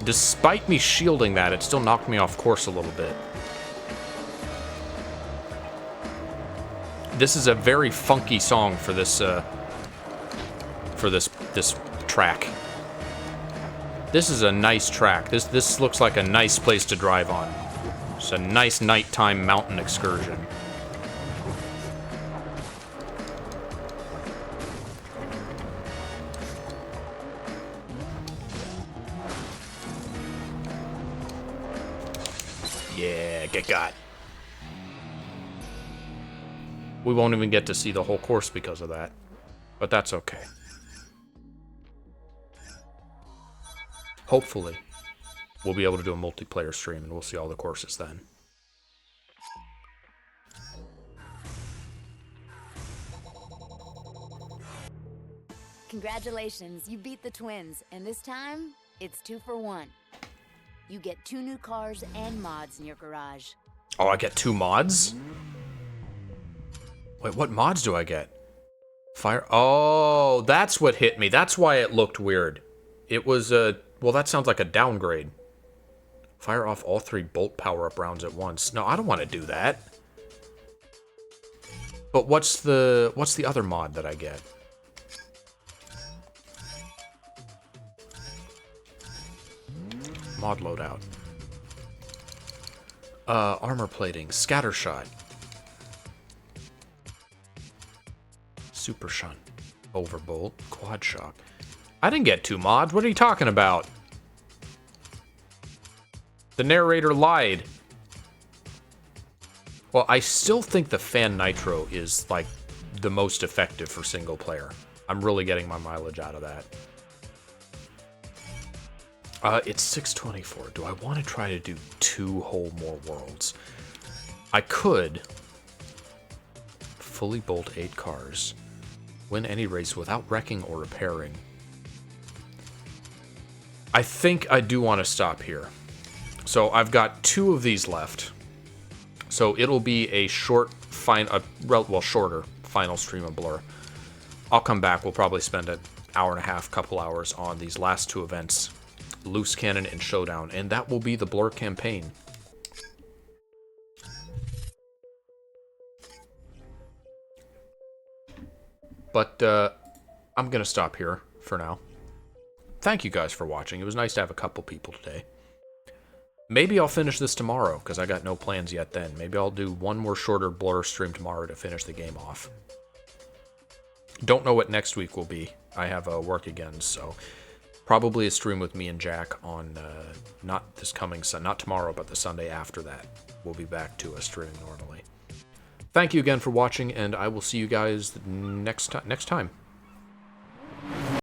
Despite me shielding that, it still knocked me off course a little bit. This is a very funky song for this track. This is a nice track. This looks like a nice place to drive on. It's a nice nighttime mountain excursion. Yeah, get got. We won't even get to see the whole course because of that, but that's okay. Hopefully, we'll be able to do a multiplayer stream, and we'll see all the courses then. Congratulations, you beat the twins, and this time, it's 2 for 1. You get 2 new cars and mods in your garage. Oh, I get 2 mods? Wait, what mods do I get? Fire... Oh, that's what hit me. That's why it looked weird. It was a... Well, that sounds like a downgrade. Fire off all 3 bolt power-up rounds at once. No, I don't want to do that. But what's the other mod that I get? Mod loadout. Armor plating, scattershot. Super shunt. Overbolt, quad shock. I didn't get 2 mods. What are you talking about? The narrator lied. Well, I still think the Fan Nitro is, like, the most effective for single player. I'm really getting my mileage out of that. It's 624. Do I want to try to do 2 whole more worlds? I could fully bolt 8 cars. Win any race without wrecking or repairing. I think I do want to stop here. So I've got 2 of these left. So it'll be a shorter final stream of Blur. I'll come back. We'll probably spend an hour and a half, couple hours on these last 2 events. Loose Cannon and Showdown. And that will be the Blur campaign. But I'm going to stop here for now. Thank you guys for watching. It was nice to have a couple people today. Maybe I'll finish this tomorrow, because I got no plans yet then. Maybe I'll do one more shorter Blur stream tomorrow to finish the game off. Don't know what next week will be. I have work again, so probably a stream with me and Jack on not this coming Sunday, not tomorrow, but the Sunday after that. We'll be back to a stream normally. thank you again for watching, and I will see you guys next time.